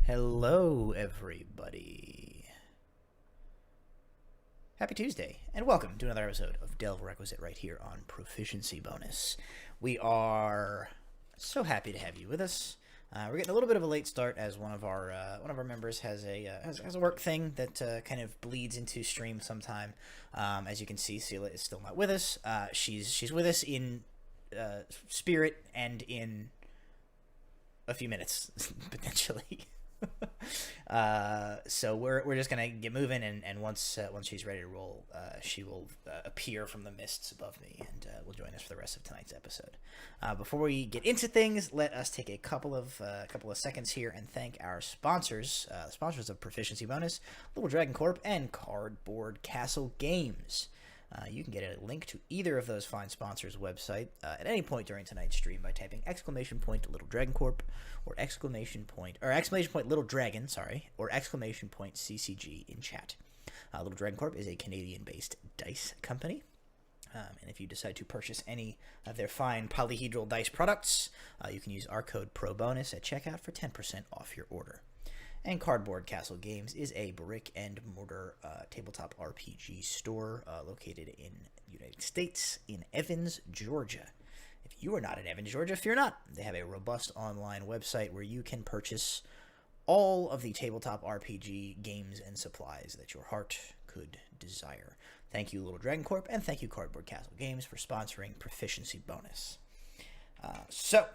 Hello, everybody. Happy Tuesday, and welcome to another episode of Delve Requisite right here on Proficiency Bonus. We are so happy to have you with us. We're getting a little bit of a late start as one of our members has a work thing that kind of bleeds into stream sometime. As you can see, Sela is still not with us. She's with us in spirit and in a few minutes potentially. So we're just gonna get moving, and once she's ready to roll, she will appear from the mists above me, and will join us for the rest of tonight's episode. Before we get into things, let us take a couple of seconds here and thank our sponsors, sponsors of Proficiency Bonus, Little Dragon Corp and Cardboard Castle Games. You can get a link to either of those fine sponsors' website at any point during tonight's stream by typing !Little Dragon Corp or ! Little Dragon, or !CCG in chat. Little Dragon Corp is a Canadian-based dice company. And if you decide to purchase any of their fine polyhedral dice products, you can use our code PROBONUS at checkout for 10% off your order. And Cardboard Castle Games is a brick and mortar tabletop RPG store located in the United States in Evans, Georgia. If you are not in Evans, Georgia, fear not. They have a robust online website where you can purchase all of the tabletop RPG games and supplies that your heart could desire. Thank you, Little Dragon Corp, and thank you, Cardboard Castle Games, for sponsoring Proficiency Bonus. So,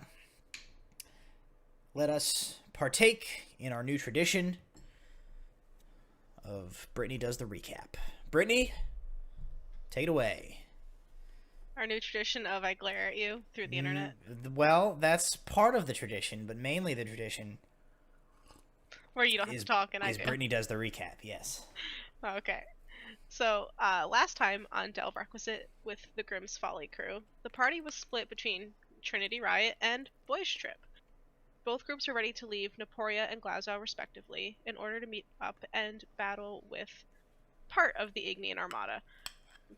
let us partake in our new tradition of Brittany does the recap. Brittany, take it away. Our new tradition of I glare at you through the internet. Well, that's part of the tradition, but mainly the tradition where you don't have to talk and I do. Brittany does the recap, yes. Okay. So, last time on Delve Requisite with the Grimm's Folly crew, the party was split between Trinity Riot and Boys Trip. Both groups are ready to leave Naporia and Glasgow respectively in order to meet up and battle with part of the Ignian Armada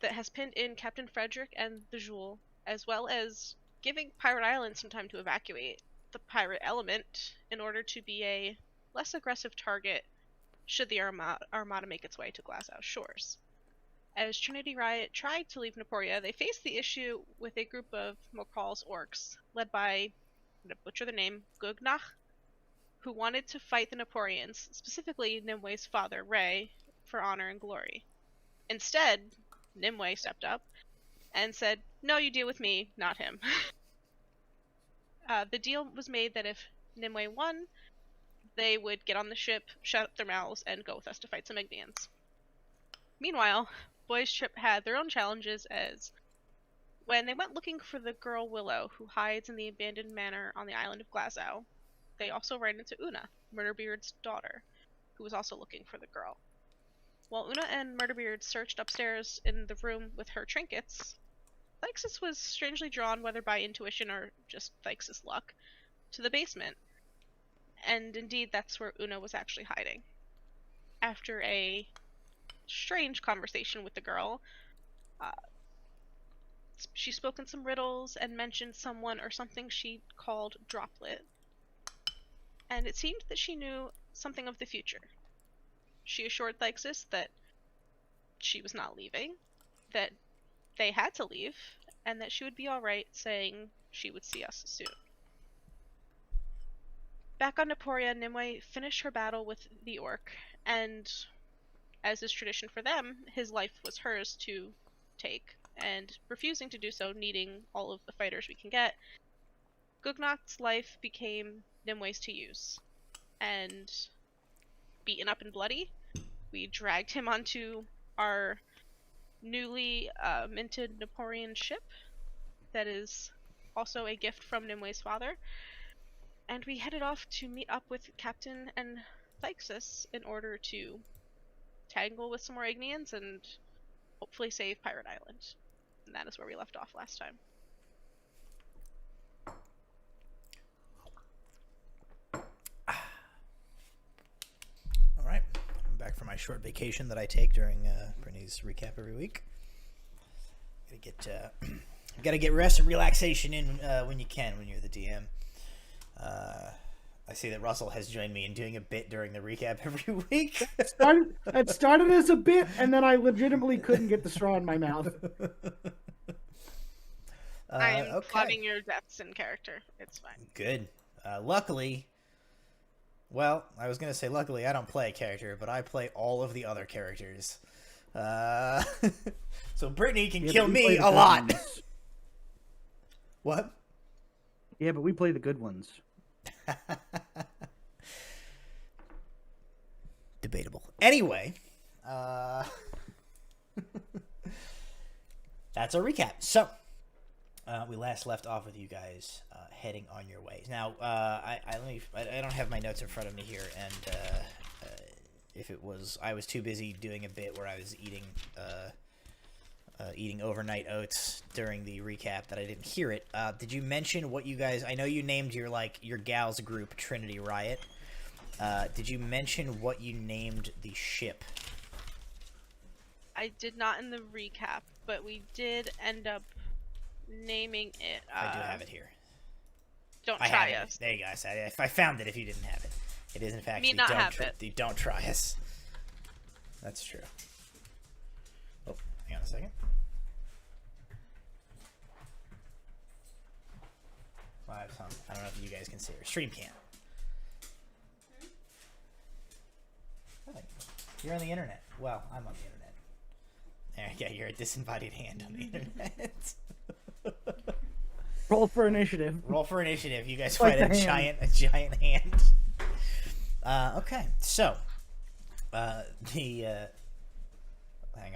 that has pinned in Captain Frederick and the Jewel, as well as giving Pirate Island some time to evacuate the pirate element in order to be a less aggressive target should the Armada make its way to Glasgow shores. As Trinity Riot tried to leave Naporia, they faced the issue with a group of Mokral's orcs, led by, I'm going to butcher the name, Gugnach, who wanted to fight the Naporians, specifically Nimwe's father, Ray, for honor and glory. Instead, Nimue stepped up and said, "No, you deal with me, not him." The deal was made that if Nimue won, they would get on the ship, shut up their mouths, and go with us to fight some Ignians. Meanwhile, Boys Trip had their own challenges, as when they went looking for the girl Willow, who hides in the abandoned manor on the island of Glasgow, they also ran into Una, Murderbeard's daughter, who was also looking for the girl. While Una and Murderbeard searched upstairs in the room with her trinkets, Thixus was strangely drawn, whether by intuition or just Thixus' luck, to the basement. And indeed, that's where Una was actually hiding. After a strange conversation with the girl, she spoke in some riddles and mentioned someone or something she called Droplet. And it seemed that she knew something of the future. She assured Thixus that she was not leaving, that they had to leave, and that she would be alright, saying she would see us soon. Back on Naporia, Nimue finished her battle with the orc, and as is tradition for them, his life was hers to take, and refusing to do so, needing all of the fighters we can get, Gugnach's life became Nimue's to use. And beaten up and bloody, we dragged him onto our newly minted Naporian ship that is also a gift from Nimue's father, and we headed off to meet up with Captain and Thixus in order to tangle with some more Ignians and hopefully save Pirate Island. And that is where we left off last time. Alright, I'm back for my short vacation that I take during Brittany's recap every week. Gotta get rest and relaxation in when you can, when you're the DM. I see that Russell has joined me in doing a bit during the recap every week. It started as a bit, and then I legitimately couldn't get the straw in my mouth. I'm Okay. plotting your deaths in character. It's fine. Good. Luckily, well, I was going to say luckily I don't play a character, but I play all of the other characters. So Brittany can kill me a lot. What? Yeah, but we play the good ones. Debatable. Anyway, that's our recap. So, we last left off with you guys heading on your way. Now, I don't have my notes in front of me here, and if it was, I was too busy doing a bit where I was eating overnight oats during the recap that I didn't hear it. Did you mention what you guys? I know you named your gals group Trinity Riot. Did you mention what you named the ship? I did not in the recap, but we did end up naming it. I do have it here. Don't I try have us. It. There you go. I found it if you didn't have it. It is in fact Me not have it. The don't try us. That's true. Oh, hang on a second. I don't know if you guys can see her. Stream can't. You're on the internet. Well, I'm on the internet. There, yeah, you're a disembodied hand on the internet. Roll for initiative. Roll for initiative. You guys Like fight a giant hand. Okay, so hang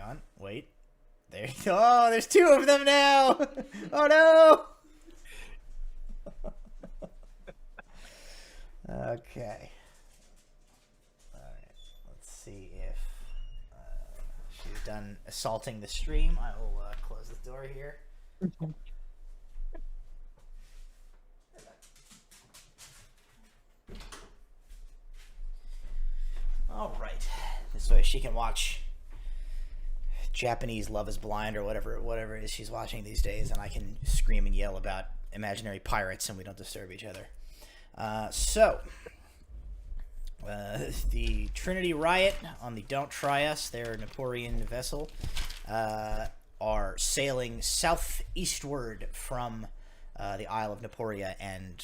on, wait. There you go. Oh, there's two of them now. Oh no. Okay. Alright, let's see if she's done assaulting the stream. I will close the door here. Alright. This way she can watch Japanese Love is Blind or whatever it is she's watching these days, and I can scream and yell about imaginary pirates and we don't disturb each other. The Trinity Riot on the Don't Try Us, their Naporian vessel, are sailing southeastward from the Isle of Naporia, and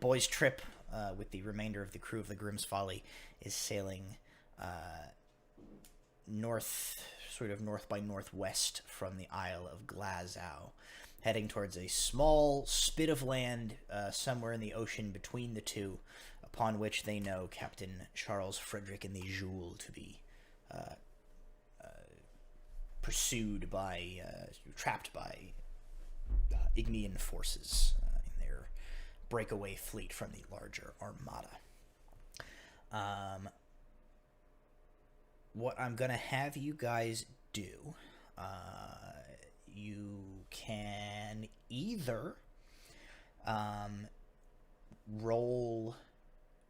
Boy's Trip, with the remainder of the crew of the Grimm's Folly, is sailing north by northwest from the Isle of Glasgow, heading towards a small spit of land somewhere in the ocean between the two, upon which they know Captain Charles Frederick and the Jewel to be trapped by Ignian forces in their breakaway fleet from the larger Armada. What I'm going to have you guys do, you can either roll,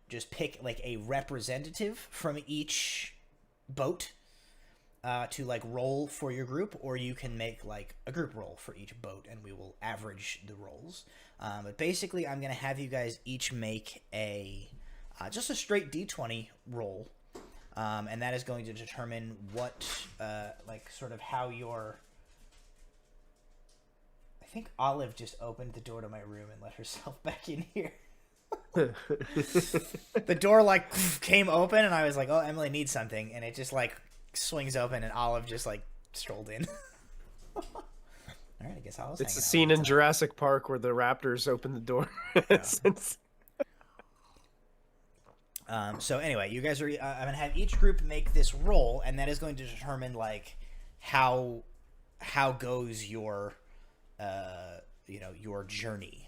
just pick like a representative from each boat to like roll for your group, or you can make like a group roll for each boat and we will average the rolls. But basically I'm going to have you guys each make just a straight D20 roll. And that is going to determine what, sort of how your... I think Olive just opened the door to my room and let herself back in here. The door, came open, and I was like, oh, Emily needs something, and it just, swings open, and Olive just, strolled in. All right, I guess I was It's hanging the out scene with in Jurassic Park where the raptors open the door. Yeah. So anyway, you guys are. I'm gonna have each group make this roll, and that is going to determine how goes your your journey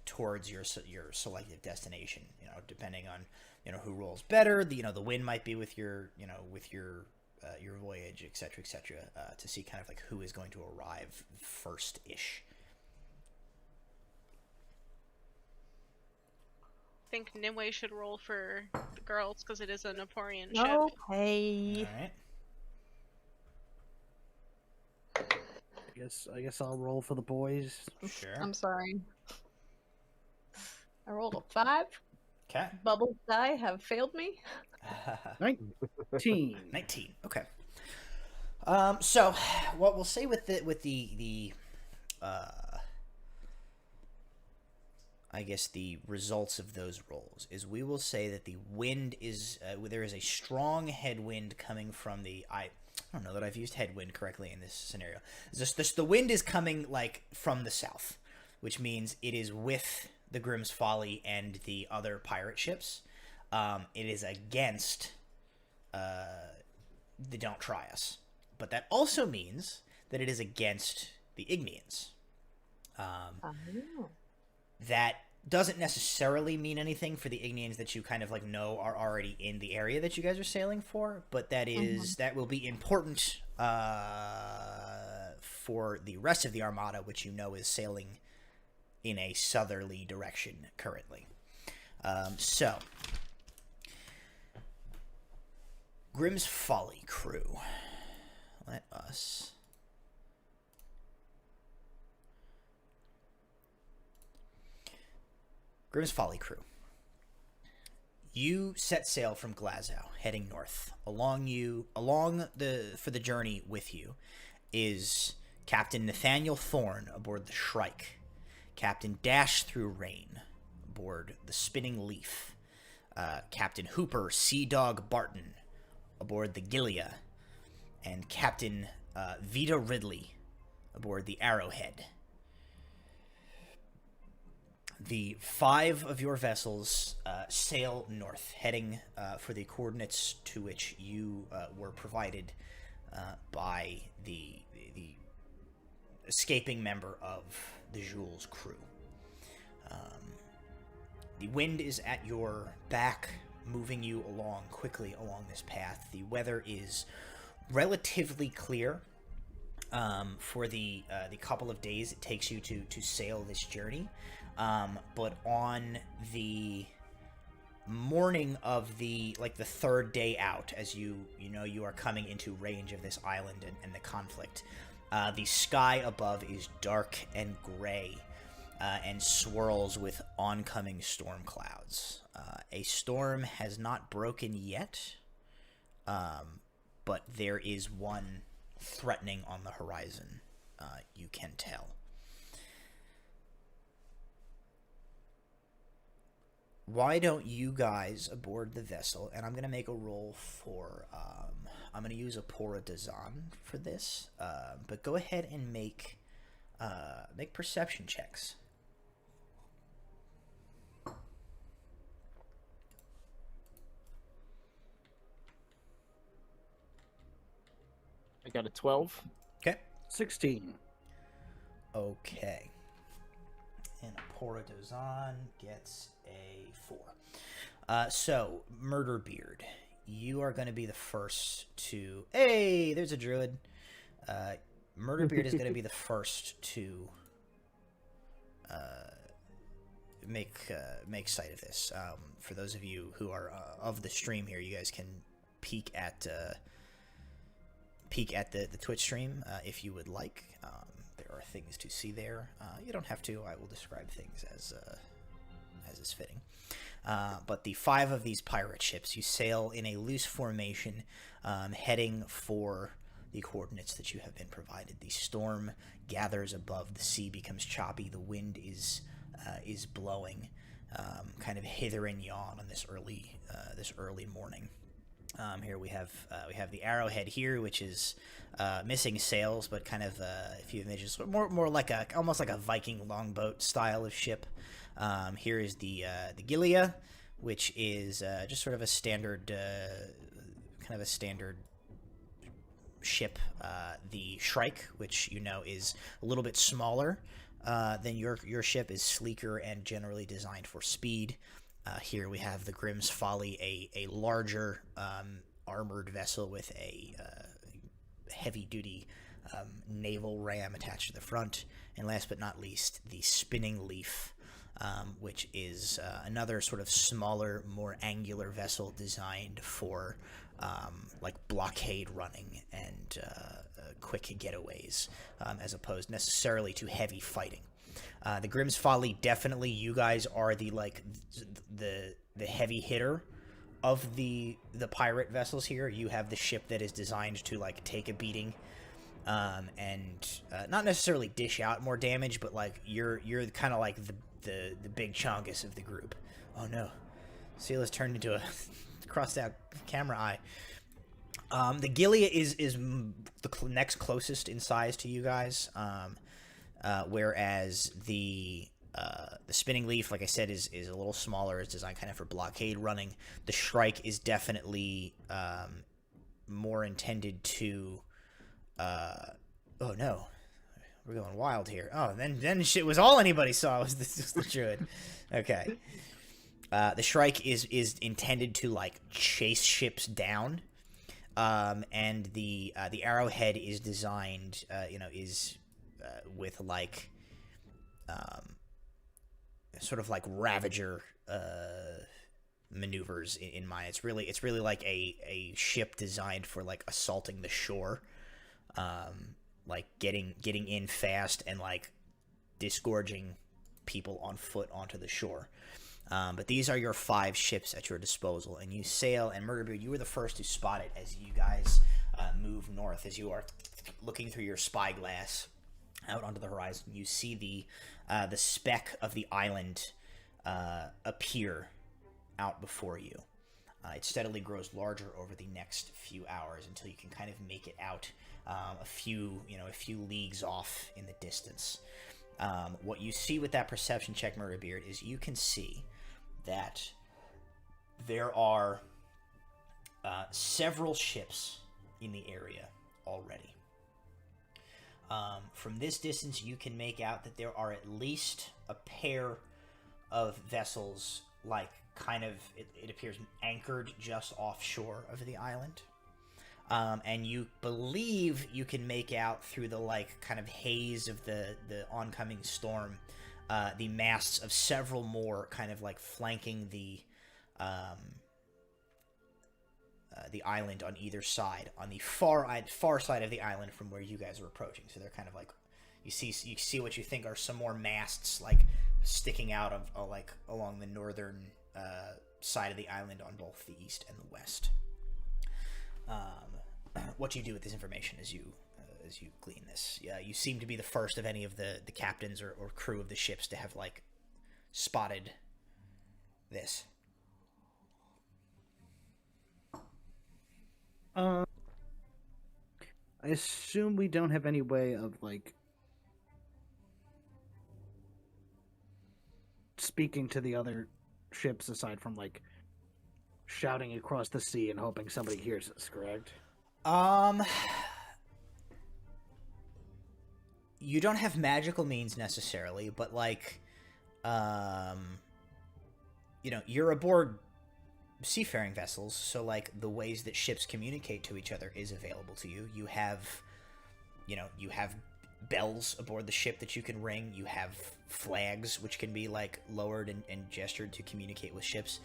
towards your selective destination. Depending on who rolls better. The win might be with your voyage, etc., to see kind of who is going to arrive first ish. I think Nimue should roll for the girls because it is a Naporian ship. Okay. All right. I guess I'll roll for the boys. Sure. I'm sorry. I rolled a 5. Okay. Bubbles die have failed me. 19. 19. Okay. So what we'll say with the I guess the results of those rolls is we will say that the wind is there is a strong headwind coming from the I don't know that I've used headwind correctly in this scenario. The wind is coming like from the south, which means it is with the Grimm's Folly and the other pirate ships. It is against the Don't Try Us, but that also means that it is against the Ignians. That doesn't necessarily mean anything for the Ignians that you kind of like know are already in the area that you guys are sailing for, but that is that will be important for the rest of the Armada, which you know is sailing in a southerly direction currently. So Grimm's Folly crew. Let us Grimm's Folly crew. You set sail from Glasgow, heading north. For the journey with you is Captain Nathaniel Thorne aboard the Shrike, Captain Dash Through Rain aboard the Spinning Leaf, Captain Hooper Sea Dog Barton aboard the Gilia, and Captain Vita Ridley aboard the Arrowhead. The 5 of your vessels sail north, heading for the coordinates to which you were provided by the escaping member of the Jules crew. The wind is at your back, moving you quickly along this path. The weather is relatively clear for the couple of days it takes you to sail this journey. But on the morning of the third day out, as you are coming into range of this island and the conflict, the sky above is dark and gray and swirls with oncoming storm clouds. A storm has not broken yet, but there is one threatening on the horizon, you can tell. Why don't you guys aboard the vessel, and I'm going to make a roll for, I'm going to use a Pora Dazan for this, but go ahead and make perception checks. I got a 12. Okay. 16. Okay. And Pora Dozan gets a 4. So, Murderbeard, you are going to be the first to... Hey, there's a druid. Murderbeard is going to be the first to make sight of this. For those of you who are of the stream here, you guys can peek at the Twitch stream if you would like. There are things to see there. You don't have to. I will describe things as is fitting. But the 5 of these pirate ships, you sail in a loose formation, heading for the coordinates that you have been provided. The storm gathers above, the sea becomes choppy, the wind is blowing, kind of hither and yon on this early morning. Here we have the Arrowhead here, which is missing sails, but kind of if you imagine more like almost like a Viking longboat style of ship. Here is the Gilia, which is just sort of a standard ship. The Shrike, which is a little bit smaller than your ship, is sleeker and generally designed for speed. Here we have the Grimm's Folly, a larger armored vessel with a heavy-duty naval ram attached to the front. And last but not least, the Spinning Leaf, which is another sort of smaller, more angular vessel designed for blockade running and quick getaways, as opposed necessarily to heavy fighting. The Grimm's Folly, definitely you guys are the heavy hitter of the pirate vessels here. You have the ship that is designed to like take a beating, and not necessarily dish out more damage, but like you're kind of like the big chongus of the group. Oh no, Seal has turned into a crossed out camera eye. The Gilead is the next closest in size to you guys, whereas the Spinning Leaf, like I said, is a little smaller. It's designed kind of for blockade running. The Shrike is definitely more intended to. Oh no, we're going wild here. Oh, then shit was all anybody saw was the Druid. Okay. The Shrike is intended to like chase ships down, and the Arrowhead is designed, with like, sort of like Ravager maneuvers in mind. It's really like a ship designed for like assaulting the shore, like getting in fast and like disgorging people on foot onto the shore. But these are your 5 ships at your disposal, and you sail, and Murderbeard, you were the first to spot it as you guys move north. As you are looking through your spyglass out onto the horizon, you see the speck of the island appear out before you. It steadily grows larger over the next few hours until you can kind of make it out a few leagues off in the distance. What you see with that perception check, Murderbeard, is you can see that there are several ships in the area already. From this distance, you can make out that there are at least a pair of vessels, like kind of, it appears anchored just offshore of the island. And you believe you can make out through the like kind of haze of the oncoming storm, the masts of several more kind of like flanking the island on either side, on the far side of the island from where you guys are approaching. So they're kind of like, you see what you think are some more masts like sticking out of like along the northern side of the island on both the east and the west. What do you do with this information as you glean this? You seem to be the first of any of the captains or crew of the ships to have like spotted this. I assume we don't have any way of like speaking to the other ships aside from like shouting across the sea and hoping somebody hears us, correct? You don't have magical means necessarily, but like, you're aboard seafaring vessels, so like the ways that ships communicate to each other is available to you. You have bells aboard the ship that you can ring. You have flags which can be like lowered and gestured to communicate with ships.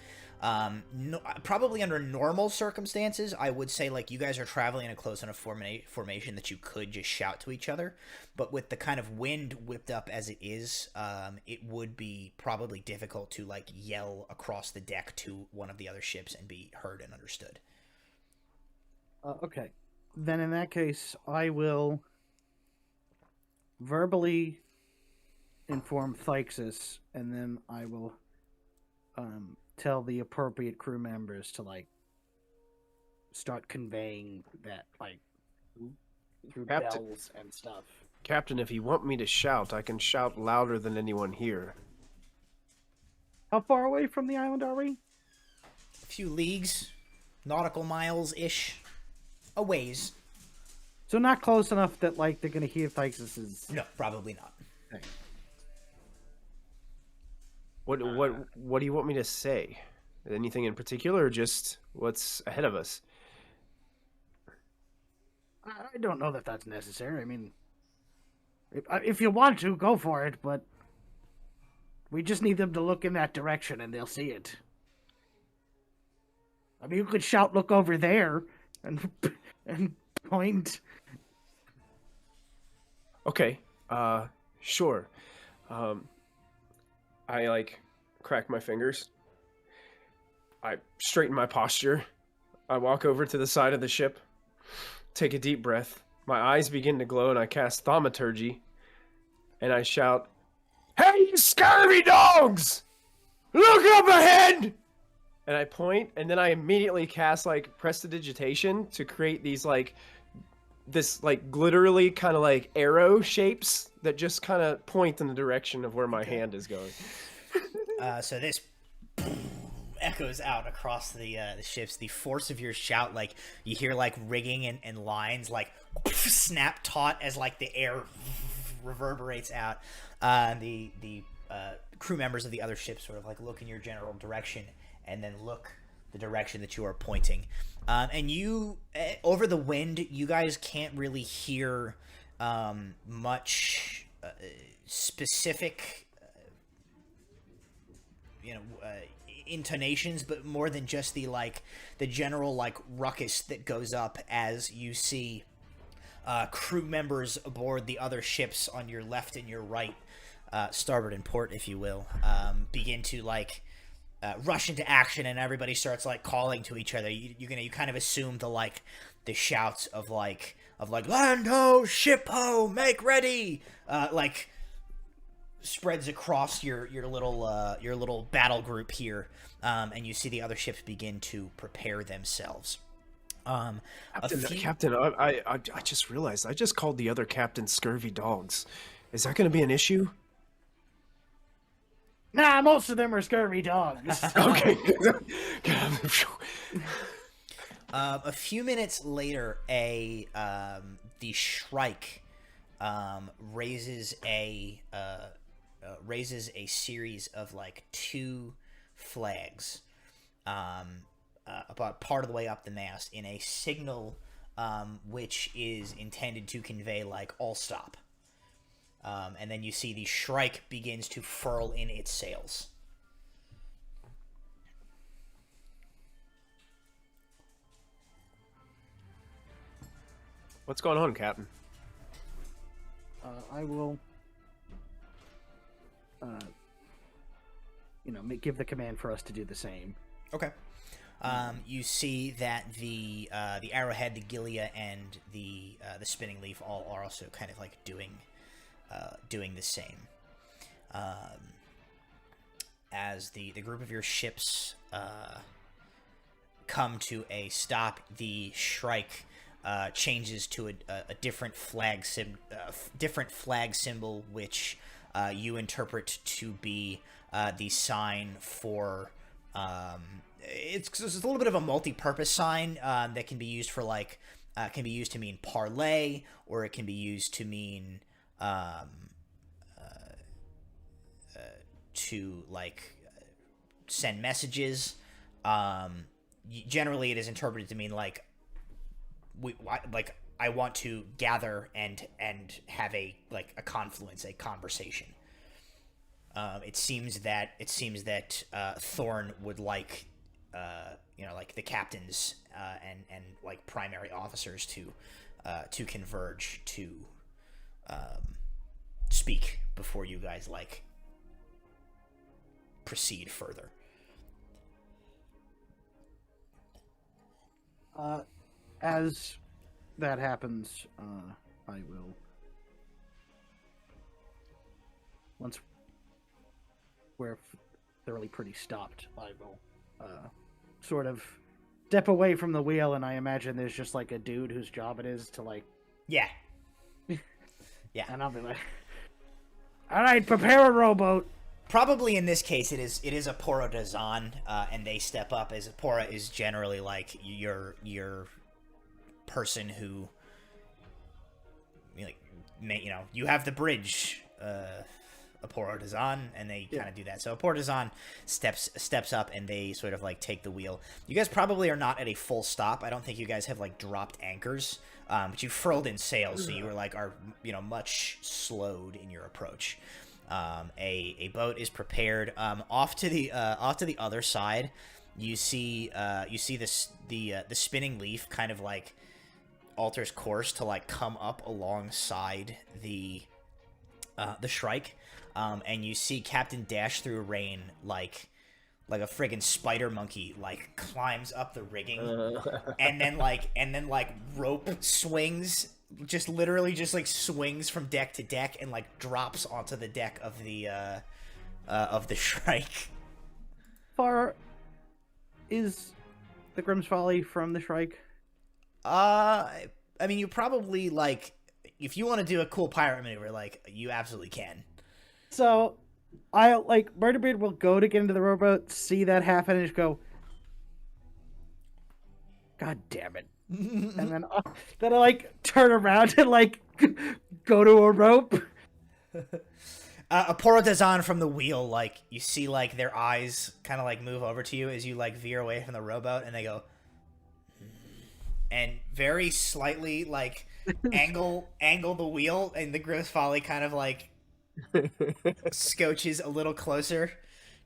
Probably under normal circumstances, I would say like you guys are traveling in a close enough formation that you could just shout to each other. But with the kind of wind whipped up as it is, it would be probably difficult to like yell across the deck to one of the other ships and be heard and understood. Okay. Then in that case, I will verbally inform Thyxus, and then I will tell the appropriate crew members to like start conveying that like through bells and stuff. Captain, if you want me to shout, I can shout louder than anyone here. How far away from the island are we? A few leagues, nautical miles-ish, a ways. So not close enough that like they're gonna hear Thyxus's. No, probably not. Okay. What do you want me to say? Anything in particular, or just what's ahead of us? I don't know that that's necessary. I mean, if you want to, go for it, but we just need them to look in that direction and they'll see it. I mean, you could shout, "Look over there," and point. Okay, sure. I like crack my fingers. I straighten my posture. I walk over to the side of the ship, take a deep breath. My eyes begin to glow, and I cast Thaumaturgy, and I shout, "Hey, you scurvy dogs! Look up ahead!" And I point, and then I immediately cast, like, Prestidigitation to create these, like, this, like, glitterly kind of, like, arrow shapes that just kind of point in the direction of where my hand is going. So this echoes out across the ships. The force of your shout, like, you hear, like, rigging and lines, like, snap taut as, like, the air reverberates out. The crew members of the other ships sort of, like, look in your general direction and then look the direction that you are pointing. And you, over the wind, you guys can't really hear much specific, intonations, but more than just the general, like, ruckus that goes up as you see crew members aboard the other ships on your left and your right, starboard and port, if you will, begin to, like, rush into action, and everybody starts, like, calling to each other. You kind of assume the shouts of land ho, ship ho, make ready, like, spreads across your little battle group here, and you see the other ships begin to prepare themselves. Captain, I just realized I just called the other captain scurvy dogs. Is that going to be an issue? Nah, most of them are scurvy dogs. Okay. A few minutes later, the Shrike raises a series of, like, 2 flags about part of the way up the mast in a signal which is intended to convey, like, all stop. And then you see the Shrike begins to furl in its sails. What's going on, Captain? I will, give the command for us to do the same. Okay. You see that the arrowhead, the Gilia, and the spinning leaf all are also kind of, like, doing the same. As the group of your ships come to a stop, the Shrike changes to a different flag symbol, which you interpret to be the sign for. It's a little bit of a multi-purpose sign that can be used for, like, can be used to mean parlay, or it can be used to mean to, like, send messages. Generally, it is interpreted to mean, like, I want to gather and have a confluence, a conversation. It seems that Thorn would like the captains and like primary officers to converge to speak before you guys, like, proceed further. As that happens, I will, once we're thoroughly pretty stopped, I will sort of step away from the wheel, and I imagine there's just, like, a dude whose job it is to, like... Yeah. Yeah. And I'll be like, all right, prepare a rowboat. Probably in this case, it is a Pora Dazan, and they step up, as Pora is generally, like, your person who, you have the bridge, Pora Dazan, and they kind of do that. So Pora Dazan steps up, and they sort of, like, take the wheel. You guys probably are not at a full stop. I don't think you guys have, like, dropped anchors, but you furled in sails, so you are much slowed in your approach. A boat is prepared. Off to the other side, you see this the spinning leaf kind of, like, alters course to, like, come up alongside the Shrike. and you see Captain Dash Through Rain like a friggin' spider monkey like climbs up the rigging, and then rope swings, just literally just like swings from deck to deck and like drops onto the deck of the Shrike. Far is the Grimm's Folly from the Shrike? I mean, you probably like, if you want to do a cool pirate maneuver, like, you absolutely can. So, Murderbeard will go to get into the rowboat, see that happen, and just go, God damn it. And then I, turn around and, go to a rope. Aporo Dazan from the wheel, like, you see, like, their eyes kind of, like, move over to you as you, like, veer away from the rowboat, and they go, and very slightly, like, angle the wheel, and the Grimm's Folly kind of, like, scooches a little closer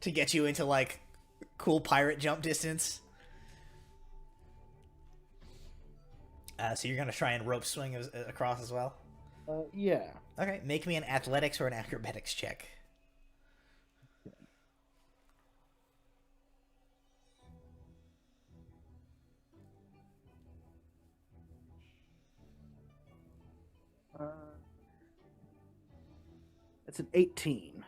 to get you into, like, cool pirate jump distance. So you're gonna try and rope swing across as well? Yeah. Okay, make me an athletics or an acrobatics check. It's an 18.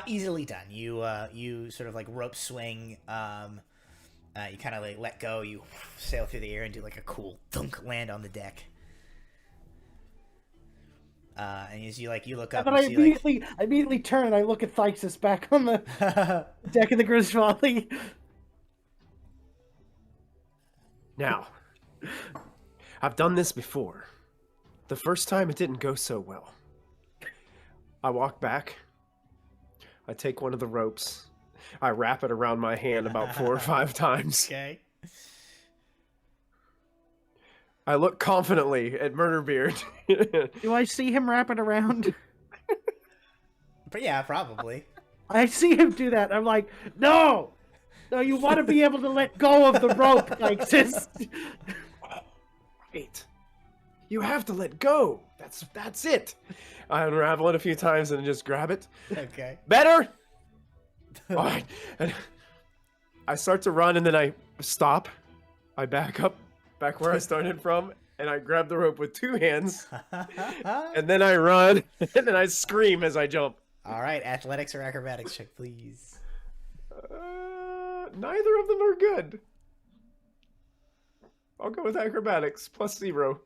Easily done. You sort of like rope swing. You kind of like let go. You sail through the air and do like a cool thunk land on the deck. And as you look up, But I immediately turn and I look at Thyxus back on the deck of the Grimm's Folly. Now, I've done this before. The first time it didn't go so well. I walk back. I take one of the ropes. I wrap it around my hand about 4 or 5 times. Okay. I look confidently at Murderbeard. Do I see him wrap it around? But yeah, probably. I see him do that. I'm like, no! No, you want to be able to let go of the rope, Thyxus. Wait. You have to let go. That's it. I unravel it a few times and just grab it. Okay. Better? All right. And I start to run and then I stop. I back up, back where I started from, and I grab the rope with 2 hands. And then I run, and then I scream as I jump. All right, athletics or acrobatics check, please. Neither of them are good. I'll go with acrobatics, +0.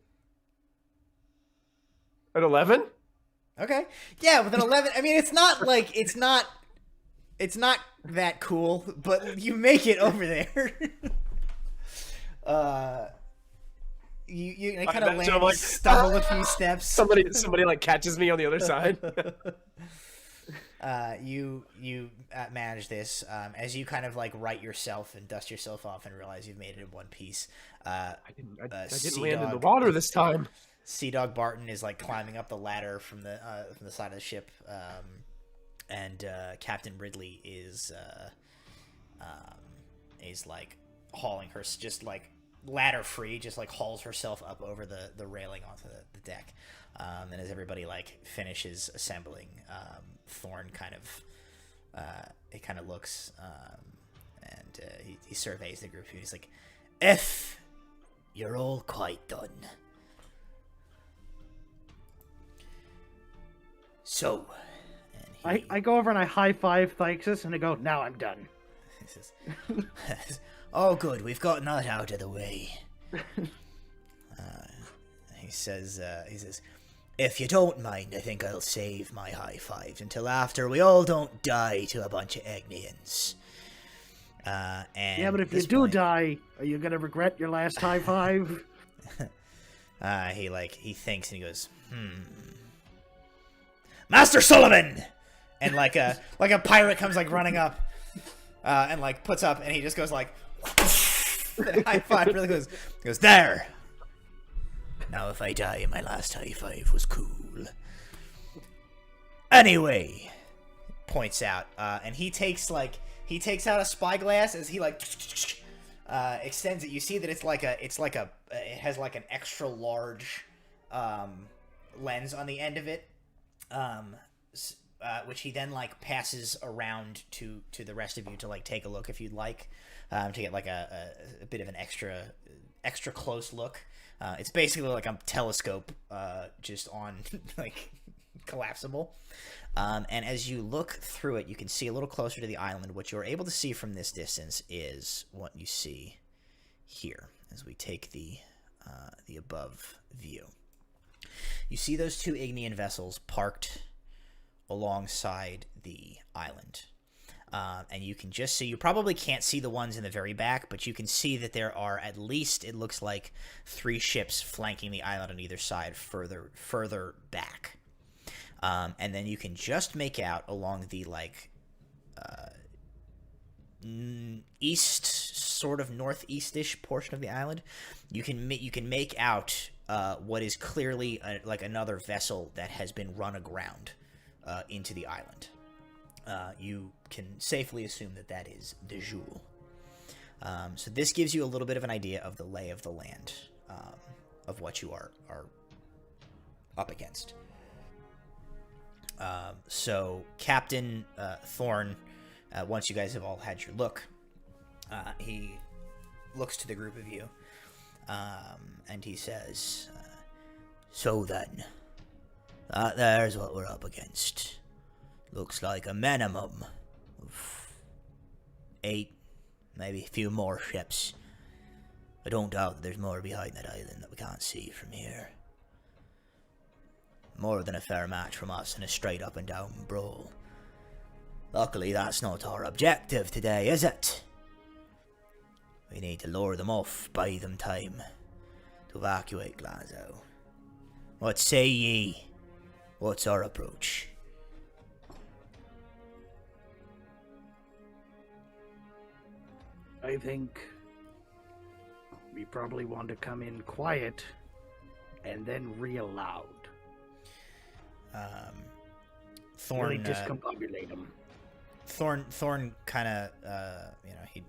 An 11? Okay. Yeah, with an 11, I mean, it's not that cool, but you make it over there. You kind of land, stumble a few steps. Somebody like catches me on the other side. You manage this as you kind of like right yourself and dust yourself off and realize you've made it in one piece. I didn't land in the water this time. Sea Dog Barton is like climbing up the ladder from the side of the ship, and Captain Ridley is like hauling her, just like ladder free, just like hauls herself up over the railing onto the deck. And as everybody like finishes assembling, Thorn kind of looks and he surveys the group and he's like, "If you're all quite done. So," and I go over and I high-five Thyxus and I go, "Now I'm done." he says, "Oh, good, we've gotten that out of the way." He says, "If you don't mind, I think I'll save my high fives until after we all don't die to a bunch of Ignians." And yeah, but if you do die, are you gonna regret your last high five? He thinks and he goes, "Master Sullivan!" And like a pirate comes like running up, and like puts up, and he just goes like, high five, really goes there. Now if I die, my last high five was cool. Anyway, points out, and he takes out a spyglass as he like extends it. You see that it has like an extra large lens on the end of it. which he then like passes around to the rest of you to like take a look if you'd like, to get like a bit of an extra close look. It's basically like a telescope, just on like collapsible. And as you look through it, you can see a little closer to the island. What you're able to see from this distance is what you see here as we take the above view. You see those two Ignian vessels parked alongside the island. And you can just see, you probably can't see the ones in the very back, but you can see that there are at least, it looks like, 3 ships flanking the island on either side further back. And then you can just make out along the, like, east, sort of northeast-ish portion of the island, you can make out what is clearly like another vessel that has been run aground into the island. You can safely assume that is the Jewel. So this gives you a little bit of an idea of the lay of the land, of what you are up against. So Captain Thorn, once you guys have all had your look, he looks to the group of you, and he says, "So then, there's what we're up against. Looks like a minimum of 8, maybe a few more ships. I don't doubt that there's more behind that island that we can't see from here. More than a fair match from us in a straight up and down brawl. Luckily, that's not our objective today, is it? We need to lure them off, buy them time to evacuate Glasgow. What say ye? What's our approach?" I think we probably want to come in quiet and then real loud. Thorn really discombobulate them. Thorn kind of,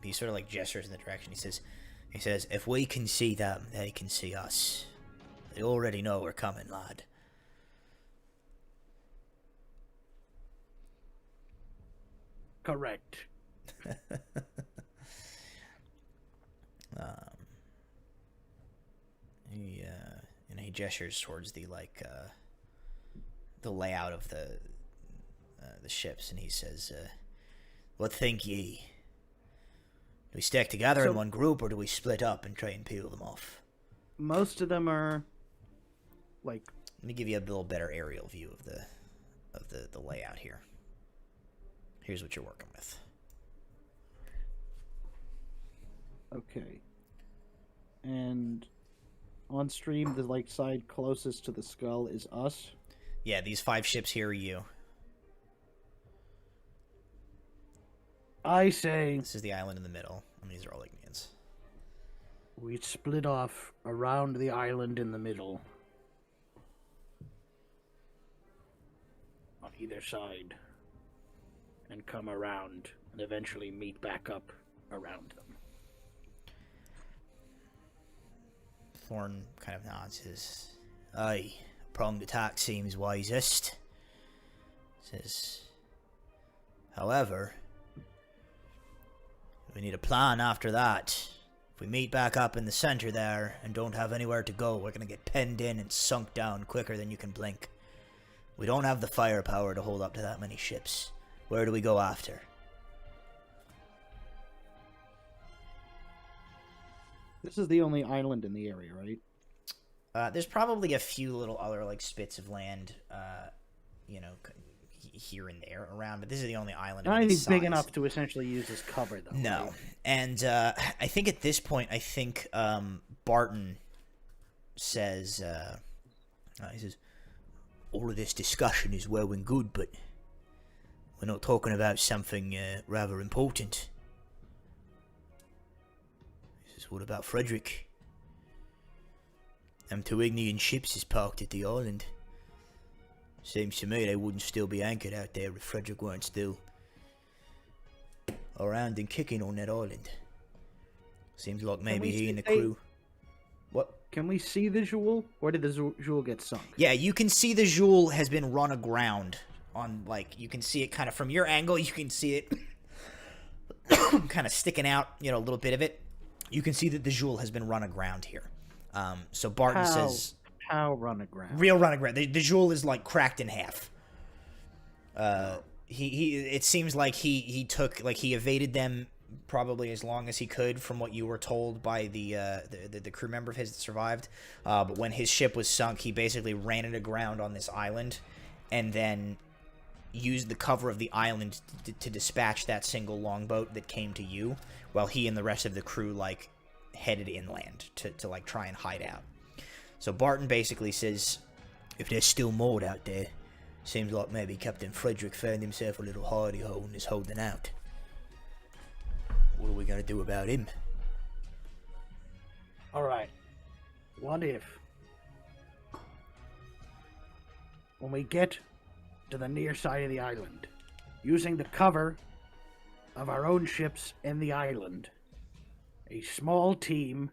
he sort of like gestures in the direction. He says, "If we can see them, they can see us. They already know we're coming, lad." Correct. He gestures towards the the layout of the ships, and he says, "What think ye? Do we stick together in one group, or do we split up and try and peel them off?" Most of them are like. Let me give you a little better aerial view of the layout here. Here's what you're working with. Okay. And on stream, the like side closest to the skull is us. Yeah, these 5 ships here are you. I say This is the island in the middle, and these are all Ignians. we split off around the island in the middle. On either side. And come around and eventually meet back up around them. Thorn kind of nods his. "Aye, pronged attack seems wisest." Says, "However, we need a plan after that. If we meet back up in the center there and don't have anywhere to go, we're gonna get penned in and sunk down quicker than you can blink. We don't have the firepower to hold up to that many ships. Where do we go after?" This is the only island in the area, right? There's probably a few little other like spits of land, here and there around, but this is the only island. Not of its anything big size. enough to essentially use as cover, though. No, right? and I think at this point, Barton says, he says, "All of this discussion is well and good, but we're not talking about something rather important." He says, "What about Frederick? Them 2 Ignian ships is parked at the island. Seems to me they wouldn't still be anchored out there if Frederick weren't still around and kicking on that island. Seems like maybe he and the crew..." What? Can we see the Jewel? Or did the Jewel get sunk? Yeah, you can see the Jewel has been run aground on like you can see it kind of from your angle. You can see it kind of sticking out, you know, a little bit of it. You can see that the jewel has been run aground here. So Barton says, "How run aground? Real run aground. The jewel is like cracked in half. It seems like he took like he evaded them probably as long as he could from what you were told by the crew member of his that survived. But when his ship was sunk, he basically ran it aground on this island, and then used the cover of the island to dispatch that single longboat that came to you, while he and the rest of the crew like headed inland to like try and hide out. So Barton basically says, if there's still more out there, seems like maybe Captain Frederick found himself a little hardy-ho and is holding out. What are we gonna do about him? Alright. What if, when we get to the near side of the island, using the cover of our own ships in the island, a small team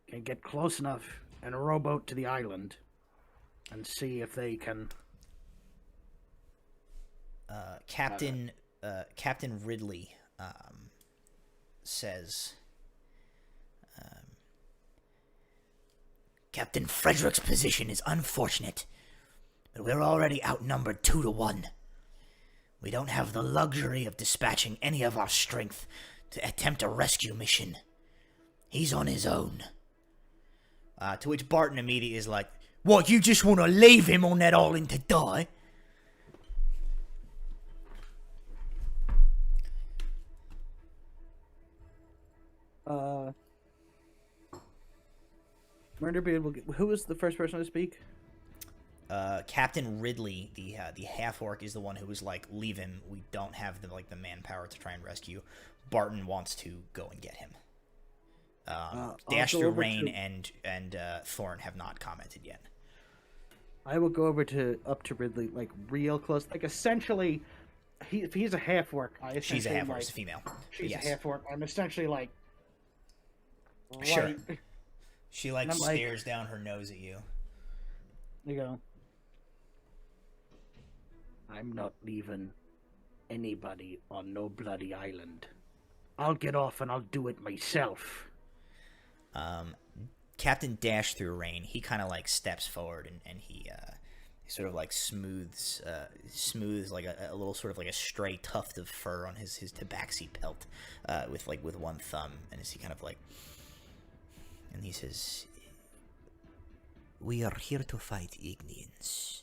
can get close enough in a rowboat to the island and see if they can... Captain Ridley says, Captain Frederick's position is unfortunate, but we're already outnumbered 2-1. We don't have the luxury of dispatching any of our strength to attempt a rescue mission. He's on his own. To which Barton immediately is like, what, you just want to leave him on that island to die? Who was the first person to speak? Captain Ridley, the half orc, is the one who was like, leave him. We don't have the manpower to try and rescue. Barton wants to go and get him. Dash Through Rain and Thorn have not commented yet. I will go up to Ridley, like real close, like essentially, if he's a half orc, She's a half orc, she's a female. She's a half orc. I'm essentially like, sure. right. She like stares down her nose at you. You go. I'm not leaving anybody on no bloody island. I'll get off and I'll do it myself. Captain Dash Through Rain, he kind of like steps forward and he sort of like smooths like a little sort of like a stray tuft of fur on his tabaxi pelt with one thumb, and as he kind of like, and he says, we are here to fight Ignians.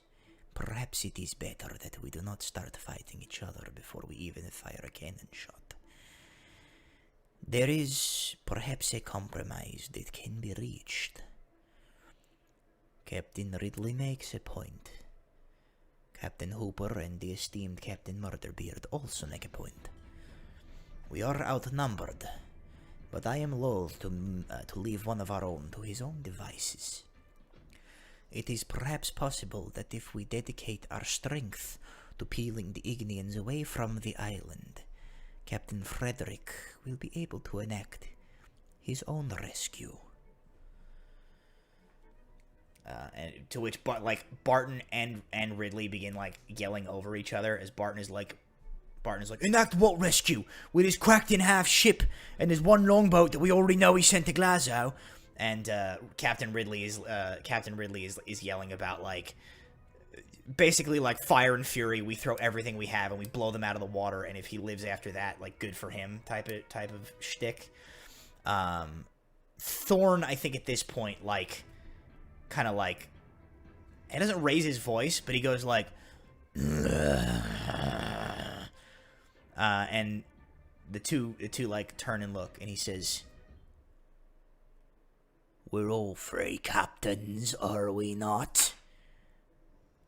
Perhaps it is better that we do not start fighting each other before we even fire a cannon shot. There is perhaps a compromise that can be reached. Captain Ridley makes a point. Captain Hooper and the esteemed Captain Murderbeard also make a point. We are outnumbered, but I am loath to leave one of our own to his own devices. It is perhaps possible that if we dedicate our strength to peeling the Ignians away from the island, Captain Frederick will be able to enact his own rescue. And to which, Barton and Ridley begin like yelling over each other as Barton is like, enact what rescue? With his cracked in half ship and his one longboat that we already know he sent to Glasgow. And Captain Ridley is yelling about like, basically like fire and fury. We throw everything we have and we blow them out of the water. And if he lives after that, like good for him type of shtick. Thorn, I think at this point, like, kind of like, he doesn't raise his voice, but he goes like, and the two like turn and look, and he says, we're all free captains, are we not?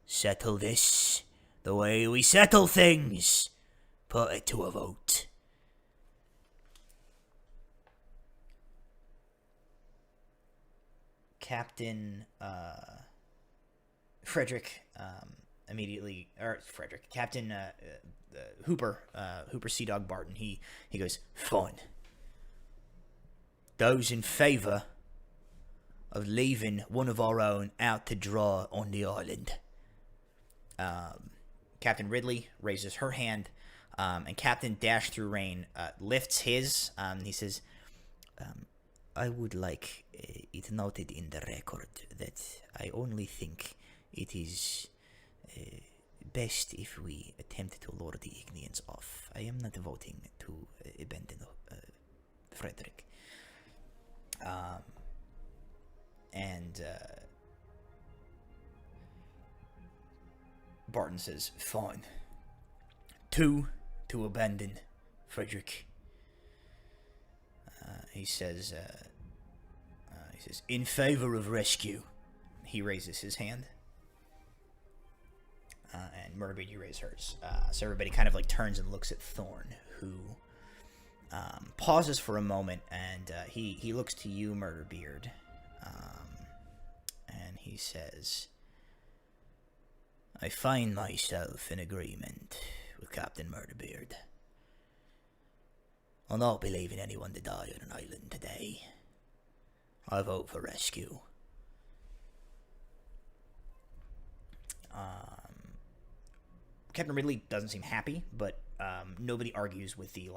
Settle this the way we settle things. Put it to a vote. Captain Frederick Captain Hooper Sea Dog Barton, he goes, fine. Those in favour of leaving one of our own out to dry on the island, Captain Ridley raises her hand, and Captain Dash Through Rain lifts his. He says, I would like it noted in the record that I only think it is best if we attempt to lure the Ignians off. I am not voting to abandon Frederick. Barton says, fine. 2, to abandon Frederick. He says, in favor of rescue. He raises his hand. And Murderbeard, you raise hers. So everybody kind of like turns and looks at Thorn, who pauses for a moment, and he looks to you, Murderbeard, and he says, I find myself in agreement with Captain Murderbeard. I'll not be leaving anyone to die on an island today. I vote for rescue. Captain Ridley doesn't seem happy, but nobody argues with the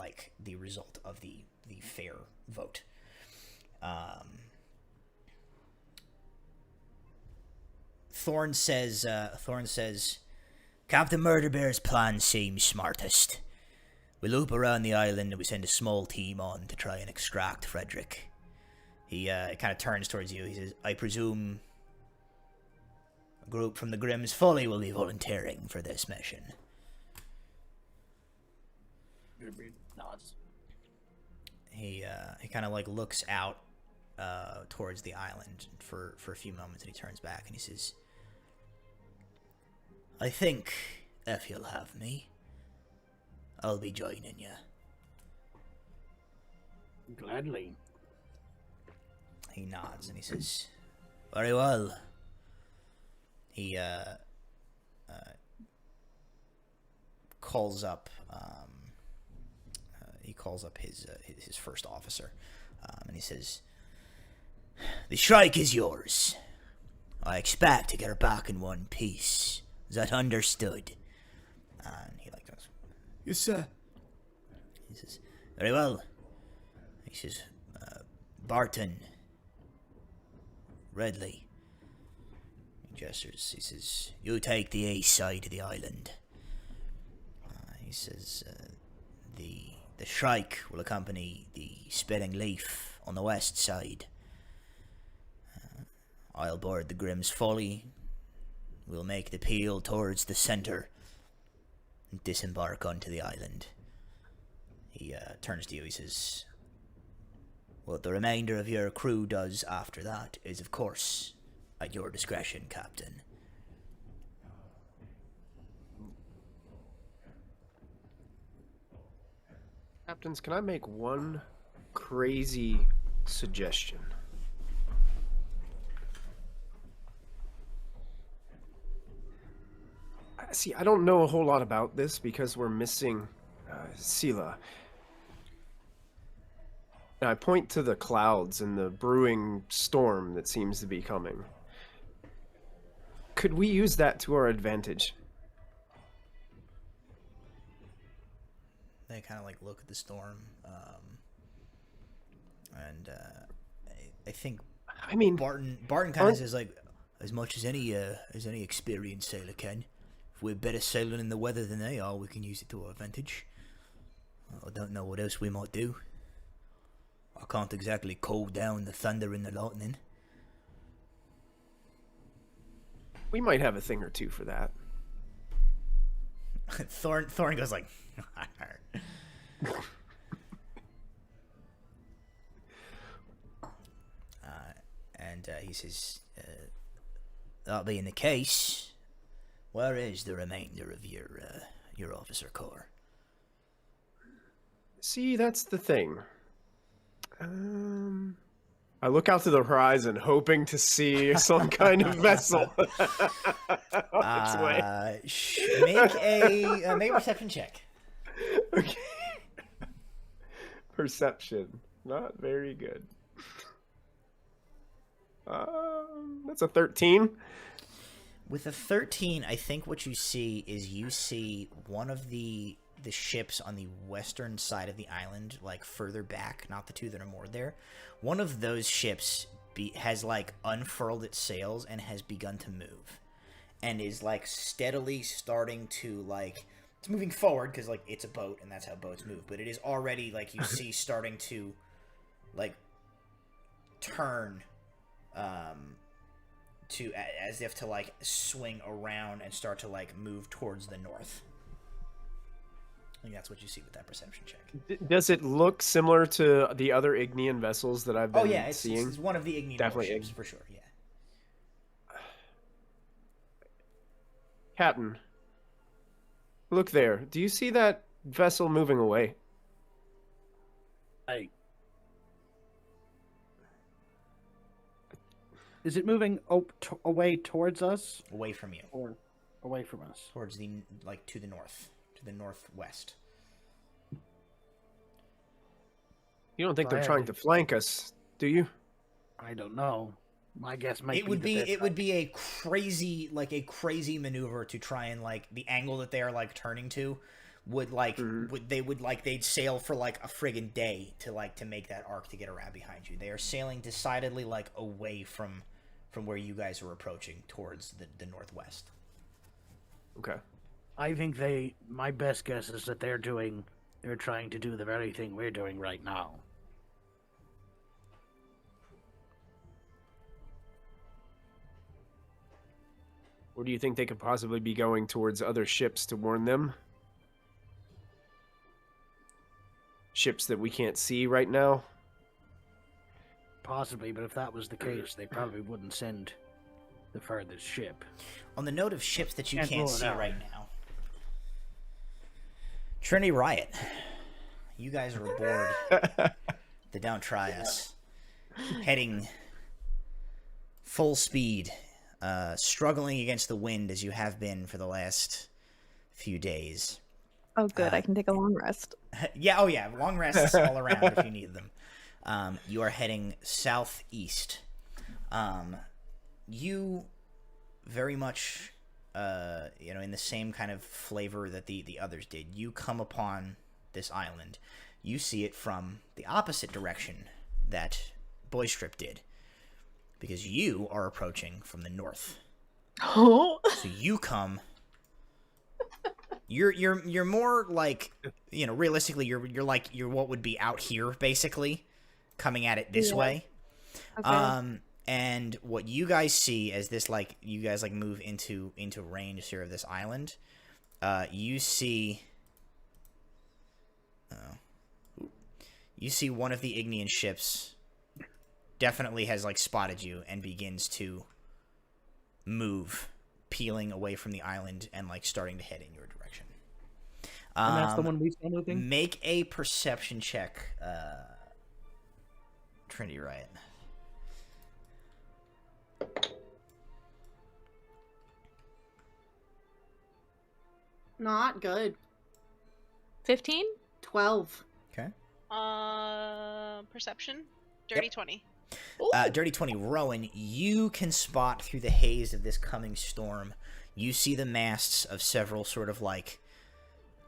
result of the fair vote. Thorn says, Captain Murderbeard's plan seems smartest. We loop around the island and we send a small team on to try and extract Frederick. He kind of turns towards you. He says, I presume a group from the Grimm's Folly will be volunteering for this mission. Nods. He kind of like looks out towards the island for a few moments, and he turns back and he says, I think if you'll have me, I'll be joining you. Gladly. He nods and he says, very well. He calls up his first officer, and he says, the strike is yours. I expect to get her back in one piece. Is that understood? And he like goes, yes, sir. He says, very well. He says, Barton, Redley. He gestures. He says, you take the east side of the island. He says, the Shrike will accompany the Spitting Leaf on the west side. I'll board the Grimm's Folly. We'll make the peel towards the center and disembark onto the island. He turns to you. He says, what the remainder of your crew does after that is, of course, at your discretion, Captain. Captains, can I make one crazy suggestion? See, I don't know a whole lot about this because we're missing Sela. And I point to the clouds and the brewing storm that seems to be coming. Could we use that to our advantage? They kind of like look at the storm, and I think Barton kind of says like, as much as any experienced sailor can. If we're better sailing in the weather than they are, we can use it to our advantage. I don't know what else we might do. I can't exactly call down the thunder and the lightning. We might have a thing or two for that. Thorn goes like, and he says, that being the case, where is the remainder of your officer corps? See, that's the thing. I look out to the horizon, hoping to see some kind of vessel on its way. Make a perception check. Okay. Perception, not very good. That's a 13. With a 13, I think what you see is one of the ships on the western side of the island, like further back, not the two that are moored there. One of those ships has like unfurled its sails and has begun to move, and is like steadily starting to like, it's moving forward because like it's a boat and that's how boats move, but it is already like you see starting to like turn to as if to like swing around and start to like move towards the north. I think that's what you see with that perception check. Does it look similar to the other Ignian vessels that I've been seeing? It's one of the Ignian ships for sure. Yeah. Captain, look there. Do you see that vessel moving away? Is it moving away towards us? Away from you. Or away from us? Towards the, like, to the north. To the northwest. You don't think they're trying to flank us, do you? I don't know. My guess might it would be a crazy maneuver to try and like the angle that they are like turning to would like they'd sail for like a friggin' day to make that arc to get around behind you. They are sailing decidedly like away from where you guys are approaching towards the northwest. Okay. I think my best guess is that they're trying to do the very thing we're doing right now. Or do you think they could possibly be going towards other ships to warn them? Ships that we can't see right now? Possibly, but if that was the case, they probably wouldn't send the furthest ship. On the note of ships that you can't see right now, Trinity Riot, you guys are aboard the Don't Try Us, heading full speed, struggling against the wind as you have been for the last few days. Oh, good. I can take a long rest. Yeah, long rests all around if you need them. You are heading southeast. You very much, in the same kind of flavor that the others did. You come upon this island. You see it from the opposite direction that Boystrip did, because you are approaching from the north. Oh. So you come. You're more like, realistically, you're what would be out here basically, coming at it this way. Okay. And what you guys see as this you guys move into range here of this island, you see one of the Ignian ships definitely has spotted you and begins to move, peeling away from the island and starting to head in your direction. And that's the one we saw moving? Make a perception check, Trinity Riot. Not good. 15? 12. Okay. Perception. Dirty 20. Dirty 20. Rowan, you can spot through the haze of this coming storm. You see the masts of several sort of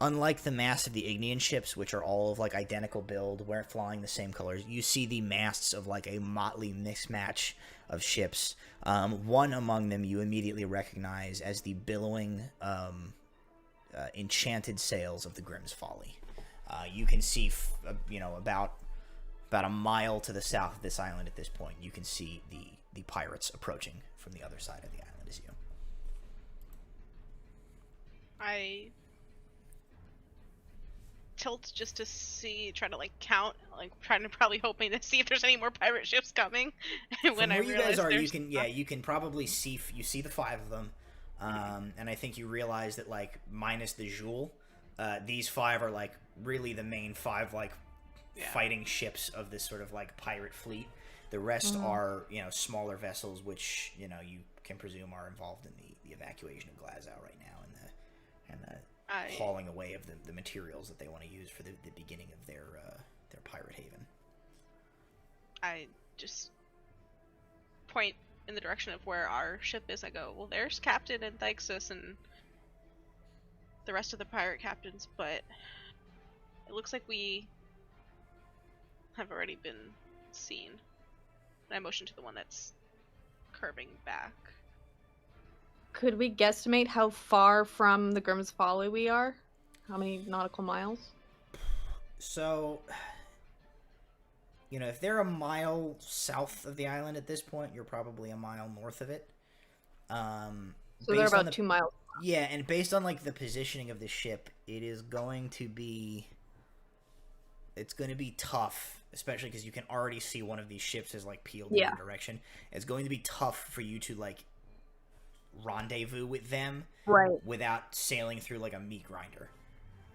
unlike the masts of the Ignian ships, which are all of identical build, flying the same colors. You see the masts of a motley mismatch of ships. One among them you immediately recognize as the billowing, enchanted sails of the Grimm's Folly. You can see, about a mile to the south of this island at this point. You can see the pirates approaching from the other side of the island as you. I tilt just to try to count, probably hoping to see if there's any more pirate ships coming. And when From where you guys are, you can probably see the 5 of them, and I think you realize that minus the Joule, these 5 are really the main 5 fighting ships of this sort of pirate fleet. The rest are smaller vessels, which you can presume are involved in the evacuation of Glasgow right now and the hauling away of the materials that they want to use for the beginning of their pirate haven. I just point in the direction of where our ship is, I go, well, there's Captain and Thixus and the rest of the pirate captains, but it looks like we have already been seen. And I motion to the one that's curving back. Could we guesstimate how far from the Grimm's Folly we are? How many nautical miles? So, if they're a mile south of the island at this point, you're probably a mile north of it. So they're about 2 miles. Yeah, and based on like the positioning of the ship, it's going to be tough, especially because you can already see one of these ships is like peeled in your direction. It's going to be tough for you to like rendezvous with them without sailing through like a meat grinder.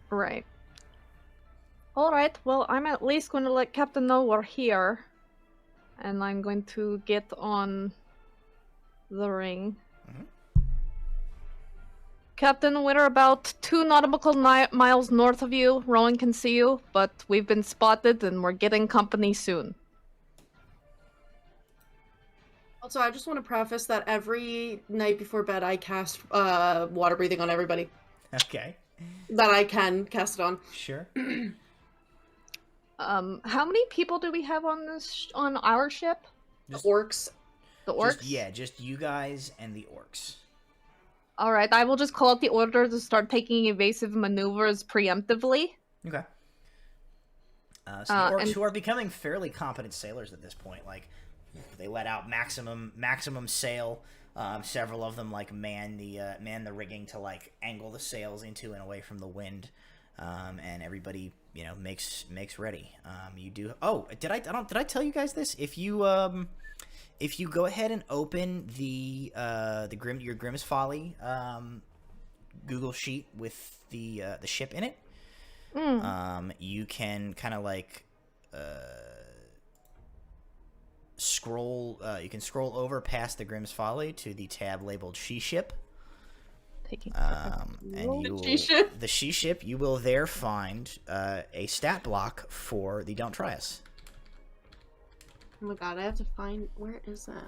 Right. Alright, well, I'm at least going to let Captain know we're here. And I'm going to get on the ring. Mm-hmm. Captain, we're about 2 nautical miles north of you. Rowan can see you, but we've been spotted and we're getting company soon. Also, I just want to preface that every night before bed I cast water breathing on everybody. Okay. That I can cast it on. Sure. How many people do we have on this on our ship? The orcs. The orcs? Just you guys and the orcs. Alright, I will just call out the order to start taking evasive maneuvers preemptively. Okay. So the orcs, who are becoming fairly competent sailors at this point, like they let out maximum sail. Several of them like man the rigging to like angle the sails into and away from the wind, and everybody makes ready. You do. Oh, did I tell you guys this? If you go ahead and open your Grimm's Folly Google sheet with the ship in it, you can kind of like scroll. You can scroll over past the Grimm's Folly to the tab labeled She Ship. And you will, the She Ship, you will there find a stat block for the Don't Try Us. Oh my god, I have to find... Where is that?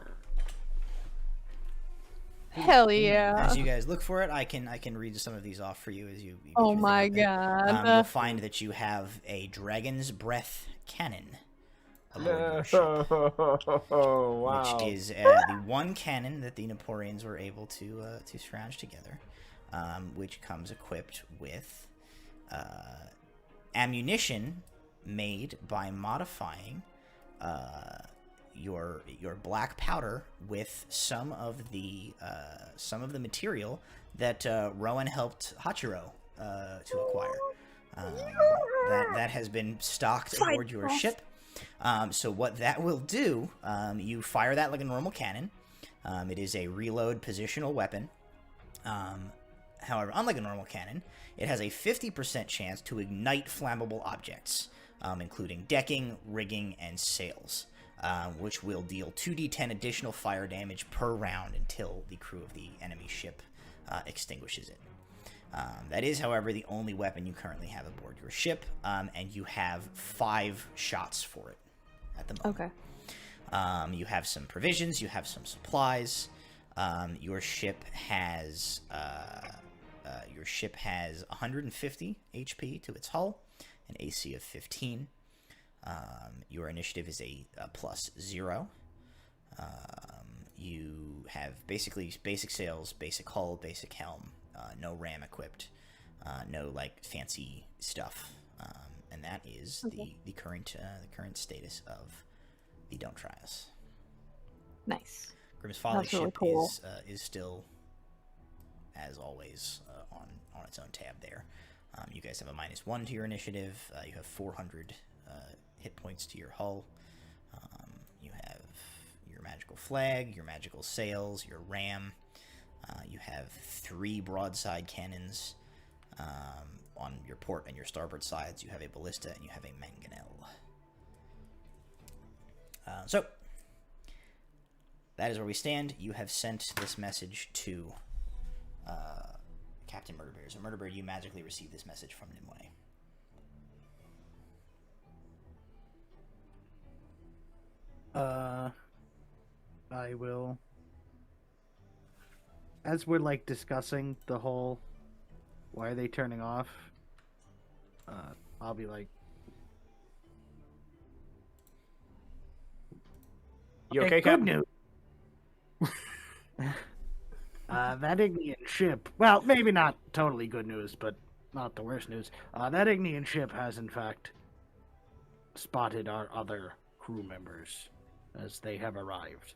Hell yeah. As you guys look for it, I can read some of these off for you as you oh my god. You'll find that you have a Dragon's Breath cannon aboard your ship. Oh, wow. Which is the one cannon that the Naporians were able to scrounge together, which comes equipped with ammunition made by modifying your black powder with some of the material that Rowan helped Hachiro to acquire. That has been stocked aboard your ship. So what that will do, you fire that like a normal cannon. It is a reload positional weapon. However, unlike a normal cannon, it has a 50% chance to ignite flammable objects, including decking, rigging, and sails, which will deal 2d10 additional fire damage per round until the crew of the enemy ship extinguishes it. That is, however, the only weapon you currently have aboard your ship, and you have 5 shots for it at the moment. Okay. You have some provisions, you have some supplies. Your ship has 150 HP to its hull, an AC of 15. Your initiative is a +0. You have basically basic sails, basic hull, basic helm. No ram equipped, no like fancy stuff, and that is the current status of the Don't Try Us. Nice. Grimm's Folly That's really ship cool. is still, as always, on its own tab there. You guys have a -1 to your initiative. You have 400 hit points to your hull. You have your magical flag, your magical sails, your ram. You have 3 broadside cannons on your port and your starboard sides. You have a ballista and you have a mangonel. So, that is where we stand. You have sent this message to Captain Murderbeard. So, Murderbeard, you magically received this message from Nimue. I will as we're like discussing the whole, why are they turning off? I'll be like, You okay, good Captain? news. That Ignian ship, well, maybe not totally good news, but not the worst news. That Ignian ship has, in fact, spotted our other crew members as they have arrived.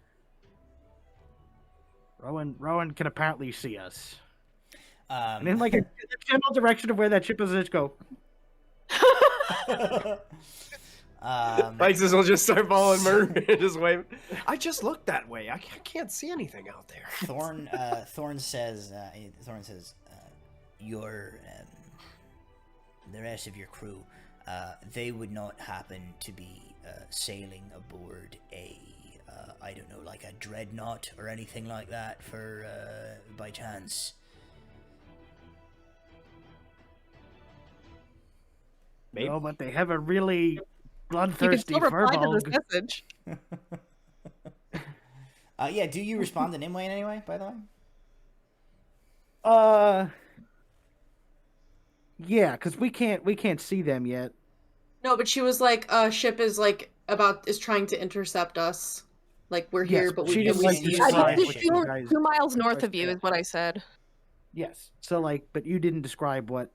Rowan can apparently see us. And in, like, a general direction of where that ship is, just go. Lexus will just start following Murphy and just wave. I just looked that way. I can't see anything out there. Thorn says, your the rest of your crew, they would not happen to be sailing aboard a I don't know, like a dreadnought or anything like that for by chance. Maybe. No, but they have a really You can bloodthirsty still reply to furball. this message. Yeah, do you respond to Nimue in any way, by the way? Yeah, because we can't see them yet. No, but she was like, ship is like is trying to intercept us. Like we're Yes, here, but she we just we like see to you. I describe think what it's you guys 2 miles north are of you saying. is what I said. Yes. So like, but you didn't describe what.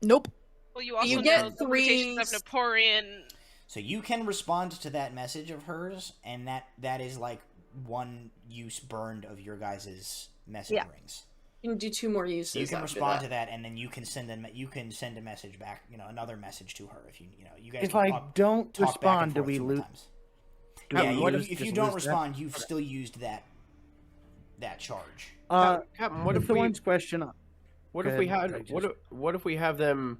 Nope. Well, you also get know the limitations of three- Naporian. So you can respond to that message of hers, and that is like one use burned of your guys' message Yeah. rings. You can do 2 more uses. So you can after respond that. to that, and then you can send a message back. You know, another message to her if you guys. If can I talk, don't talk back and respond, do forth we 2 lose? times. do Yeah, we what lose- if you just don't lose that? respond, you've still used that charge. Captain, what if the we? one's question? What Go if we ahead, had? I just- What if we have them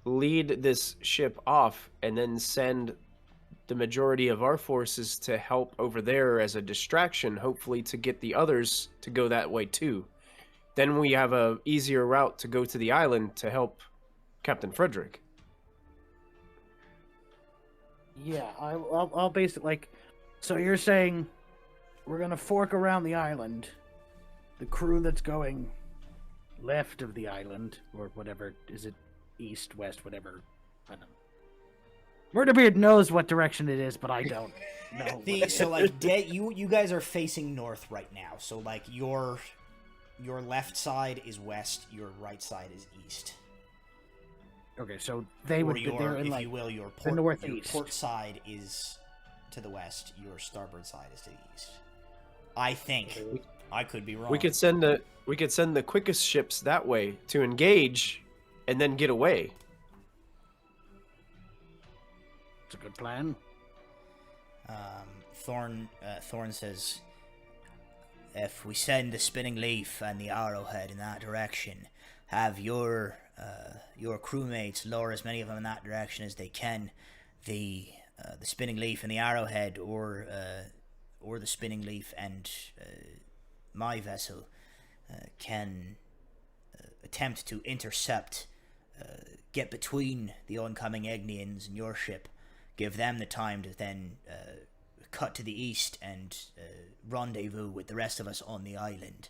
lead this ship off and then send the majority of our forces to help over there as a distraction, hopefully to get the others to go that way too. Then we have a easier route to go to the island to help Captain Frederick. Yeah, I'll base it like. So you're saying we're gonna fork around the island. The crew that's going left of the island, or whatever, is it east, west, whatever? I don't know. Murderbeard knows what direction it is, but I don't know. So like you guys are facing north right now. So like your left side is west, your right side is east. Okay, so they Or would. your, They're in if like you will, your the port northeast. side is to the west, your starboard side is to the east. I think. I could be wrong. We could send the quickest ships that way to engage and then get away. It's a good plan. Thorn says, if we send the spinning leaf and the arrowhead in that direction, have your crewmates lure as many of them in that direction as they can. The spinning leaf and the arrowhead, or the spinning leaf and my vessel can attempt to intercept, get between the oncoming Ignians and your ship, give them the time to then cut to the east and rendezvous with the rest of us on the island.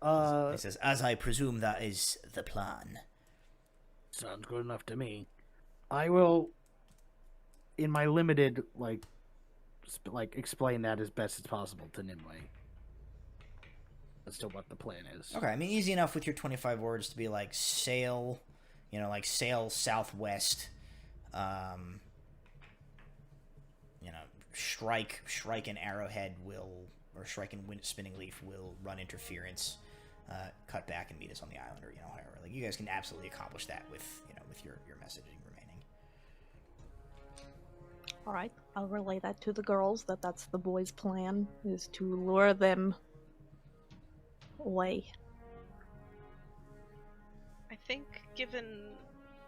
It says, as I presume that is the plan. Sounds good enough to me. I will, in my limited explain that as best as possible to Nimue as to what the plan is. Okay, I mean, easy enough with your 25 words to be like sail, sail southwest, strike an arrowhead or strike and spinning leaf will run interference, cut back and meet us on the island, or however. Like, you guys can absolutely accomplish that with your messaging remaining. All right, I'll relay that to the girls. That's the boys' plan, is to lure them away. I think, given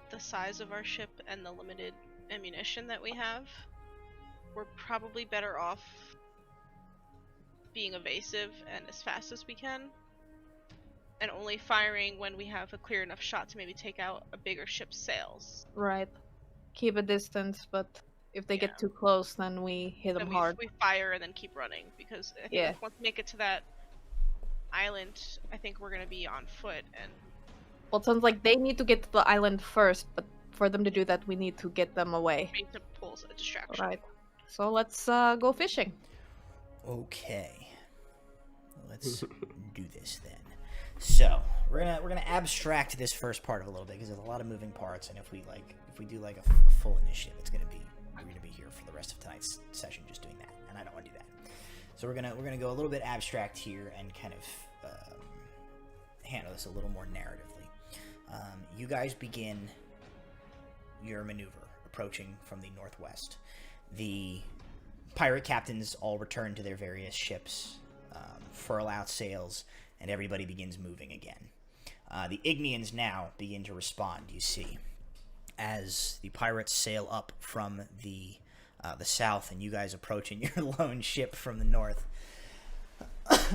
the size of our ship and the limited ammunition that we have, we're probably better off being evasive and as fast as we can, and only firing when we have a clear enough shot to maybe take out a bigger ship's sails. Right. Keep a distance, but if they Yeah. get too close, then we hit them And hard. we fire and then keep running, because I think Yeah. if once we make it to that island, I think we're gonna be on foot, and Well, it sounds like they need to get to the island first, but for them to do that, we need to get them away. we need to pull a distraction. Right. So let's go fishing. Okay. Let's do this then. So we're gonna abstract this first part of a little bit because there's a lot of moving parts, and if we do like a full initiative, we're gonna be here for the rest of tonight's session just doing that, and I don't want to do that. So we're gonna go a little bit abstract here and kind of handle this a little more narratively. You guys begin your maneuver approaching from the northwest. The pirate captains all return to their various ships, furl out sails, and everybody begins moving again. The Ignians now begin to respond, you see, as the pirates sail up from the south and you guys approach in your lone ship from the north.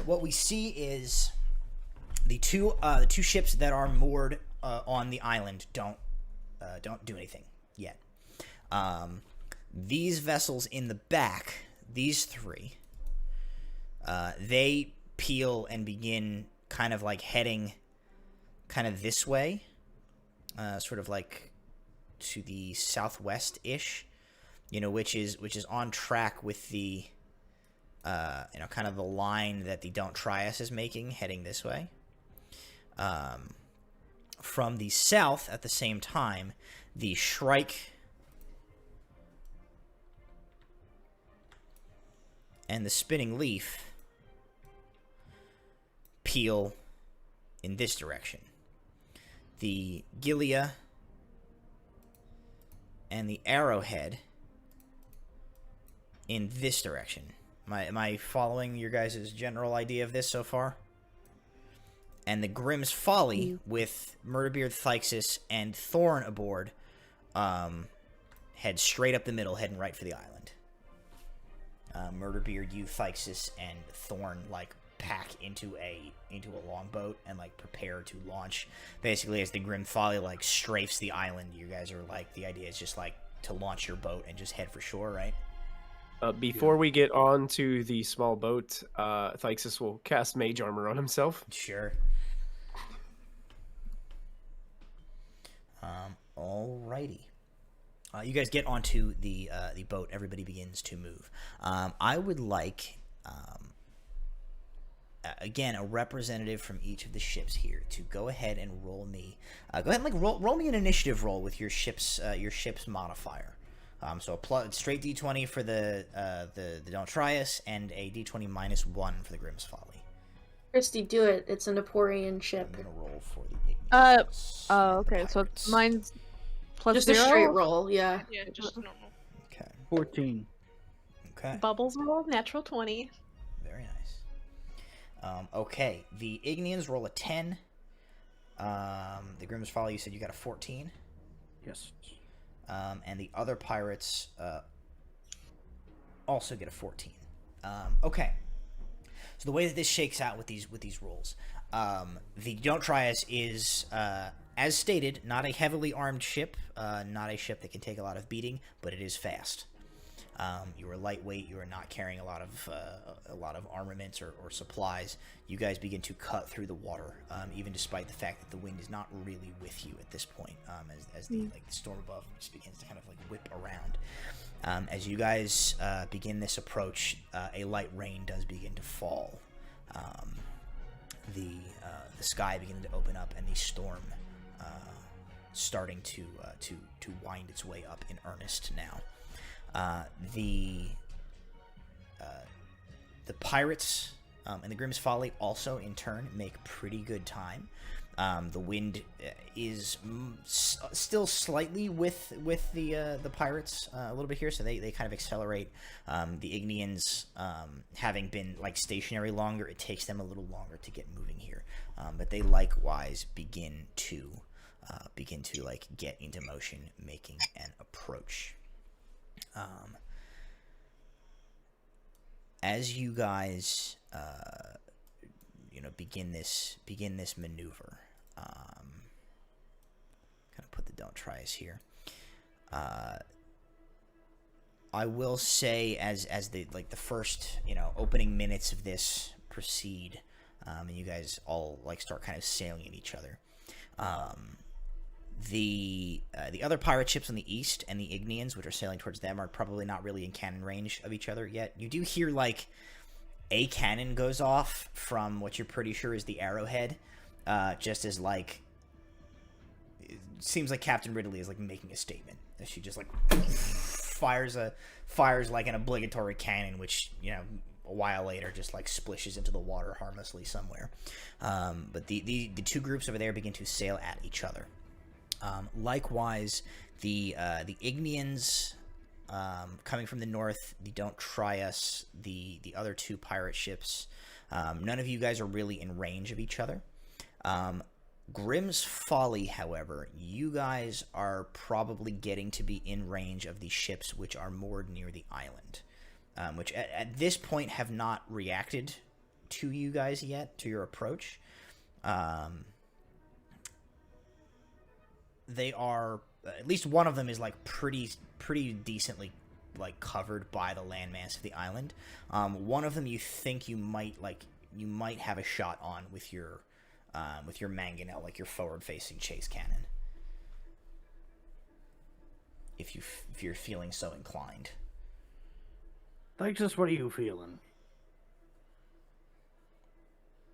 What we see is the two ships that are moored on the island don't do anything yet. These vessels in the back, these three, they peel and begin kind of like heading kind of this way, sort of like to the southwest-ish, which is on track with the kind of the line that the Don't Try Us is making, heading this way. From the south, at the same time, the Shrike and the Spinning Leaf peel in this direction. The Gilia and the Arrowhead in this direction. Am I following your guys' general idea of this so far? And the Grimm's Folly, with Murderbeard, Thyxus, and Thorn aboard, head straight up the middle, heading right for the island. Murderbeard, you, Thyxus, and Thorn pack into a longboat and prepare to launch. Basically, as the Grim Folly strafes the island, you guys are the idea is just to launch your boat and just head for shore, right? Before we get on to the small boat, Thyxus will cast Mage Armor on himself. Sure. Alrighty. You guys get onto the boat. Everybody begins to move. I would like, again, a representative from each of the ships here to go ahead and roll me. Go ahead and roll me an initiative roll with your ship's modifier. So a straight D20 for the Don't Try Us, and a D20 -1 for the Grimm's Folly. Christy, do it. It's an Emporian ship. I'm gonna roll for the Ignians. Okay, so mine's plus Just 0. a straight roll, yeah. Yeah, just normal. Okay. 14. Okay. Bubbles roll, natural 20. Very nice. Okay, the Ignians roll a 10. The Grimm's Folly, you said you got a 14. Yes. And the other pirates also get a 14. Okay. So the way that this shakes out with these rolls, the Don't Try Us is, as stated, not a heavily armed ship, not a ship that can take a lot of beating, but it is fast. You are lightweight. You are not carrying a lot of armaments or supplies. You guys begin to cut through the water, even despite the fact that the wind is not really with you at this point, as the storm above just begins to kind of whip around. As you guys begin this approach, a light rain does begin to fall. The sky beginning to open up, and the storm starting to wind its way up in earnest now. The pirates and the Grimm's Folly also in turn make pretty good time. The wind is still slightly with the pirates a little bit here, so they kind of accelerate. The Ignians, having been stationary longer, it takes them a little longer to get moving here, but they likewise begin to get into motion, making an approach. As you guys begin this maneuver, kind of put the Don't Try Us here. I will say, as the first opening minutes of this proceed, and you guys all start kind of sailing at each other. The other pirate ships on the east and the Ignians, which are sailing towards them, are probably not really in cannon range of each other yet. You do hear a cannon goes off from what you're pretty sure is the arrowhead, just as it seems like Captain Ridley is making a statement. As she just fires an obligatory cannon, which a while later just splishes into the water harmlessly somewhere. But the two groups over there begin to sail at each other. Likewise, the Ignians coming from the north, the Don't Try Us, the other two pirate ships, none of you guys are really in range of each other. Grimm's Folly, however, you guys are probably getting to be in range of the ships which are moored near the island, which at this point have not reacted to you guys yet, to your approach. They are, at least one of them is pretty decently covered by the landmass of the island. One of them you think you might have a shot on with your mangonel, your forward-facing chase cannon, if you're feeling so inclined. Thanks, what are you feeling?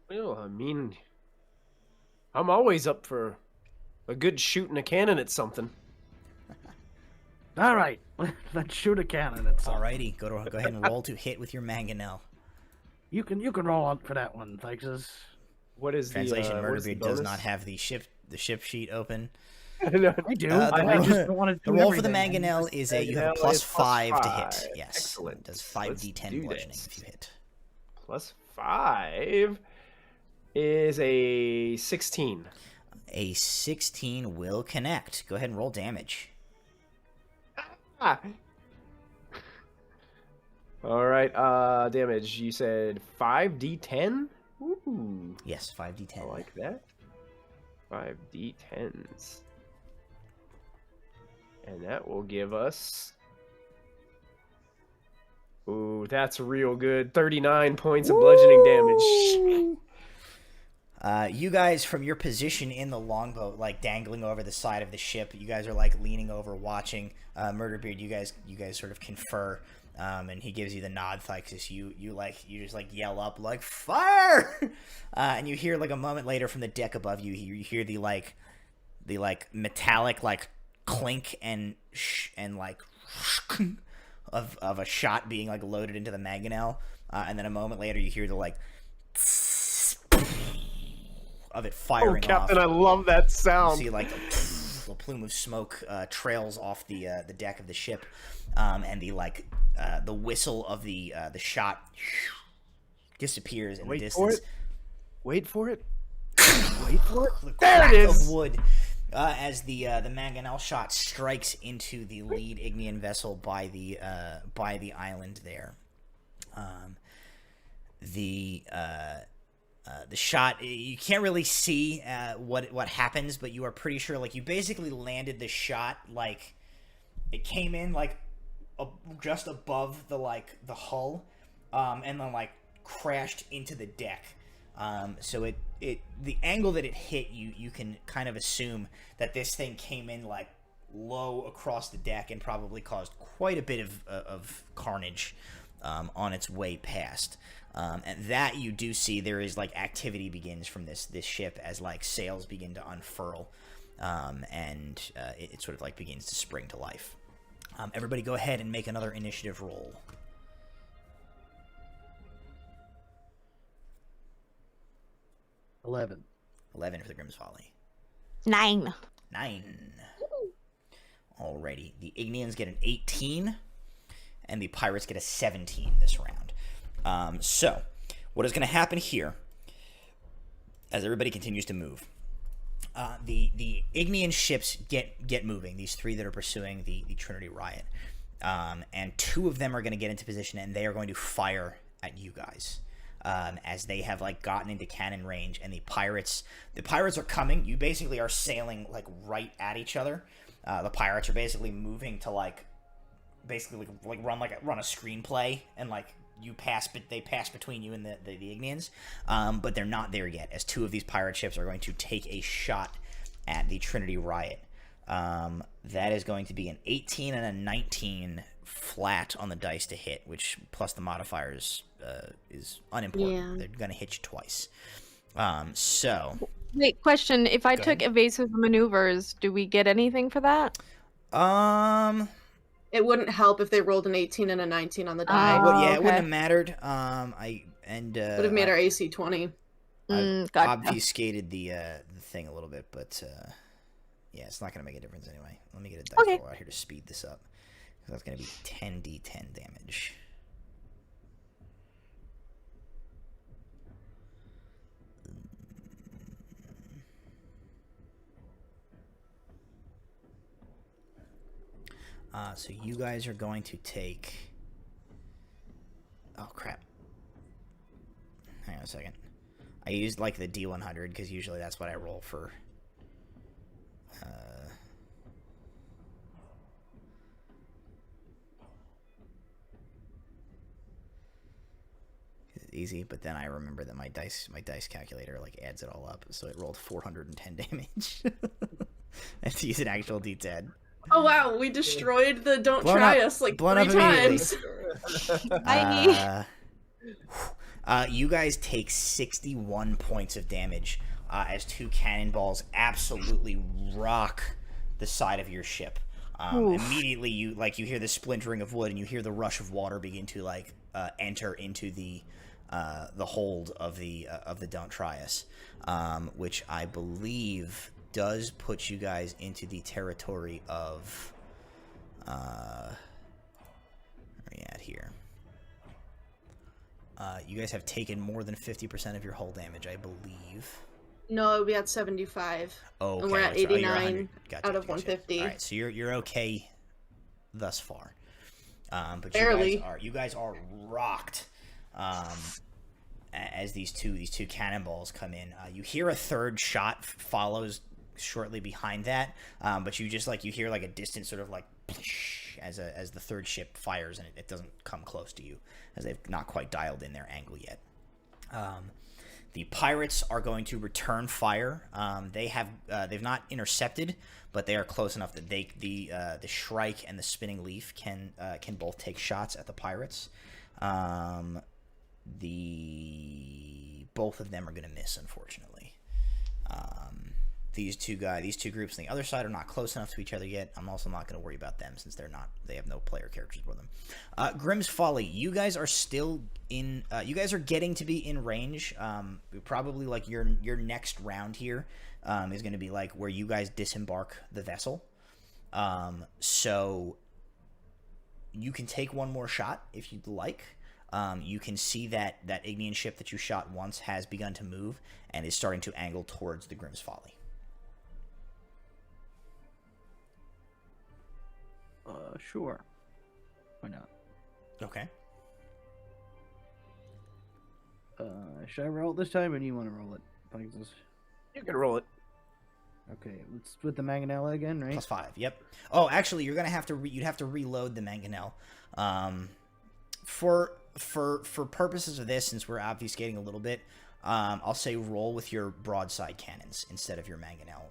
Well, I mean, I'm always up for a good shooting a cannon at something. All right, let's shoot a cannon at something. Alrighty, go ahead and roll to hit with your mangonel. You can roll up for that one, thanks. What is Translation? the Murderbeard does not have the ship sheet open. No, I do. I just don't want to do the roll for the everything. mangonel is you have a Mangonel is +5 to hit. +5. Yes, Excellent. it does Let's 5d10 do bludgeoning this. if you hit. +5 is a 16. A 16 will connect. Go ahead and roll damage. Ah. All right, damage. You said 5d10? Ooh, Yes, 5d10. I like that. 5d10s. And that will give us... Ooh, that's real good. 39 points of bludgeoning damage. You guys, from your position in the longboat, dangling over the side of the ship, you guys are leaning over, watching. Murderbeard, you guys sort of confer, and he gives you the nod. Thyxus, you just yell up fire, and you hear a moment later from the deck above you, you hear the metallic clink and of a shot being loaded into the mangonel, and then a moment later you hear the of it firing Oh, Captain, off. I love that sound. You see a plume of smoke trails off the deck of the ship, and the whistle of the shot disappears in the distance. Wait for it. Wait for it. The There crack it is. of wood as the mangonel shot strikes into the lead Ignian vessel by the island there. The shot, you can't really see what happens, but you are pretty sure you basically landed the shot it came in just above the hull, and then crashed into the deck. So it the angle that it hit, you can kind of assume that this thing came in low across the deck and probably caused quite a bit of carnage on its way past. And that you do see there is activity begins from this ship as sails begin to unfurl, and it sort of begins to spring to life. Everybody go ahead and make another initiative roll. 11. 11 for the Grimm's Folly. 9. 9. Alrighty. The Ignians get an 18, and the Pirates get a 17 this round. So, what is going to happen here, as everybody continues to move, the Ignian ships get moving, these three that are pursuing the Trinity Riot, and two of them are going to get into position, and they are going to fire at you guys. As they have gotten into cannon range, and the pirates are coming. You basically are sailing right at each other. The pirates are basically moving to basically run a screenplay, and like they pass between you and the Ignians, but they're not there yet, as 2 of these pirate ships are going to take a shot at the Trinity Riot. That is going to be an 18 and a 19 flat on the dice to hit, which plus the modifiers is unimportant. Yeah. They're going to hit you twice. So Wait, question: if I Go took ahead. evasive maneuvers, do we get anything for that? It wouldn't help if they rolled an 18 and a 19 on the die. Oh, it okay. wouldn't have mattered. Would have made our AC 20. I've Gotcha. obfuscated the thing a little bit, but yeah, it's not going to make a difference anyway. Let me get a dice Okay. roll out here to speed this up. That's going to be 10d10 damage. So you guys are going to take... Oh, crap. Hang on a second. I used, like, the D100, because usually that's what I roll for... It's easy, but then I remember that my dice calculator, like, adds it all up, so it rolled 410 damage. I have to use an actual D10. Oh wow, we destroyed the don't Blown try up. us like Blown 3 up immediately. times. You guys take 61 points of damage as 2 cannonballs absolutely rock the side of your ship. Immediately, you hear the splintering of wood, and you hear the rush of water begin to enter into the hold of the Don't Try Us, which I believe does put you guys into the territory of where are we at here? You guys have taken more than 50% of your hull damage, I believe. No, we had 75. Oh, okay. And we're at Oh, you're 89 100. Gotcha, out of gotcha. 150. All right, so you're okay thus far. But Barely. you guys are rocked as these two cannonballs come in. You hear a third shot follows shortly behind that, but you hear like a distant sort of like as the third ship fires, and it doesn't come close to you, as they've not quite dialed in their angle yet. The pirates are going to return fire. They've not intercepted, but they are close enough that the Shrike and the Spinning Leaf can both take shots at the pirates. Both of them are going to miss, unfortunately. These two groups on the other side are not close enough to each other yet. I'm also not going to worry about them, since they have no player characters for them. Grimm's Folly, you guys are still in. You guys are getting to be in range. Probably like your next round here is going to be like where you guys disembark the vessel. So you can take one more shot if you'd like. You can see that Ignian ship that you shot once has begun to move and is starting to angle towards the Grimm's Folly. Sure. Why not? Okay. Should I roll it this time, or do you want to roll it? Pegasus? You can roll it. Okay, let's with the Mangonella again, right? +5. Yep. Oh, actually, you're gonna have to you'd have to reload the Mangonel. For purposes of this, since we're obfuscating a little bit, I'll say roll with your broadside cannons instead of your Mangonel,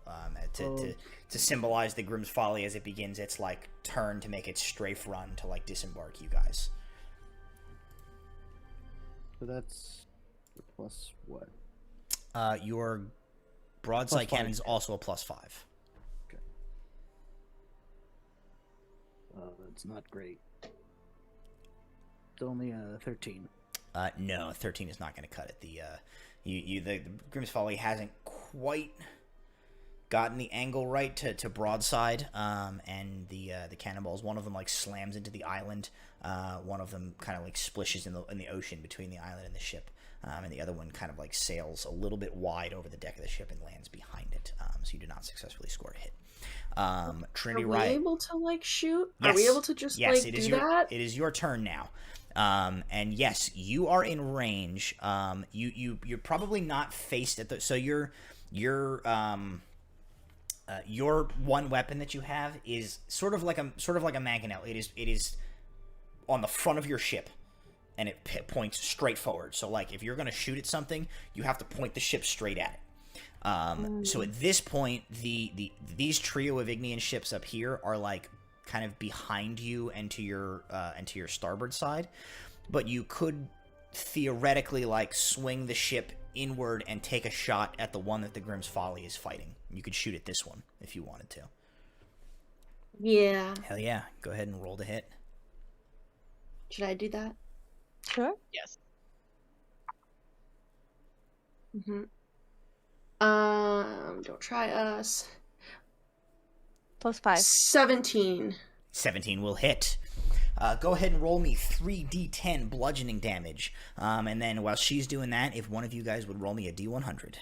to symbolize the Grimm's Folly as it begins its like turn to make its strafe run to like disembark you guys. So that's plus what? Your broadside +5. cannon is also a +5. Okay. That's not great. It's only 13. No, 13 is not going to cut it. The Grimm's Folly hasn't quite gotten the angle right to broadside, and the cannonballs, one of them like slams into the island, one of them kind of like splishes in the ocean between the island and the ship, and the other one kind of like sails a little bit wide over the deck of the ship and lands behind it. So you do not successfully score a hit. Trinity Are we Riot. able to like shoot? Yes. Are we able to just Yes, like it is do that? It is your turn now. And yes, you are in range. You're probably not faced at the. So you're Your one weapon that you have is sort of like a mangonel. It is on the front of your ship, and it points straight forward. So like if you're gonna shoot at something, you have to point the ship straight at it. So at this point, these trio of Ignian ships up here are like kind of behind you and to your starboard side, but you could theoretically like swing the ship inward and take a shot at the one that the Grimm's Folly is fighting. You could shoot at this one if you wanted to. Yeah. Hell yeah, go ahead and roll to hit. Should I do that? Sure. Yes. Don't try us. +5. 17. 17 will hit. Go ahead and roll me 3d10 bludgeoning damage. And then while she's doing that, if one of you guys would roll me a d100.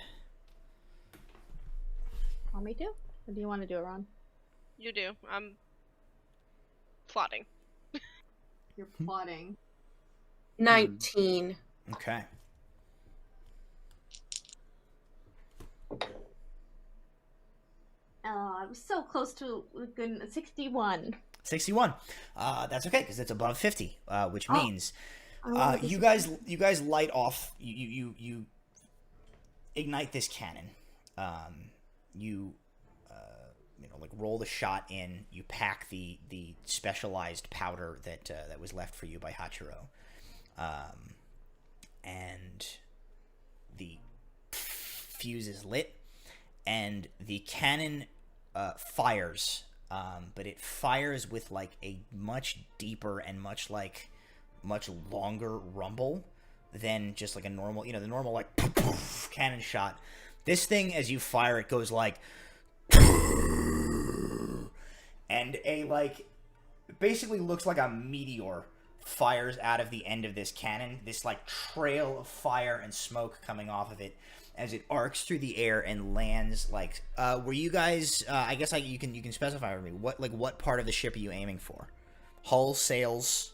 Want me to? Or do you want to do it, Ron? You do. I'm plotting. You're plotting. 19. Okay. Oh, I was so close to 61. 61. That's okay because it's above 50, which means you guys light off. You ignite this cannon. You like roll the shot in. You pack the specialized powder that was left for you by Hachiro, and the fuse is lit, and the cannon fires. But it fires with like a much deeper and much longer rumble than just like a normal, the normal like poof, poof, cannon shot. This thing, as you fire, it goes like, and it basically looks like a meteor fires out of the end of this cannon. This like trail of fire and smoke coming off of it as it arcs through the air and lands like were you guys I guess you can specify for me what part of the ship are you aiming for? Hull, sails?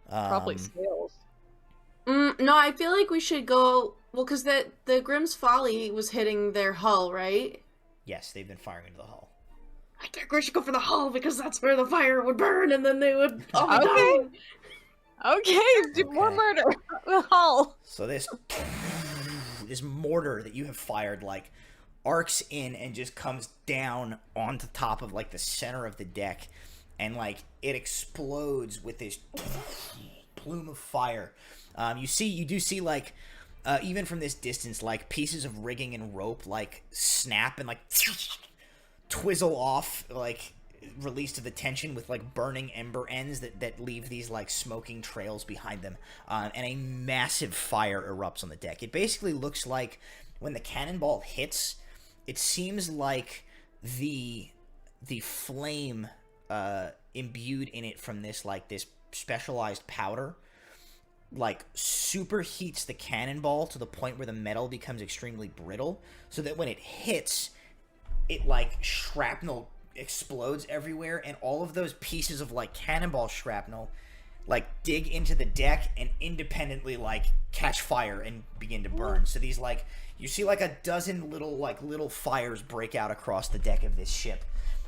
Probably sails. No, I feel like we should go because the Grimm's Folly was hitting their hull, right? Yes, they've been firing into the hull. I think we should go for the hull because that's where the fire would burn and then they would all Okay. die. Okay, do more murder. The hull. So this mortar that you have fired like arcs in and just comes down onto top of like the center of the deck, and like it explodes with this plume of fire. You do see like even from this distance like pieces of rigging and rope like snap and like twizzle off, like released to the tension with like burning ember ends that leave these like smoking trails behind them, and a massive fire erupts on the deck. It basically looks like when the cannonball hits, it seems like the flame imbued in it from this specialized powder like superheats the cannonball to the point where the metal becomes extremely brittle, so that when it hits, it like shrapnel explodes everywhere, and all of those pieces of like cannonball shrapnel like dig into the deck and independently like catch fire and begin to burn. So these like you see like a dozen little fires break out across the deck of this ship,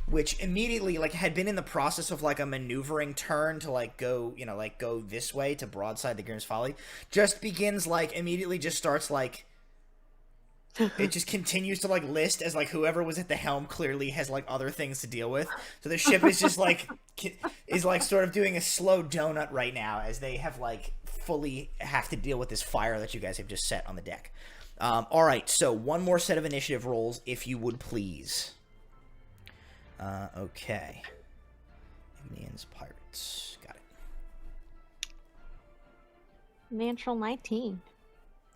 which immediately like had been in the process of like a maneuvering turn to like go go this way to broadside the Grimm's Folly, just begins like immediately just starts like it just continues to like list as like whoever was at the helm clearly has like other things to deal with. So the ship is just like sort of doing a slow donut right now as they have like fully have to deal with this fire that you guys have just set on the deck. All right, so one more set of initiative rolls, if you would please. Okay. Ignian's Pirates. Got it. Natural 19.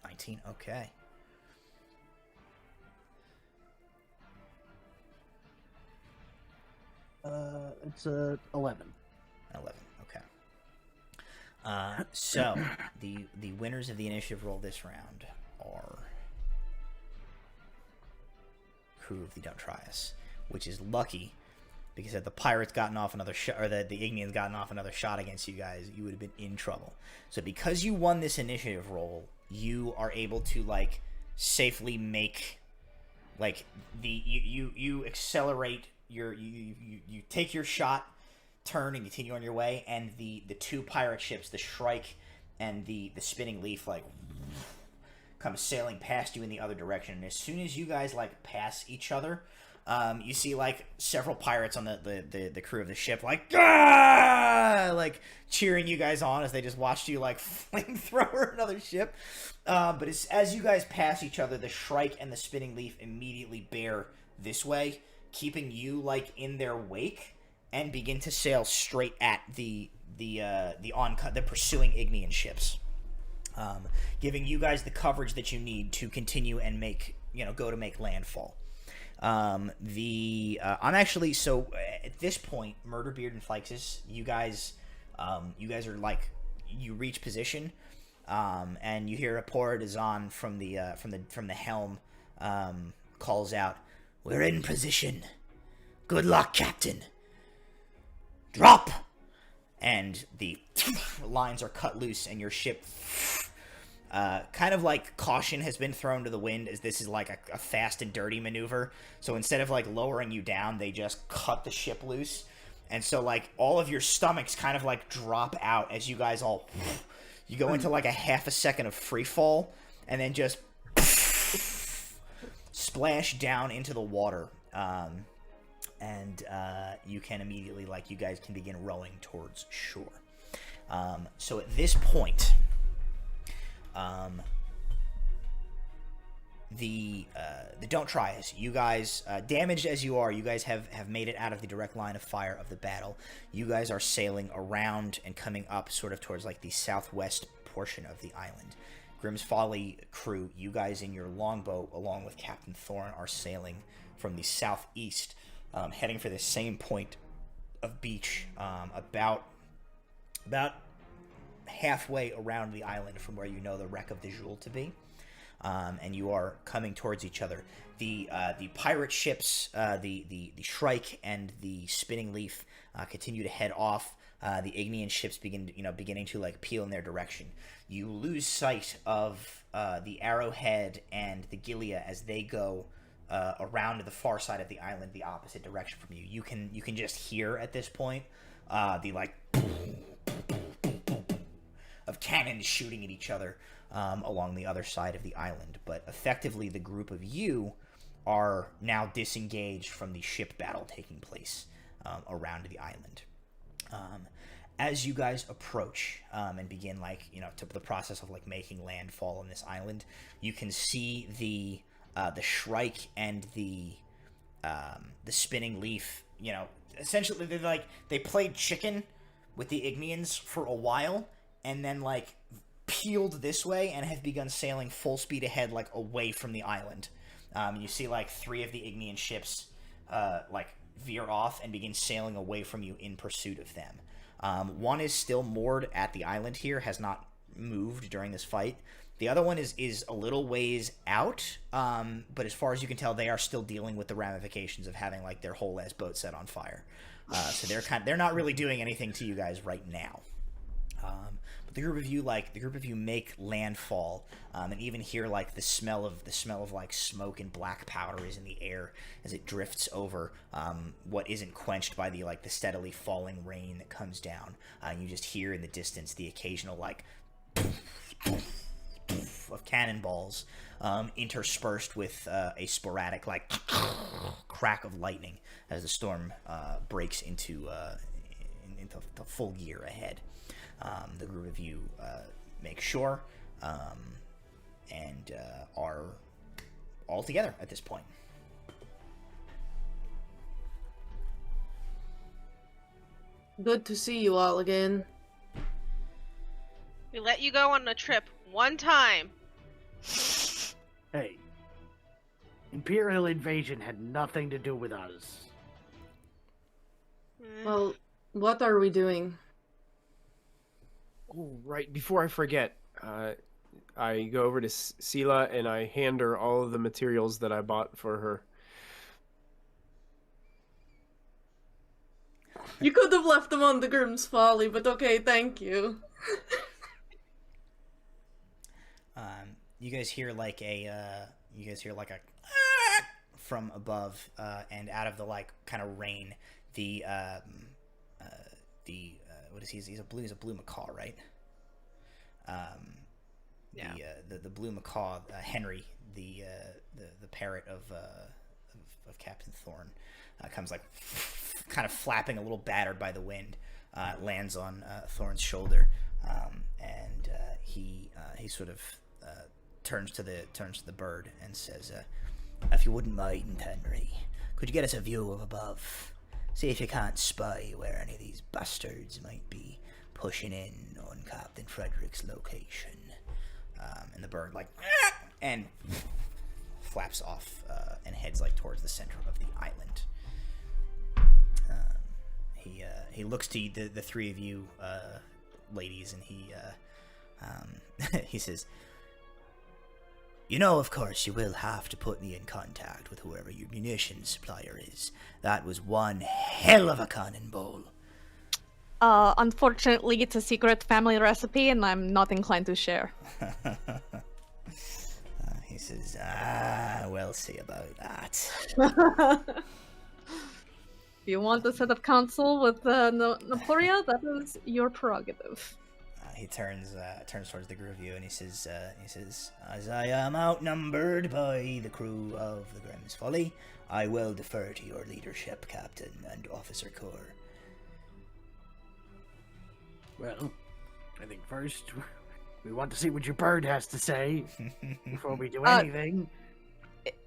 19. Okay. It's 11. 11. Okay. So the winners of the initiative roll this round are Crew of the Don't Try Us, which is lucky because had the pirates gotten off another shot, or the Ignians gotten off another shot against you guys, you would have been in trouble. So because you won this initiative roll, you are able to like safely make like you accelerate you take your shot, turn, and continue on your way, and the two pirate ships, the Shrike and the Spinning Leaf, like come sailing past you in the other direction. And as soon as you guys like pass each other, you see like several pirates on the crew of the ship like like cheering you guys on as they just watched you like flamethrower another ship. But as you guys pass each other, the Shrike and the Spinning Leaf immediately bear this way, keeping you like in their wake, and begin to sail straight at the pursuing Ignian ships, giving you guys the coverage that you need to continue and make landfall. I'm actually, so at this point, Murderbeard and Flixus, you guys are like, you reach position, and you hear a Poradazan from the helm calls out, "We're in position. Good luck, Captain. Drop!" And the lines are cut loose, and your ship, kind of like caution has been thrown to the wind, as this is like a fast and dirty maneuver. So instead of like lowering you down, they just cut the ship loose. And so like all of your stomachs kind of like drop out as you guys all, you go into like a half a second of free fall, and then just splash down into the water. And you can immediately, like, you guys can begin rowing towards shore. So at this point, the Don't Try Us, you guys, damaged as you are, you guys have made it out of the direct line of fire of the battle. You guys are sailing around and coming up sort of towards, like, the southwest portion of the island. Grimm's Folly crew, you guys in your longboat, along with Captain Thorn, are sailing from the southeast, heading for the same point of beach, about halfway around the island from where you know the wreck of the Jewel to be, and you are coming towards each other. The pirate ships, the Shrike and the Spinning Leaf, continue to head off. The Ignian ships beginning to like peel in their direction. You lose sight of the Arrowhead and the Gilia as they go around to the far side of the island, the opposite direction from you. You can just hear at this point the like of cannons shooting at each other along the other side of the island. But effectively, the group of you are now disengaged from the ship battle taking place around the island. As you guys approach and begin to the process of like making landfall on this island, you can see the Shrike and the Spinning Leaf. Essentially they played chicken with the Ignians for a while, and then like peeled this way and have begun sailing full speed ahead, like away from the island. You see like 3 of the Ignian ships veer off and begin sailing away from you in pursuit of them. One is still moored at the island here, has not moved during this fight. The other one is a little ways out, but as far as you can tell, they are still dealing with the ramifications of having like their whole ass boat set on fire. So they're not really doing anything to you guys right now. But the group of you make landfall, and even hear like the smell of like smoke and black powder is in the air as it drifts over what isn't quenched by the steadily falling rain that comes down. You just hear in the distance the occasional like of cannonballs, interspersed with a sporadic like crack of lightning as the storm breaks into the full gear ahead. The group of you make shore and are all together at this point. Good to see you all again. We let you go on a trip one time. Hey, Imperial invasion had nothing to do with us. Well, what are we doing? Oh, right, before I forget, I go over to Sela and I hand her all of the materials that I bought for her. You could have left them on the Grimm's Folly, but okay, thank you. You guys hear like a from above, and out of the like kind of rain, the what is he? He's a blue macaw, right? Yeah. The blue macaw, Henry, the parrot of Captain Thorn, comes like kind of flapping a little battered by the wind, lands on Thorn's shoulder, and he sort of turns to the bird and says, "If you wouldn't mind, Henry, could you get us a view of above? See if you can't spy where any of these bastards might be pushing in on Captain Frederick's location." And the bird like and flaps off and heads like towards the center of the island. He looks to the three of you ladies, and he says, "You know, of course, you will have to put me in contact with whoever your munitions supplier is. That was one hell of a cannonball." Unfortunately, it's a secret family recipe, and I'm not inclined to share. He says, we'll see about that. If you want to set up council with Naporia, that is your prerogative. He turns towards the group of you, and he says, "As I am outnumbered by the crew of the Grimm's Folly, I will defer to your leadership, Captain and Officer Corps." Well, I think first we want to see what your bird has to say before we do anything.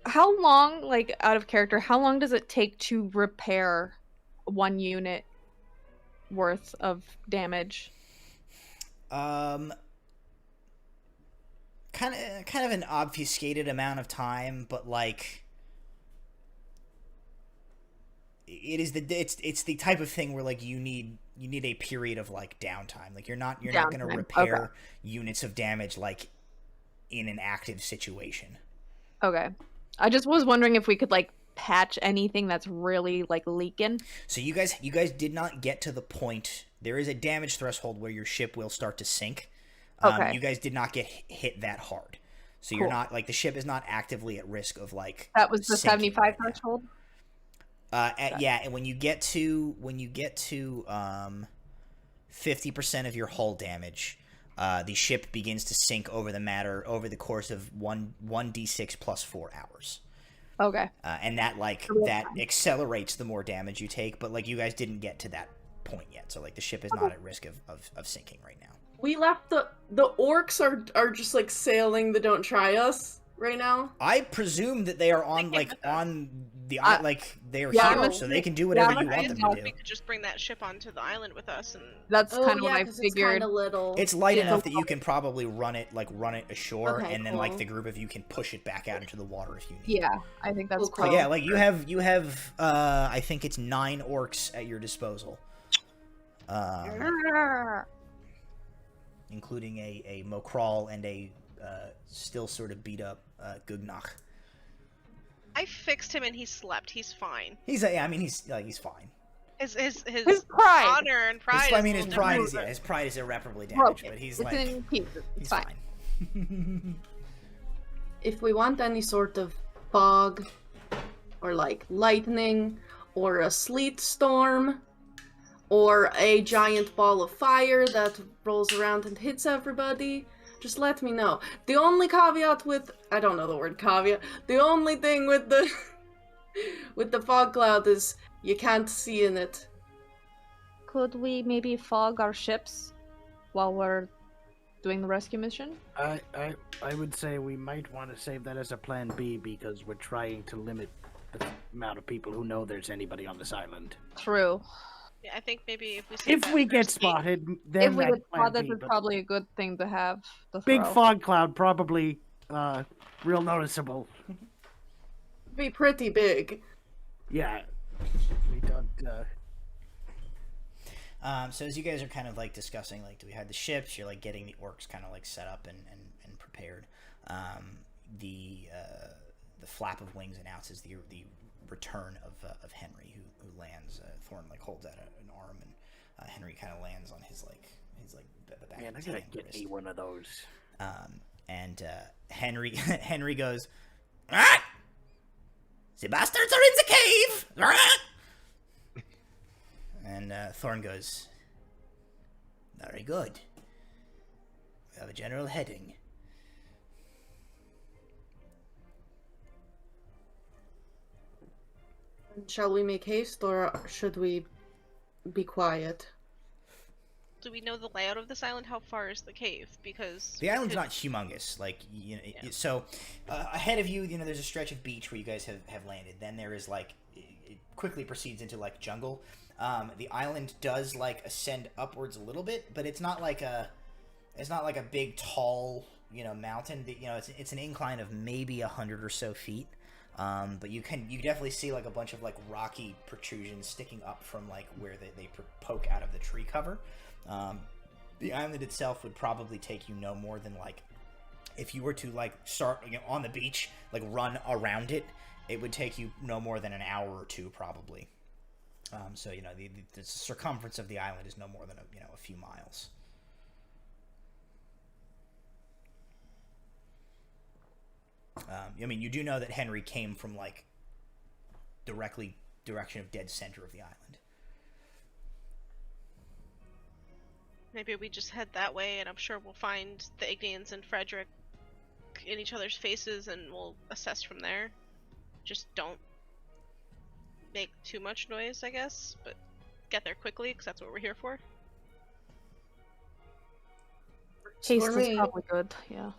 How long, like, out of character, how long does it take to repair 1 unit worth of damage? Kind of an obfuscated amount of time, but like it's the type of thing where like you need a period of like downtime. Like you're not going to repair units of damage like in an active situation. Okay. I just was wondering if we could like patch anything that's really like leaking. So you guys did not get to the point. There is a damage threshold where your ship will start to sink. Okay. You guys did not get hit that hard. So you're not like the ship is not actively at risk of like that was the 75 right threshold. Yeah, and when you get to 50% of your hull damage, the ship begins to sink over the course of 1d6 plus 4 hours. Okay. And that accelerates the more damage you take, but like you guys didn't get to that point yet, so like the ship is not at risk of sinking right now. We left the orcs are just like sailing the Don't Try Us right now. I presume that they are on the like they are yeah, here, so they can do whatever you want them to do. We could just bring that ship onto the island with us, and That's kind of what I 'cause figured. It's kind of little. It's light enough that you can probably run it ashore, Okay, and then cool. like the group of you can push it back out into the water if you need. Yeah, I think that's Cool. But yeah, like you have I think it's 9 orcs at your disposal, including a Mokral and a still sort of beat up Gugnach. I fixed him and he slept. He's fine. He's fine. His pride. honor and pride. His pride is irreparably damaged, but he's it's like in pieces. he's Fine. fine. If we want any sort of fog, or like lightning, or a sleet storm, or a giant ball of fire that rolls around and hits everybody, just let me know. The only caveat with I don't know the word caveat. The only thing with the with the fog cloud is you can't see in it. Could we maybe fog our ships while we're doing the rescue mission? I would say we might want to save that as a plan B because we're trying to limit the amount of people who know there's anybody on this island. True. Yeah, I think maybe if we If we get spotted, then If we that's get plan spotted, B, it's but probably a good thing to have. To big throw. fog cloud probably real noticeable. Be pretty big. Yeah, we don't. So as you guys are kind of like discussing, like, do we have the ships? You're like getting the orcs kind of like set up and prepared. The flap of wings announces the return of Henry, who lands. Thorn like holds out an arm, and Henry kind of lands on his the back. Man, of I his gotta hand get wrist. me one of those. And Henry goes, "Ah! The bastards are in the cave! And Thorn goes, very good. We have a general heading. Shall we make haste, or should we be quiet? Do we know the layout of this island? How far is the cave? Because The island's not humongous, like, you know, so ahead of you, you know, there's a stretch of beach where you guys have landed. Then there is, like, it quickly proceeds into, like, jungle. The island does, like, ascend upwards a little bit, but it's not like a big, tall, you know, mountain. You know, it's an incline of maybe 100 or so feet. But you definitely see, like, a bunch of, like, rocky protrusions sticking up from, like, where they poke out of the tree cover. The island itself would probably take you no more than, like, if you were to, like, start, you know, on the beach, like, run around it, it would take you no more than an hour or two, probably. So, you know, the circumference of the island is no more than, a few miles. I mean, you do know that Henry came from, like, direction of dead center of the island. maybe we just head that way, and I'm sure we'll find the Ignians and Frederick in each other's faces, and we'll assess from there. Just don't make too much noise, I guess, but get there quickly, because that's what we're here for. Haste For is me. probably good, yeah.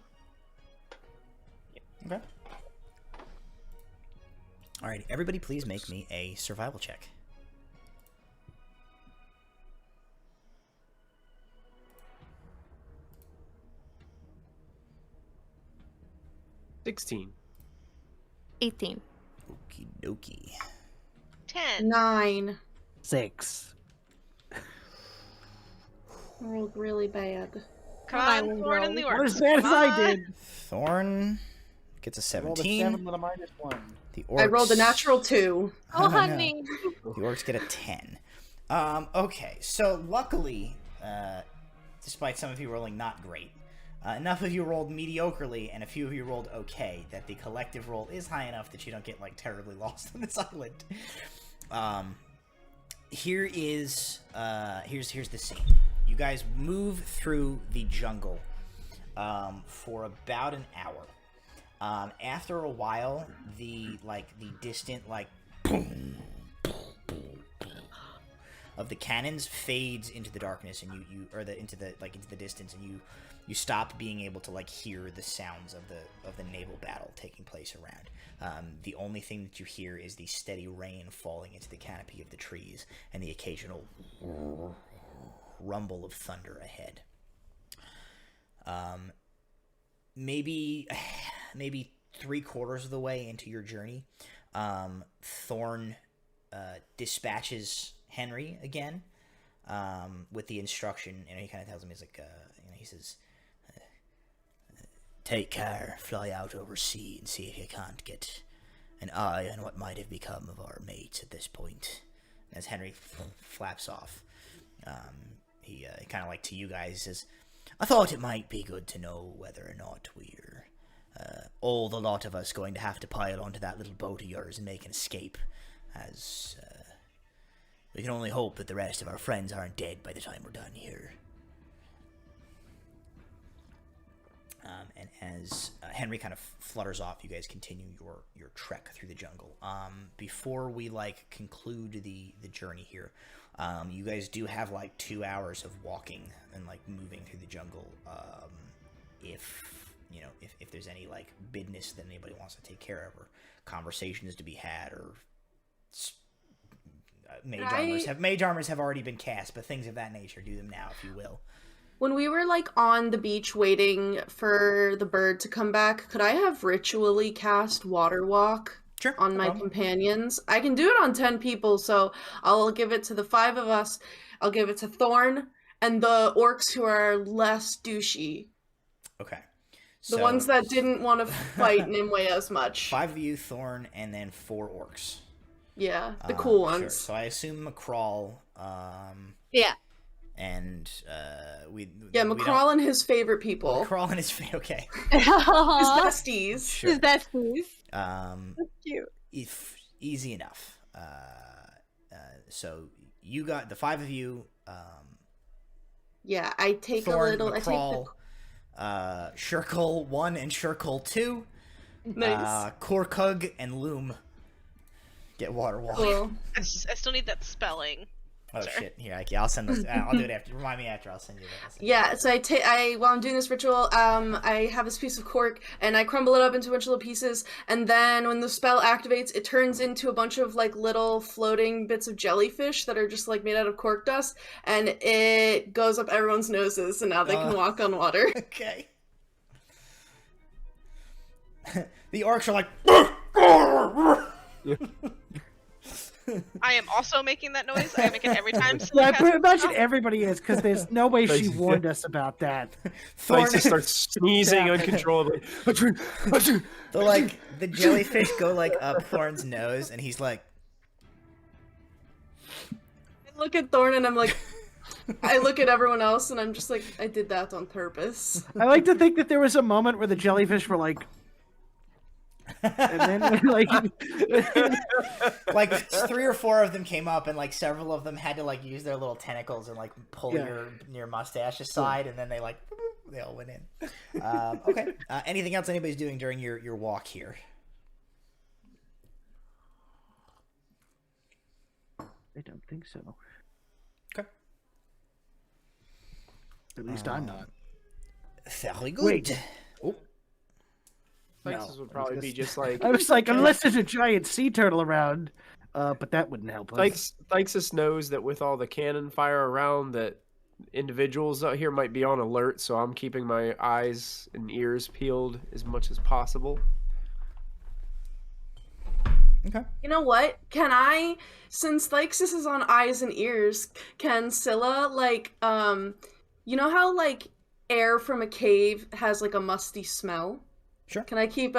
Okay. Alright, everybody please make me a survival check. $16. 18. Okie dokie. 10. 9. 6. I rolled really bad. Come Come on, on, Thorn and the bro. Not Orcs. as bad as Come I on. did. Thorn gets a I rolled a 17. 7 with a -1. The orcs... I rolled a natural 2. Oh, no. honey. The orcs get a 10. Okay, so luckily, despite some of you rolling not great, enough of you rolled mediocrely and a few of you rolled okay, that the collective roll is high enough that you don't get, like, terribly lost on this island. Here's the scene. You guys move through the jungle for about an hour. After a while, the distant, like, boom, of the cannons fades into the darkness, and into the distance, and you stop being able to, like, hear the sounds of the naval battle taking place around. The only thing that you hear is the steady rain falling into the canopy of the trees and the occasional rumble of thunder ahead. Maybe 3/4 of the way into your journey, Thorn dispatches Henry again with the instruction, and he kind of tells him, he's like, he says, "Take care, fly out over sea, and see if you can't get an eye on what might have become of our mates at this point." As Henry flaps off, he kind of, like, to you guys says, "I thought it might be good to know whether or not we're all the lot of us going to have to pile onto that little boat of yours and make an escape, as we can only hope that the rest of our friends aren't dead by the time we're done here." And as Henry kind of flutters off, you guys continue your trek through the jungle. Before we, like, conclude the journey here, you guys do have, like, 2 hours of walking and, like, moving through the jungle. If there's any, like, business that anybody wants to take care of, or conversations to be had, or mage armors have already been cast, but things of that nature, do them now if you will. When we were, like, on the beach waiting for the bird to come back, could I have ritually cast Water Walk Sure. on no my problem. companions? I can do it on 10 people, so I'll give it to the 5 of us. I'll give it to Thorn and the orcs who are less douchey. Okay. The ones that didn't want to fight Nimue as much. 5 of you, Thorn, and then 4 orcs. Yeah, the cool Sure. ones. So I assume McCrawl, Yeah. and Yeah, McCrawl and his favorite people. McCrawl and his okay. His besties. Sure. Is that please? Um, That's cute. if easy enough. So you got the 5 of you. Yeah, I take Thorn, a little. McCrawl, Shirkle 1 and Shirkle 2. Nice. Korkug and Loom get water walk. Cool. I still need that spelling. Oh Sorry. shit! Here, I'll send this. I'll do it after. Remind me after. I'll send you that. Yeah, so while I'm doing this ritual, I have this piece of cork, and I crumble it up into a bunch of little pieces, and then when the spell activates, it turns into a bunch of, like, little floating bits of jellyfish that are just, like, made out of cork dust, and it goes up everyone's noses, and now they can walk on water. Okay. The orcs are like. I am also making that noise. I make it every time. Yeah, I Cindy casts imagine spell. everybody is, because there's no way she Thanks. warned us about that. Thorn Thorn starts sneezing Yeah. uncontrollably. the the jellyfish go like up Thorn's nose, and he's like, I look at Thorn, and I'm like, I look at everyone else, and I'm just like, I did that on purpose. I like to think that there was a moment where the jellyfish were like, and then like, like 3 or 4 of them came up, and like several of them had to like use their little tentacles and like pull your mustache aside, and then they like they all went in. Okay. Anything else anybody's doing during your walk here? I don't think so. Okay. At least I'm not. Very good. Wait. Oh, Lexus No, would probably be just like I was like, unless there's a giant sea turtle around, but that wouldn't help us. Lexus knows that with all the cannon fire around, that individuals out here might be on alert. So I'm keeping my eyes and ears peeled as much as possible. okay. You know what? Can I, since Lexus is on eyes and ears, can Scylla, like, you know how, like, air from a cave has, like, a musty smell? Sure. Can I keep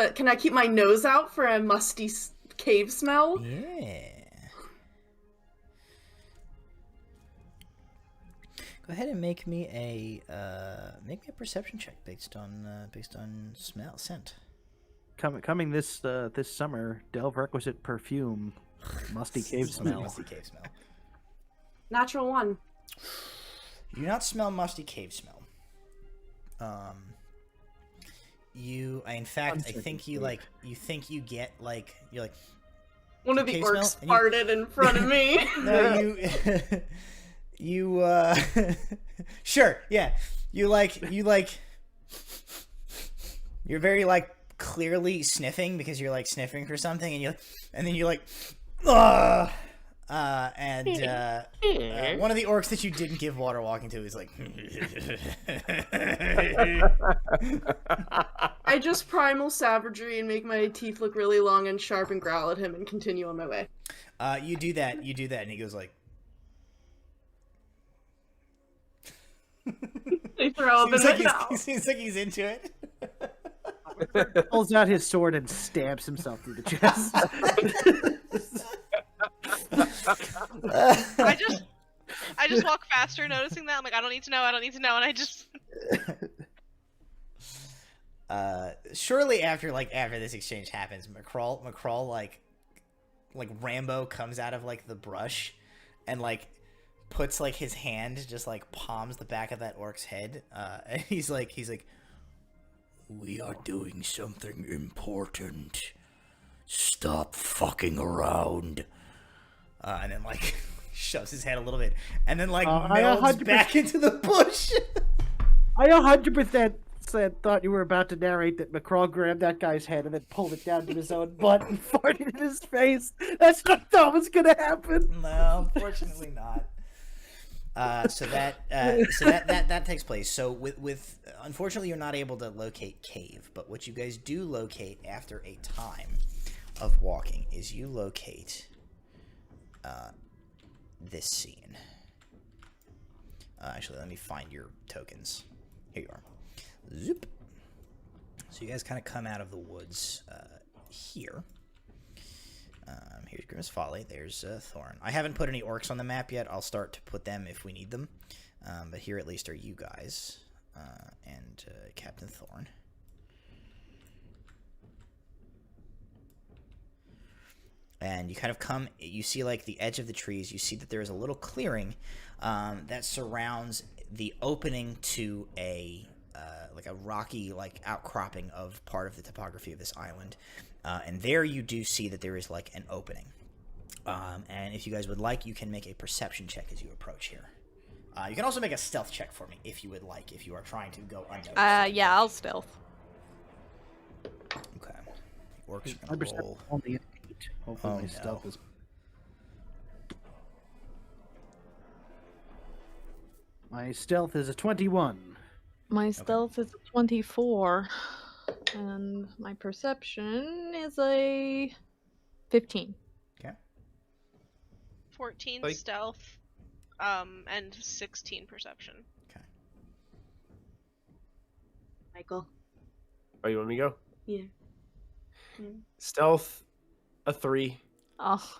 my nose out for a musty cave smell? Yeah. Go ahead and make me a perception check based on scent. Coming this summer, Delve Requisite perfume, musty cave smell. Musty cave smell. Natural 1. You do not smell musty cave smell. In fact, I think you get like, you're like, One of the cave orcs smell? And you- farted in front of me. no, sure, yeah, you're very like clearly sniffing because you're like sniffing for something, and then you're like, ugh. One of the orcs that you didn't give water walking to is like, I just primal savagery and make my teeth look really long and sharp and growl at him and continue on my way. you do that, and he goes like, I throw up in my mouth. seems like he's into it. Pulls out his sword and stabs himself through the chest. I just walk faster, noticing that. I'm like, I don't need to know, and I just. Shortly after this exchange happens, McCrawl like Rambo comes out of like the brush, and like puts like his hand, just like palms the back of that orc's head, and he's like, we are doing something important. Stop fucking around. And then like shoves his head a little bit, and then like melds 100% back into the bush. I 100% thought you were about to narrate that McCraw grabbed that guy's head and then pulled it down to his own butt and farted in his face. That's what I thought was gonna happen. No, unfortunately not. So that takes place. So with unfortunately, you're not able to locate cave, but what you guys do locate after a time of walking is you locate this scene. Actually, let me find your tokens. Here you are. Zoop. So you guys kind of come out of the woods here. Here's Grimm's Folly. There's Thorn. I haven't put any orcs on the map yet. I'll start to put them if we need them. But here at least are you guys and Captain Thorn. and you kind of come. You see like the edge of the trees. You see that there is a little clearing that surrounds the opening to a like a rocky like outcropping of part of the topography of this island, and there you do see that there is like an opening. And if you guys would like, you can make a perception check as you approach here. You can also make a stealth check for me if you would like, if you are trying to go unnoticed. Yeah, I'll stealth. Okay. Orcs My are gonna perception roll. only an 8. Hopefully Oh, my no. stealth is. My stealth is a 21. My stealth is a 24. And my perception is a 15. 14 Like- stealth, and 16 perception. Michael. Oh, you want me to go? Yeah. Stealth, a 3. Oh.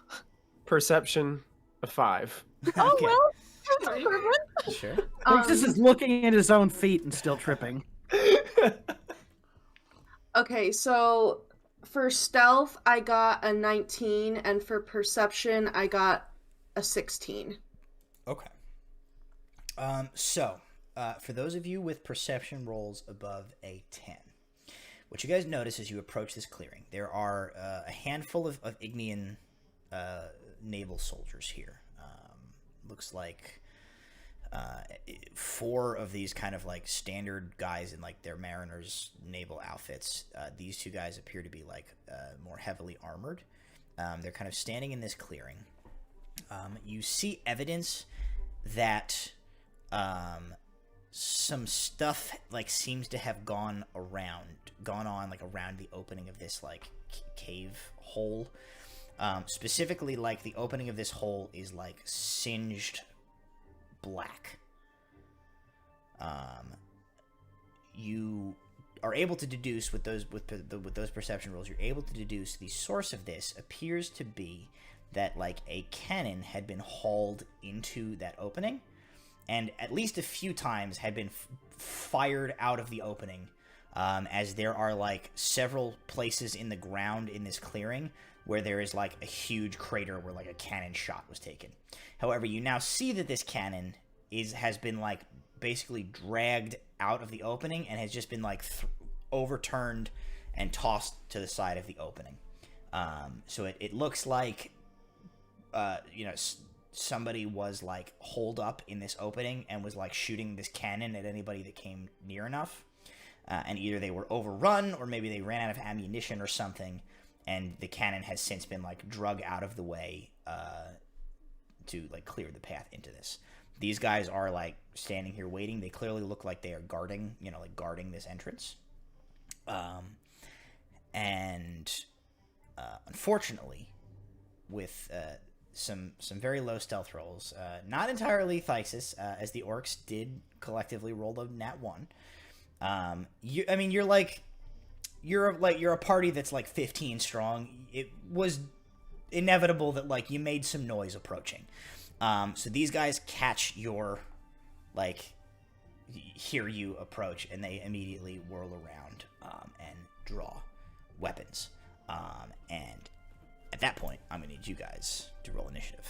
Perception, a 5. Oh, Okay. well. That's improvement. Sure. Alexis is looking at his own feet and still tripping. Okay, so for stealth, I got a 19, and for perception, I got a 16. Okay. So, for those of you with perception rolls above a 10, what you guys notice as you approach this clearing, there are a handful of Ignian naval soldiers here. Looks like 4 of these kind of like standard guys in like their mariners' naval outfits. These 2 guys appear to be like more heavily armored. They're kind of standing in this clearing. You see evidence that some stuff like seems to have gone on like around the opening of this like cave hole. Specifically, like the opening of this hole is like singed black. You are able to deduce with those perception rolls. You're able to deduce the source of this appears to be that like a cannon had been hauled into that opening, and at least a few times had been fired out of the opening, as there are like several places in the ground in this clearing where there is like a huge crater where like a cannon shot was taken. However, you now see that this cannon has been like basically dragged out of the opening and has just been like overturned and tossed to the side of the opening. So it looks like somebody was like holed up in this opening and was like shooting this cannon at anybody that came near enough, and either they were overrun or maybe they ran out of ammunition or something, and the cannon has since been like drug out of the way to like clear the path into this. These guys are like standing here waiting. They clearly look like they are guarding this entrance. Unfortunately, with some very low stealth rolls, not entirely Thysis, as the orcs did collectively roll a nat 1. You're a party that's like 15 strong. It was inevitable that like you made some noise approaching. So these guys catch your hear you approach, and they immediately whirl around and draw weapons. And at that point, I'm gonna need you guys to roll initiative.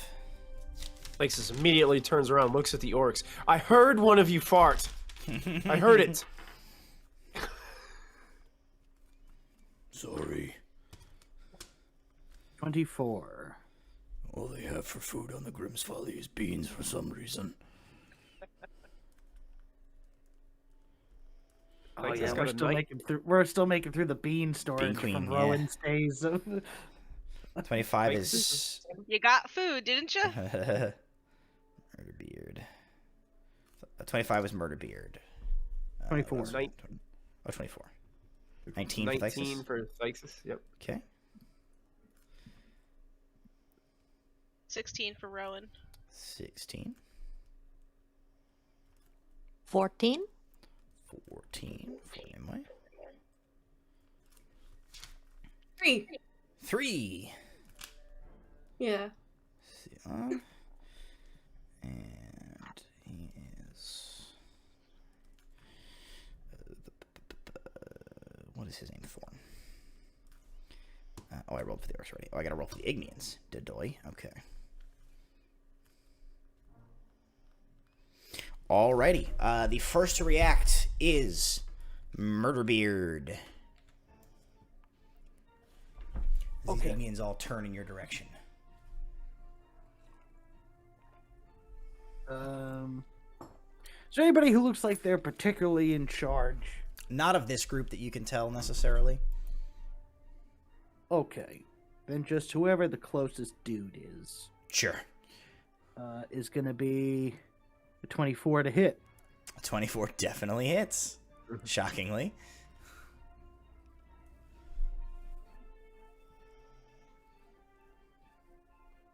Lexus immediately turns around, looks at the orcs. I heard one of you fart. I heard it. Sorry. 24. All they have for food on the Grimm's Folly is beans for some reason. Oh Like, yeah, it's we're got a still knife. making through. We're still making through the bean storage Queen, from yeah. Rowan's days. Of... 25 Like, is You got food, didn't you? Murder Beard. 25 was Murder Beard. 24. That's- Nine- Oh, 24. 19 for 19 Thysis. for Thysis. Yep. Okay. 16 for Rowan. 16. 14. 14 for Emily. 3. 3. Yeah. And he is. What is his name? Thorn. Oh, I rolled for the orcs already. Oh, I gotta roll for the Ignians. Dedoy. Okay. Alrighty. The first to react is Murderbeard. These Ignians all turn in your direction. Is there anybody who looks like they're particularly in charge? Not of this group that you can tell necessarily. Okay. Then just whoever the closest dude is. Sure. Is going to be a 24 to hit. 24 definitely hits. Shockingly.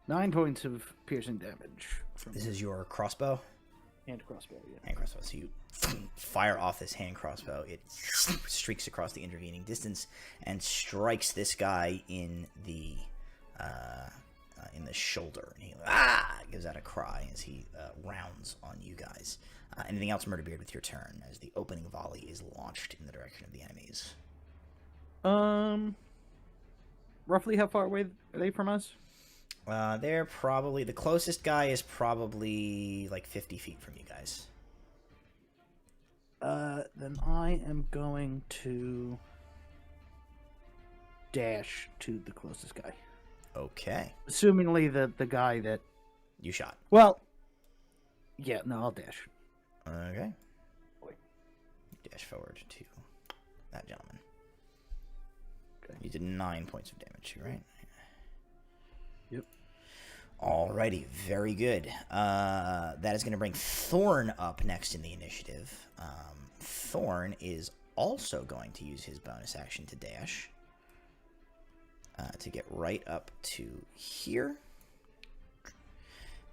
Nine points of piercing damage. This is your crossbow? Hand crossbow, yeah. Hand crossbow. So you fire off this hand crossbow. It streaks across the intervening distance and strikes this guy in the shoulder. And he gives out a cry as he rounds on you guys. Anything else, Murderbeard, with your turn as the opening volley is launched in the direction of the enemies? Roughly how far away are they from us? They're probably... The closest guy is probably like 50 feet from you guys. Then I am going to dash to the closest guy. Okay. Assumingly the guy that... You shot. Well, yeah, no, I'll dash. Okay. Dash forward to that gentleman. Okay. You did 9 points of damage, right? Yep. Alrighty, very good. That is going to bring Thorn up next in the initiative. Thorn is also going to use his bonus action to dash. To get right up to here.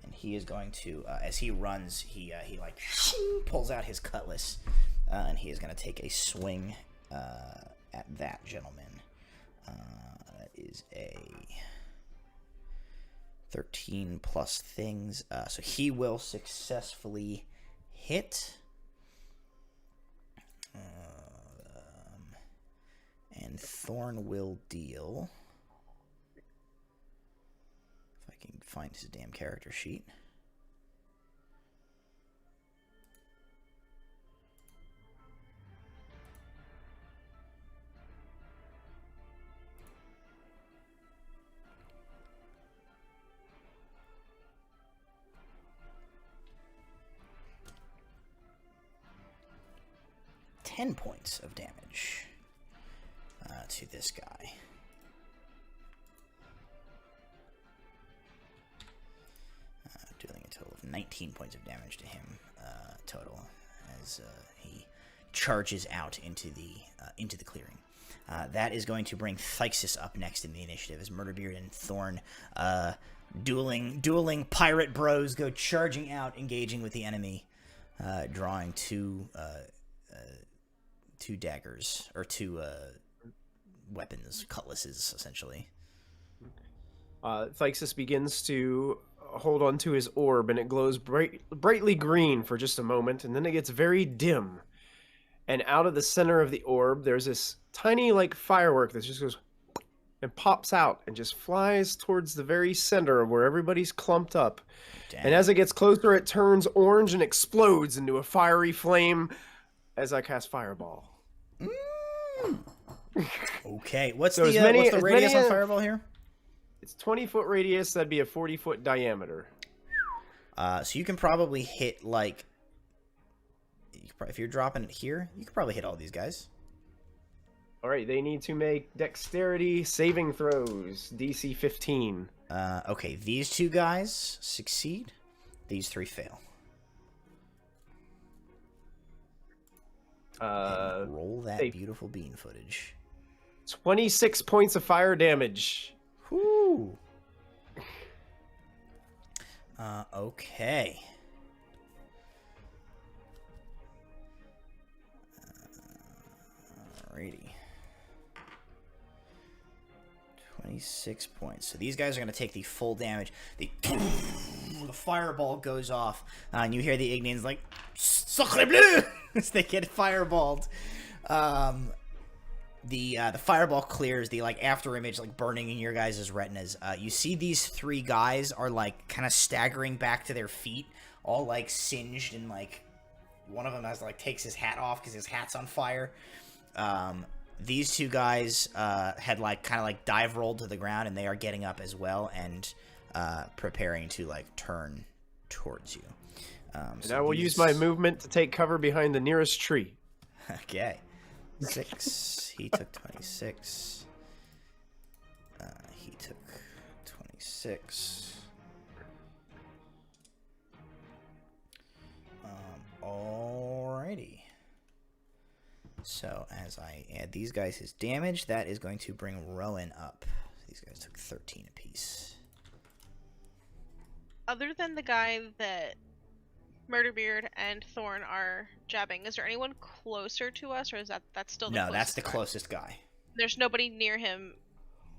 And he is going to, as he runs, he like pulls out his cutlass. And he is going to take a swing at that gentleman. That is a 13 plus things. So he will successfully hit. And Thorn will deal... If I can find his damn character sheet. $10 points of damage to this guy. Dealing a total of 19 points of damage to him total as he charges out into the clearing. That is going to bring Thixus up next in the initiative as Murderbeard and Thorn, dueling pirate bros, go charging out, engaging with the enemy, drawing two daggers, or two weapons, cutlasses, essentially. Thixus begins to hold on to his orb, and it glows brightly green for just a moment, and then it gets very dim. And out of the center of the orb, there's this tiny, like, firework that just goes and pops out and just flies towards the very center of where everybody's clumped up. Damn. And as it gets closer, it turns orange and explodes into a fiery flame as I cast Fireball. Okay, what's So the radius on Fireball here? It's 20-foot radius, that'd be a 40-foot diameter. So you can probably hit, like... If you're dropping it here, you could probably hit all these guys. Alright, they need to make dexterity saving throws. DC 15. Okay, these two guys succeed. These three fail. And roll that beautiful bean footage. 26 points of fire damage. Whoo! Okay. Alrighty. 26 points. So these guys are going to take the full damage. The fireball goes off, and you hear the Ignians like, Sacre bleu! As they get fireballed. The fireball clears, the like after image like burning in your guys' retinas. You see these 3 guys are like kind of staggering back to their feet, all like singed, and like one of them has like takes his hat off because his hat's on fire. These 2 guys had like kind of like dive rolled to the ground, and they are getting up as well and preparing to like turn towards you. And I will use my movement to take cover behind the nearest tree. Okay. 6. He took 26. He took 26. Alrighty. So as I add these guys his damage, that is going to bring Rowan up. These guys took 13 apiece. Other than the guy that Murderbeard and Thorn are jabbing, is there anyone closer to us, or is that's still the No, closest that's the guy? closest guy. There's nobody near him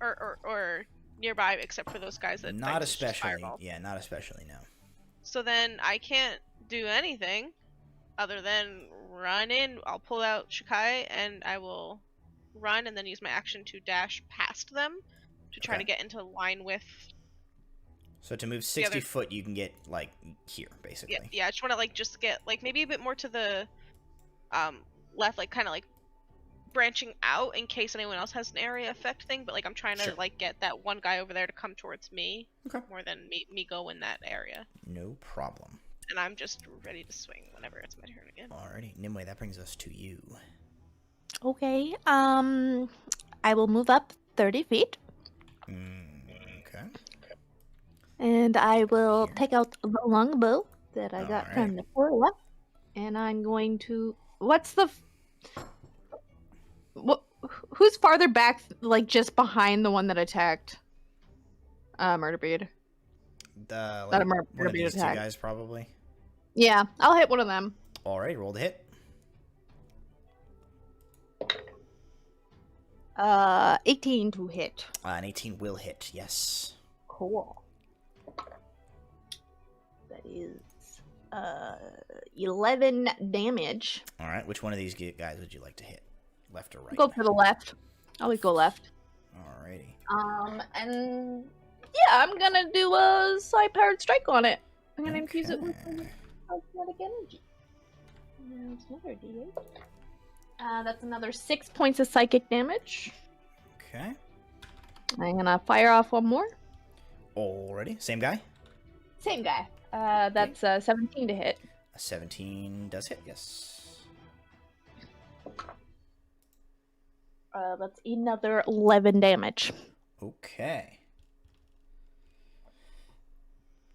or nearby except for those guys that Not Dice just especially. fireballed. Yeah, not especially, no. So then I can't do anything other than run in. I'll pull out Shikai and I will run and then use my action to dash past them to try Okay. to get into line with. So to move 60 other- foot, you can get like here, basically. Yeah. I just want to like just get like maybe a bit more to the left, like kind of like branching out in case anyone else has an area effect thing. But like I'm trying to Sure. like get that one guy over there to come towards me Okay. more than me go in that area. No problem. And I'm just ready to swing whenever it's my turn again. Alrighty, Nimue, that brings us to you. Okay. I will move up 30 feet, Okay. and I will Here. take out the longbow that I got Alright. from the portal up, and I'm going to. What's the? Who's farther back, like just behind the one that attacked? Murderbeard. The That a one of murder these 2 attack. guys, probably. Yeah, I'll hit one of them. Alright, roll the hit. 18 to hit. An 18 will hit, yes. Cool. That is 11 damage. Alright, which one of these guys would you like to hit? Left or right? Go to the left. Always go left. Alrighty. And yeah, I'm gonna do a side-powered strike on it. I'm gonna infuse it with Okay. kinetic energy. That's another D8. That's another 6 points of psychic damage. Okay. I'm gonna fire off one more. Already. Same guy? Same guy. That's 17 to hit. A 17 does hit, yes. That's another 11 damage. Okay.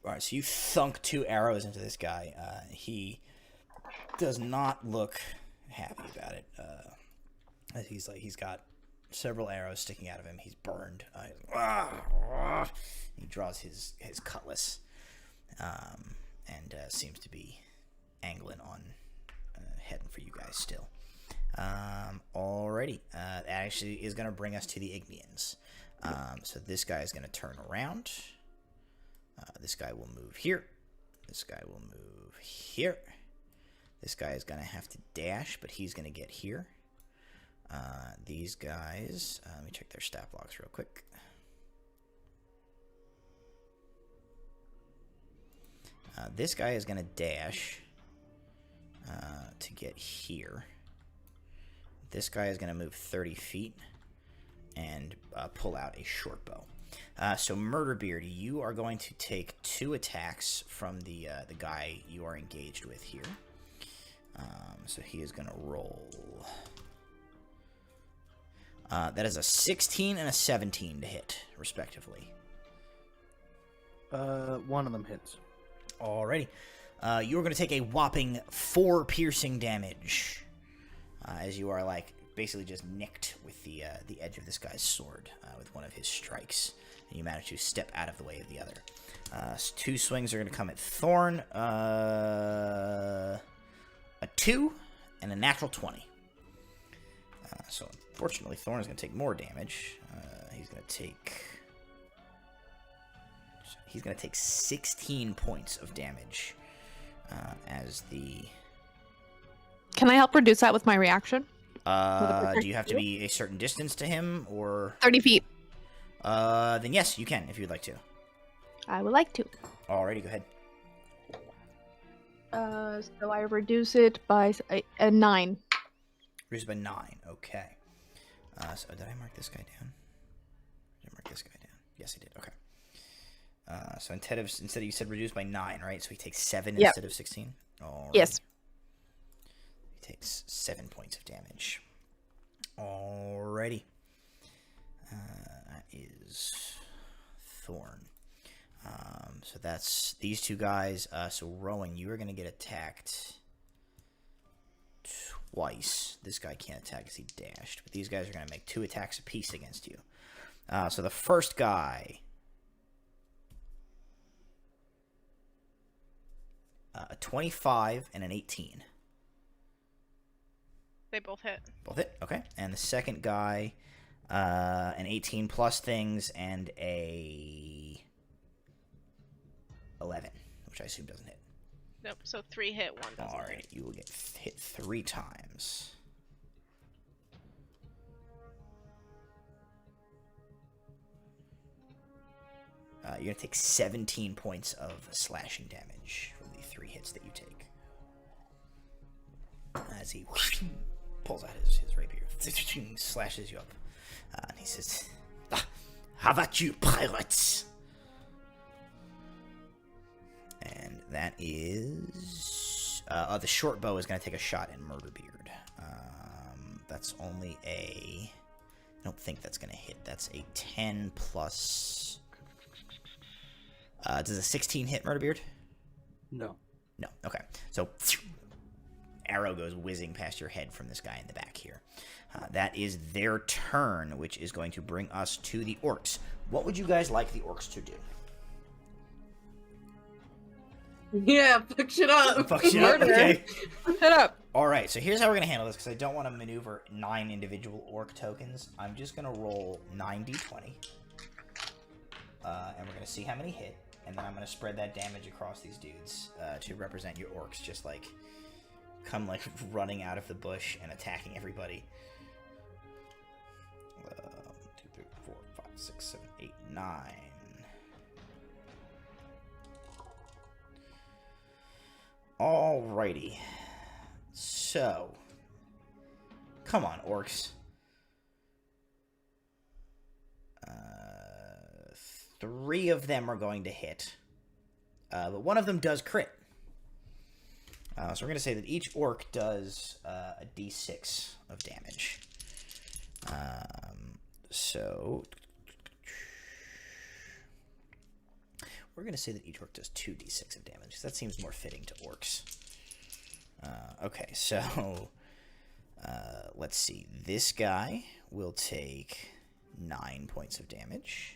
Alright, so you thunk 2 arrows into this guy. He does not look happy about it. He's got several arrows sticking out of him. He's burned. He draws his cutlass, and seems to be angling on heading for you guys still. Alrighty. That actually is going to bring us to the Ignians. So this guy is going to turn around. This guy will move here. This guy will move here. This guy is going to have to dash, but he's going to get here. These guys, let me check their stat blocks real quick. This guy is going to dash to get here. This guy is going to move 30 feet and pull out a short bow. So Murderbeard, you are going to take 2 attacks from the guy you are engaged with here. So he is going to roll. That is a 16 and a 17 to hit, respectively. One of them hits. Alrighty. You are going to take a whopping 4 piercing damage, as you are like basically just nicked with the edge of this guy's sword with one of his strikes, and you manage to step out of the way of the other. 2 swings are going to come at Thorn. A 2 and a natural 20. So unfortunately, Thorn is going to take more damage. He's going to take 16 points of damage as the. Can I help reduce that with my reaction? Do you have to be a certain distance to him, or 30 feet. Then yes, you can if you'd like to. I would like to. Alrighty, go ahead. So I reduce it by a 9. Reduced by 9. Okay. So did I mark this guy down? Did I mark this guy down? Yes, I did. Okay. So instead of you said reduced by 9, right? So he takes 7 instead of 16. Alrighty. Yes. He takes 7 points of damage. Alrighty. That is Thorn. So that's these two guys. So Rowan, you are going to get attacked twice. This guy can't attack because he dashed, but these guys are going to make 2 attacks apiece against you. So the first guy, a 25 and an 18. They both hit. Both hit. Okay. And the second guy, an 18 plus things and a 11, which I assume doesn't hit. Nope. So 3 hit, 1 doesn't. All right, you will get hit 3 times. You're gonna take 17 points of slashing damage from the 3 hits that you take. As he pulls out his rapier, slashes you up, and he says, "How about you, pirates?" And that is... the short bow is going to take a shot at Murderbeard. That's only a... I don't think that's going to hit. That's a 10 plus... does a 16 hit Murderbeard? No. No. Okay. So, arrow goes whizzing past your head from this guy in the back here. That is their turn, which is going to bring us to the orcs. What would you guys like the orcs to do? Yeah, fuck shit up. Fuck shit up, okay. Head up. Alright, so here's how we're going to handle this, because I don't want to maneuver 9 individual orc tokens. I'm just going to roll 9d20. And we're going to see how many hit, and then I'm going to spread that damage across these dudes to represent your orcs, just like, come like running out of the bush and attacking everybody. 1, 2, 3, 4, 5, 6, 7, 8, 9. Alrighty. So, come on, orcs. 3 of them are going to hit, but 1 of them does crit. So we're going to say that each orc does a d6 of damage. So we're going to say that each orc does 2d6 of damage, because that seems more fitting to orcs. Okay, so let's see. This guy will take 9 points of damage.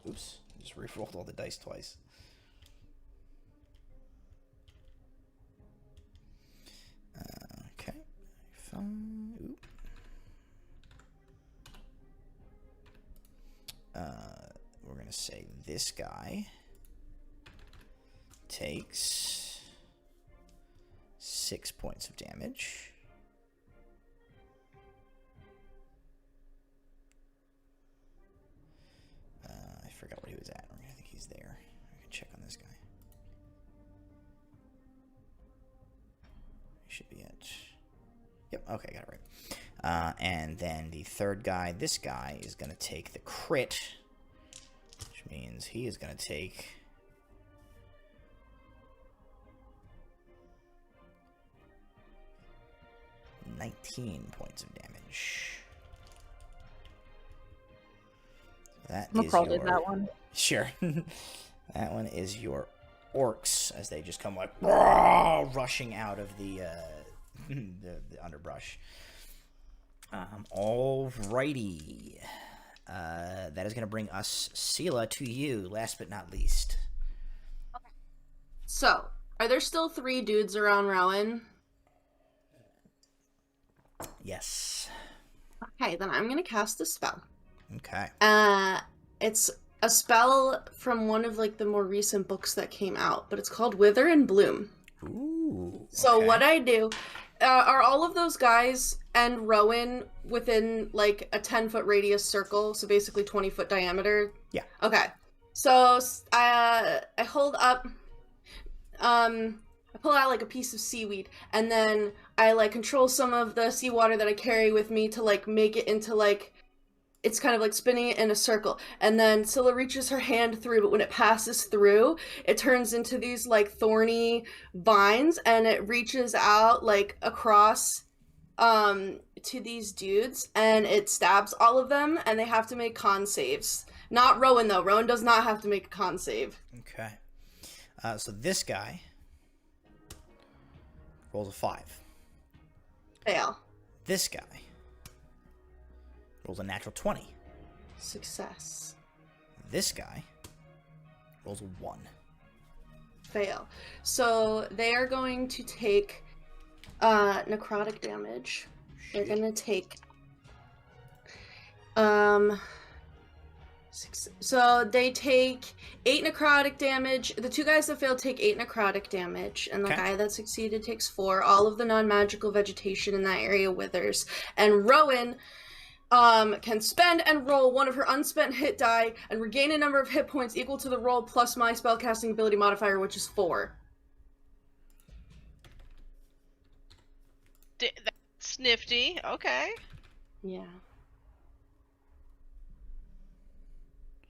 Oops, I just re-rolled all the dice twice. Okay. Fine. We're going to say this guy takes 6 points of damage. I forgot what he was at. I think he's there. I can check on this guy. He should be at... Yep, okay, got it right. And then the third guy, this guy, is going to take the crit, which means he is going to take... 19 points of damage. That is McCraw your... did that one. Sure. That one is your orcs, as they just come like rushing out of the underbrush. Alrighty. That is going to bring us, Sela, to you, last but not least. Okay. So, are there still 3 dudes around Rowan? Yes. Okay, then I'm gonna cast a spell. Okay. It's a spell from one of like the more recent books that came out, but it's called Wither and Bloom. Ooh. So okay. what I do Are all of those guys and Rowan within like a 10-foot radius circle? So basically 20-foot diameter. Yeah. Okay. So I hold up. I pull out like a piece of seaweed, and then I like control some of the seawater that I carry with me to like make it into like. It's kind of like spinning it in a circle. And then Scylla reaches her hand through, but when it passes through, it turns into these like thorny vines, and it reaches out like across to these dudes, and it stabs all of them, and they have to make con saves. Not Rowan though. Rowan does not have to make a con save. Okay. So this guy rolls a 5. Fail. This guy rolls a natural 20. Success. This guy rolls a 1. Fail. So they are going to take necrotic damage. They're gonna take so they take 8 necrotic damage. The 2 guys that failed take 8 necrotic damage, and the Okay. guy that succeeded takes 4. All of the non-magical vegetation in that area withers. And Rowan can spend and roll one of her unspent hit die and regain a number of hit points equal to the roll plus my spellcasting ability modifier, which is 4. That's nifty. Okay. Yeah.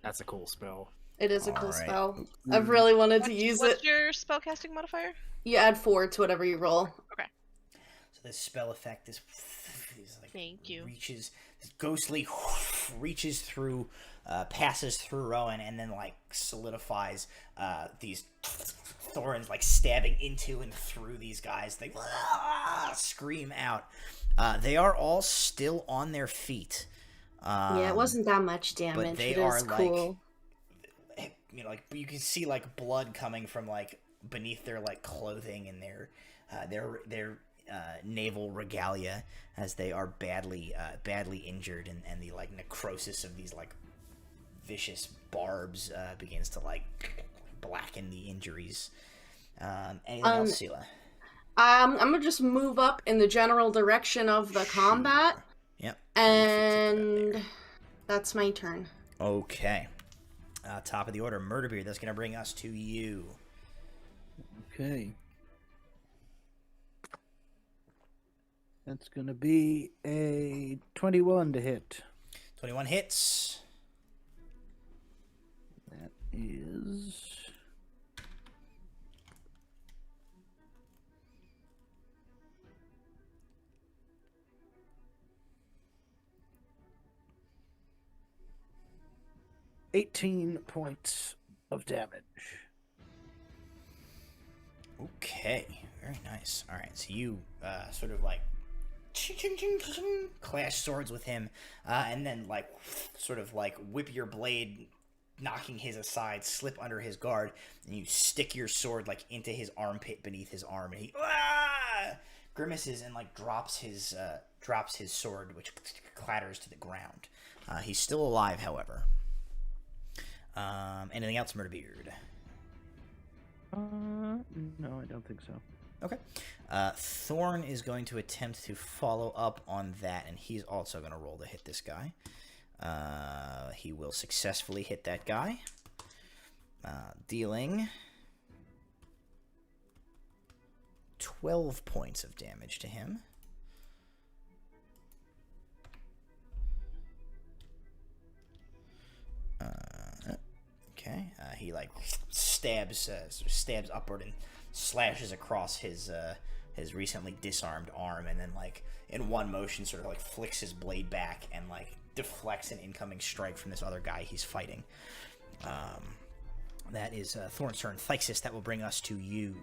That's a cool spell. It is a cool Alright. spell. I've really wanted to use What's it. your spellcasting modifier? You add 4 to whatever you roll. So this spell effect is like Thank you. reaches this ghostly reaches through, passes through Rowan, and then like solidifies these thorns like stabbing into and through these guys. They scream out. They are all still on their feet. Yeah, it wasn't that much damage. But they it are is like, cool. like you can see like blood coming from like beneath their like clothing and their naval regalia as they are badly injured, and the like necrosis of these like vicious barbs begins to like blacken the injuries. Anything else, Sela? I'm gonna just move up in the general direction of the combat. Yep. And that's my turn. Okay. Top of the order, Murderbeard. That's going to bring us to you. Okay. That's gonna be a 21 to hit. 21 hits. That is... $18 points of damage. Okay, very nice. All right, so you sort of like clash swords with him, and then like sort of like whip your blade, knocking his aside, slip under his guard, and you stick your sword like into his armpit beneath his arm, and he grimaces and like drops his sword, which clatters to the ground. He's still alive, however. Anything else, Murderbeard? No, I don't think so. Okay. Thorn is going to attempt to follow up on that, and he's also going to roll to hit this guy. He will successfully hit that guy, dealing 12 points of damage to him. Okay. He like stabs upward and slashes across his recently disarmed arm, and then like in one motion sort of like flicks his blade back and like deflects an incoming strike from this other guy he's fighting. That is Thorn's turn. Thyxis, that will bring us to you.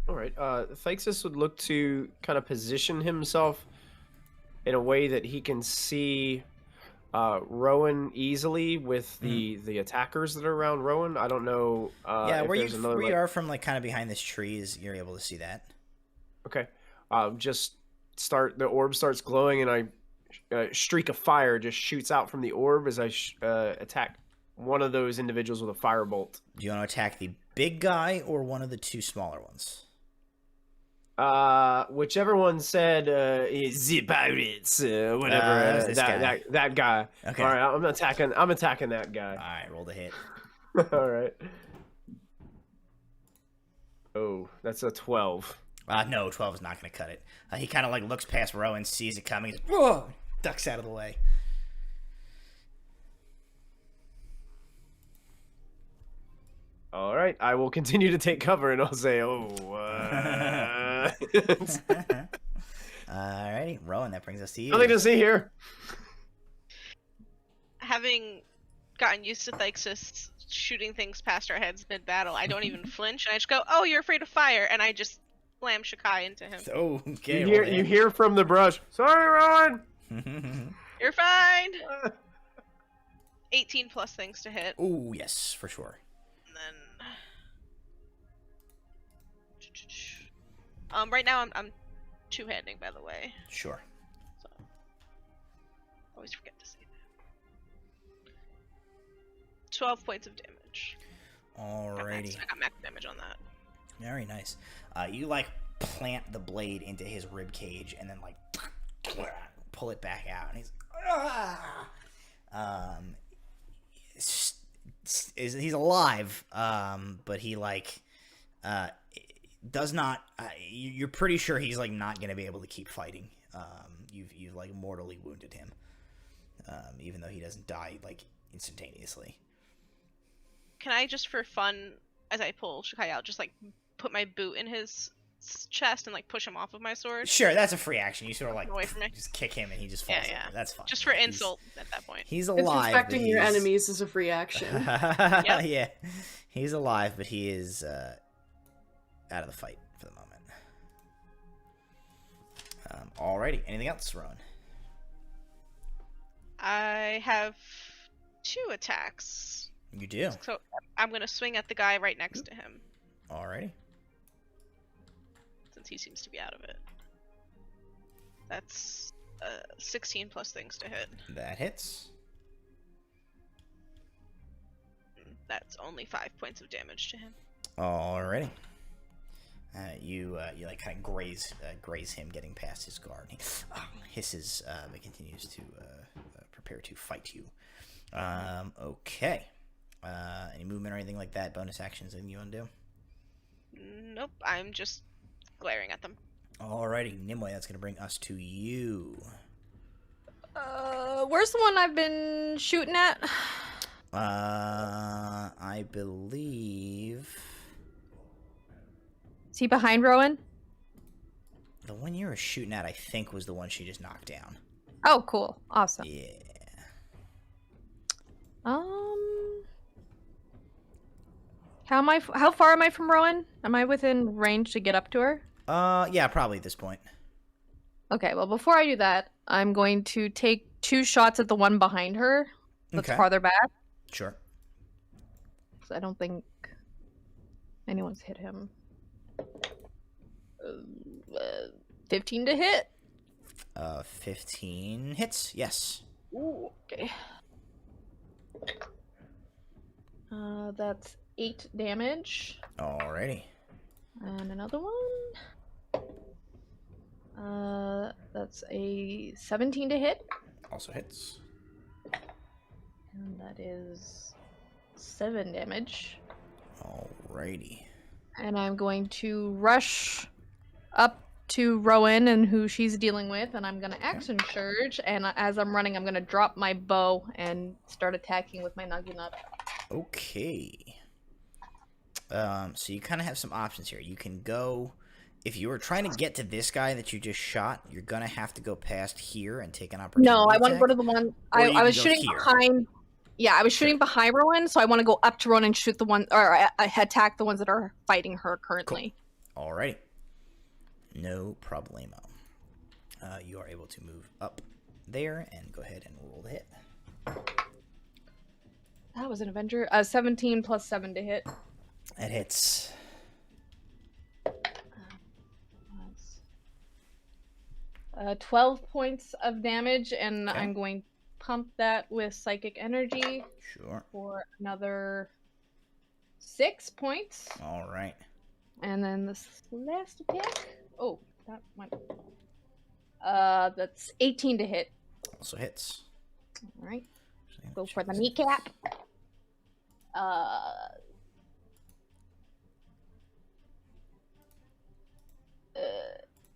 All right. Thyxis would look to kind of position himself in a way that he can see Rowan easily with the attackers that are around Rowan. I don't know. Yeah, if where there's another, you are from, like kind of behind this tree, is you're able to see that. Okay. Just start. The orb starts glowing, and a streak of fire just shoots out from the orb as I attack one of those individuals with a firebolt. Do you want to attack the big guy or one of the two smaller ones? Whichever one said is the pirates, whatever. This guy. That guy. Okay. All right, I'm attacking that guy. All right, roll the hit. All right. Oh, that's a 12. No, 12 is not going to cut it. He kind of like looks past Rowan, sees it coming, just, whoa, ducks out of the way. All right, I will continue to take cover, and I'll say, Alrighty, Rowan, that brings us to you. Nothing to see here. Having gotten used to Thixus shooting things past our heads mid-battle, I don't even flinch, and I just go, "Oh, you're afraid of fire," and I just slam Shakai into him. Oh, okay. You hear from the brush. Sorry, Rowan. You're fine. 18 plus things to hit. Oh, yes, for sure. And then, right now I'm two-handing, by the way. Sure. So always forget to say that. 12 points of damage. Alrighty. I got max damage on that. Very nice. You like plant the blade into his rib cage and then like pull it back out, and he's he's alive, but he like does not. You're pretty sure he's like not gonna be able to keep fighting. You've like mortally wounded him, even though he doesn't die like instantaneously. Can I just for fun, as I pull Shakai out, just like put my boot in his chest and like push him off of my sword? Sure, that's a free action. You sort of like away from me. just kick him and he just falls. Yeah. Over. That's fine. Just for insult at that point. He's alive. Disrespecting your he's... enemies is a free action. Yep. Yeah, he's alive, but he is out of the fight for the moment. Alrighty, anything else, Rowan? I have 2 attacks. You do. So I'm gonna swing at the guy right next to him, Alrighty. since he seems to be out of it. That's 16 plus things to hit. That hits. That's only 5 points of damage to him. Alrighty. You like kind of graze him, getting past his guard. He hisses, but continues to prepare to fight you. Okay. Any movement or anything like that? Bonus actions? Anything you want to do? Nope, I'm just glaring at them. Alrighty, Nimue. That's gonna bring us to you. Where's the one I've been shooting at? I believe Is he behind Rowan? the one you were shooting at, I think, was the one she just knocked down. Oh, cool. Awesome. Yeah. How far am I from Rowan? Am I within range to get up to her? Yeah, probably at this point. Okay, well, before I do that, I'm going to take 2 shots at the one behind her that's Okay. farther back. Sure. 'Cause I don't think anyone's hit him. 15 to hit. 15 hits. Yes. Ooh, okay. That's 8 damage. Alrighty. And another one. That's a 17 to hit. Also hits. And that is 7 damage. Alrighty. And I'm going to rush up to Rowan and who she's dealing with, and I'm going to action surge, and as I'm running, I'm going to drop my bow and start attacking with my Naginata. Okay. So you kind of have some options here. You can go... If you were trying to get to this guy that you just shot, you're going to have to go past here and take an opportunity No, I want to attack. go to the one... Or you I was can go shooting here. behind... Yeah, I was shooting behind Rowan, so I want to go up to Rowan and shoot the one... Or attack the ones that are fighting her currently. Alrighty. No problemo. You are able to move up there and go ahead and roll the hit. That was an Avenger. 17 plus 7 to hit. That hits. 12 points of damage, and Okay. I'm going to pump that with Psychic Energy Sure. for another 6 points. Alright. And then this last attack. Oh, that went. That's 18 to hit. Also hits. All right. So, Go check for the this out. kneecap.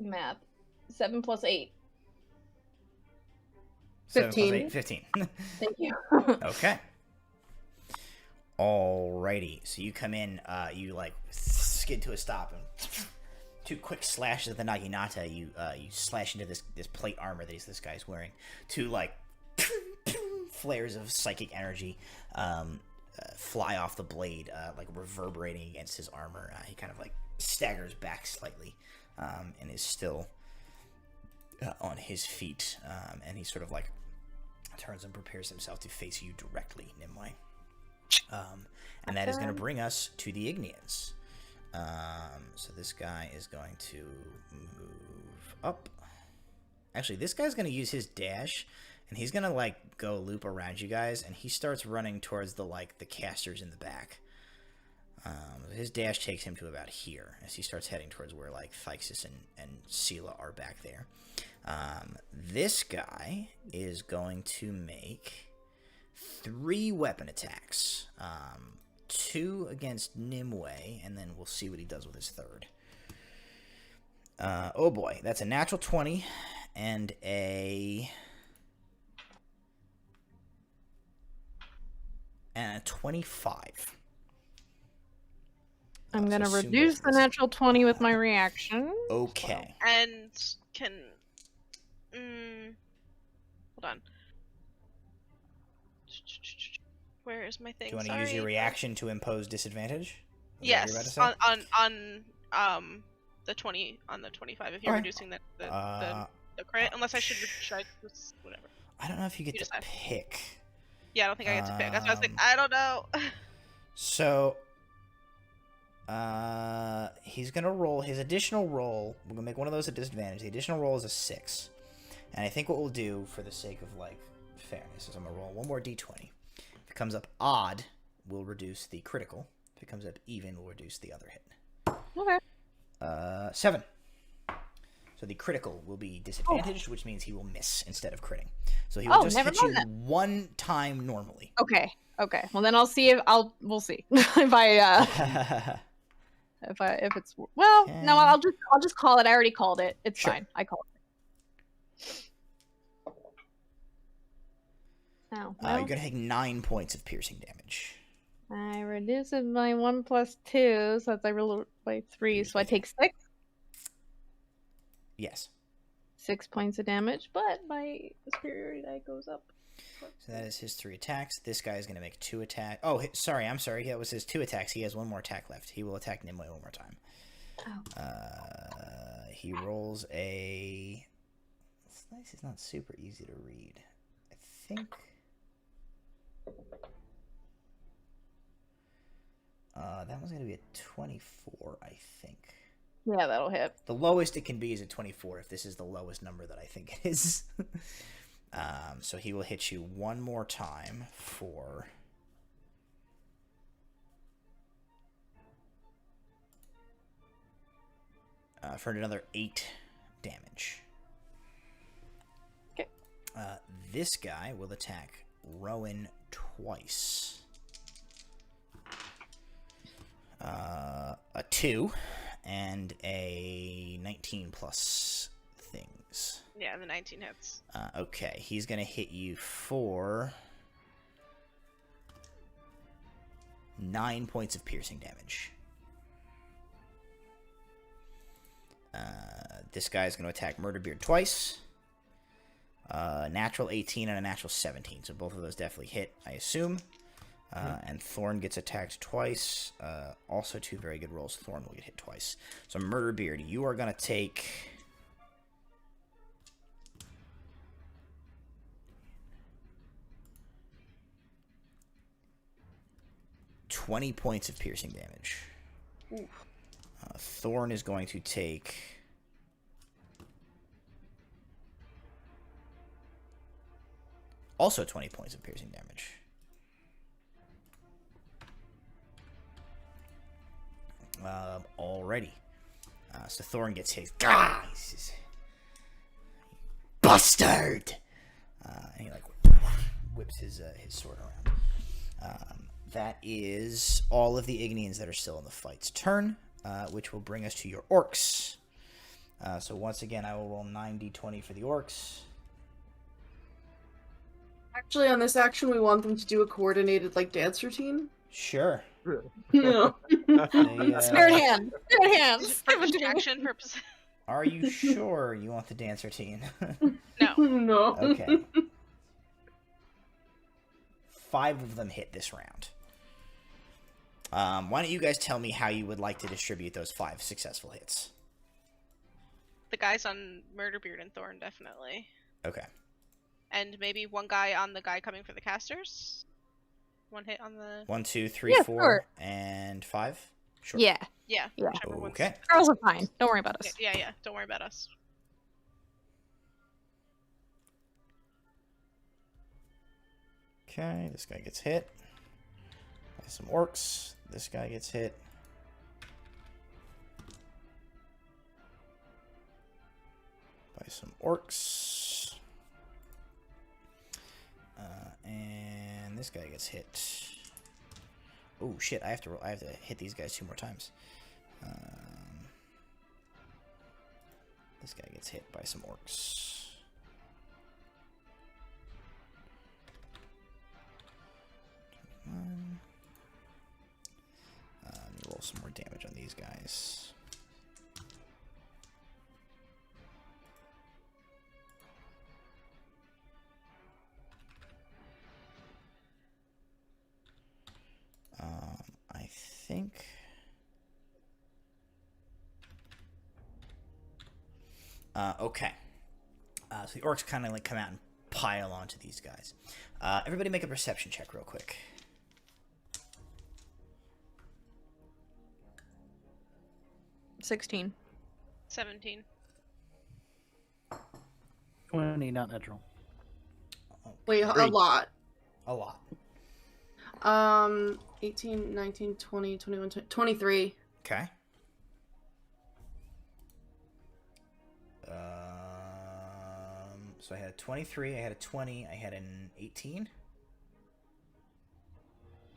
Math. 7 plus 8. 7 plus 15. 8, 15. Thank you. Okay. Alrighty. So you come in, you like skid to a stop, and 2 quick slashes of the Naginata. You slash into this plate armor that this guy's wearing. 2 like flares of psychic energy fly off the blade, like reverberating against his armor. He kind of like staggers back slightly, and is still on his feet. And he sort of like turns and prepares himself to face you directly, Nimue. And that is going to bring us to the Ignians. So this guy is going to move up. Actually, this guy's going to use his dash, and he's going to like go loop around you guys, and he starts running towards the casters in the back. His dash takes him to about here as he starts heading towards where like Phyxis and Sela are back there. This guy is going to make 3 weapon attacks. 2 against Nimue, and then we'll see what he does with his third. Oh boy, that's a natural 20 and a 25. I'm gonna assume reduce both the of those- natural 20 with my reaction. Okay. And can. Hold on. Where is my thing? Do you want to Sorry. use your reaction to impose disadvantage? Is that what you're about to Yes, say? on the 20 on the 25. If you're Alright. reducing the crit, unless I should just whatever. I don't know if you get You to decide. pick. Yeah, I don't think I get to pick. That's why I was like, Um, I don't know. So, he's gonna roll his additional roll. We're gonna make one of those a disadvantage. The additional roll is a 6, and I think what we'll do for the sake of like fairness is I'm gonna roll one more d20. If it comes up odd, we'll reduce the critical. If it comes up even, we'll reduce the other hit. Okay. 7. So the critical will be disadvantaged, which means he will miss instead of critting. So he will just never hit you mind that. one time normally. Okay. Okay. Well, then I'll see if we'll see if if it's well. No, I'll just call it. I already called it. It's Sure. fine. I called it. Oh, well, You're gonna take 9 points of piercing damage. I reduce it by 1 plus 2, so that's I roll by 3, so I take 6. Yes. 6 points of damage, but my superiority die goes up. So that is his 3 attacks. This guy is going to make 2 attacks. Oh, sorry. I'm sorry. That was his 2 attacks. He has 1 more attack left. He will attack Nimue one more time. Oh. He rolls a... It's nice. It's not super easy to read. I think... that one's going to be a 24, I think. Yeah, that'll hit. The lowest it can be is a 24 if this is the lowest number that I think it is. So he will hit you one more time for... for another 8 damage. Okay. This guy will attack Rowan twice. A 2 and a 19 plus things. Yeah, the 19 hits. Okay, he's gonna hit you for 9 points of piercing damage. This guy's gonna attack Murderbeard twice. Natural 18 and a natural 17, so both of those definitely hit, I assume. And Thorn gets attacked twice. Also 2 very good rolls. Thorn will get hit twice. So Murderbeard, you are gonna take... 20 points of piercing damage. Thorn is going to take... also 20 points of piercing damage. Already. So Thorn gets his. Gah! He says, bastard! And he like whips his sword around. That is all of the Ignians that are still in the fight's turn, which will bring us to your orcs. So once again, I will roll 9d20 for the orcs. Actually, on this action, we want them to do a coordinated, like, dance routine. Sure. No. Spirit hand. Spirit hands. For distraction purposes. Are you sure you want the dance routine? No. No. Okay. 5 of them hit this round. Why don't you guys tell me how you would like to distribute those 5 successful hits? The guys on Murderbeard and Thorn, definitely. Okay. And maybe one guy on the guy coming for the casters? One hit on the... 1, 2, 3, Yeah, 4, sure. and 5? Sure. Yeah. Yeah. Yeah. Whichever one's... Okay. Girls are fine. Don't worry about us. Yeah. Don't worry about us. Okay, this guy gets hit by some orcs. This guy gets hit. By some orcs. And this guy gets hit. Oh shit! I have to hit these guys 2 more times. This guy gets hit by some orcs. Let me roll some more damage on these guys. I think... okay. So the orcs kind of like come out and pile onto these guys. Everybody make a perception check real quick. 16. 17. 20, not natural. Wait, a lot. A lot. 18, 19, 20, 21, 23. Okay. So I had a 23, I had a 20, I had an 18?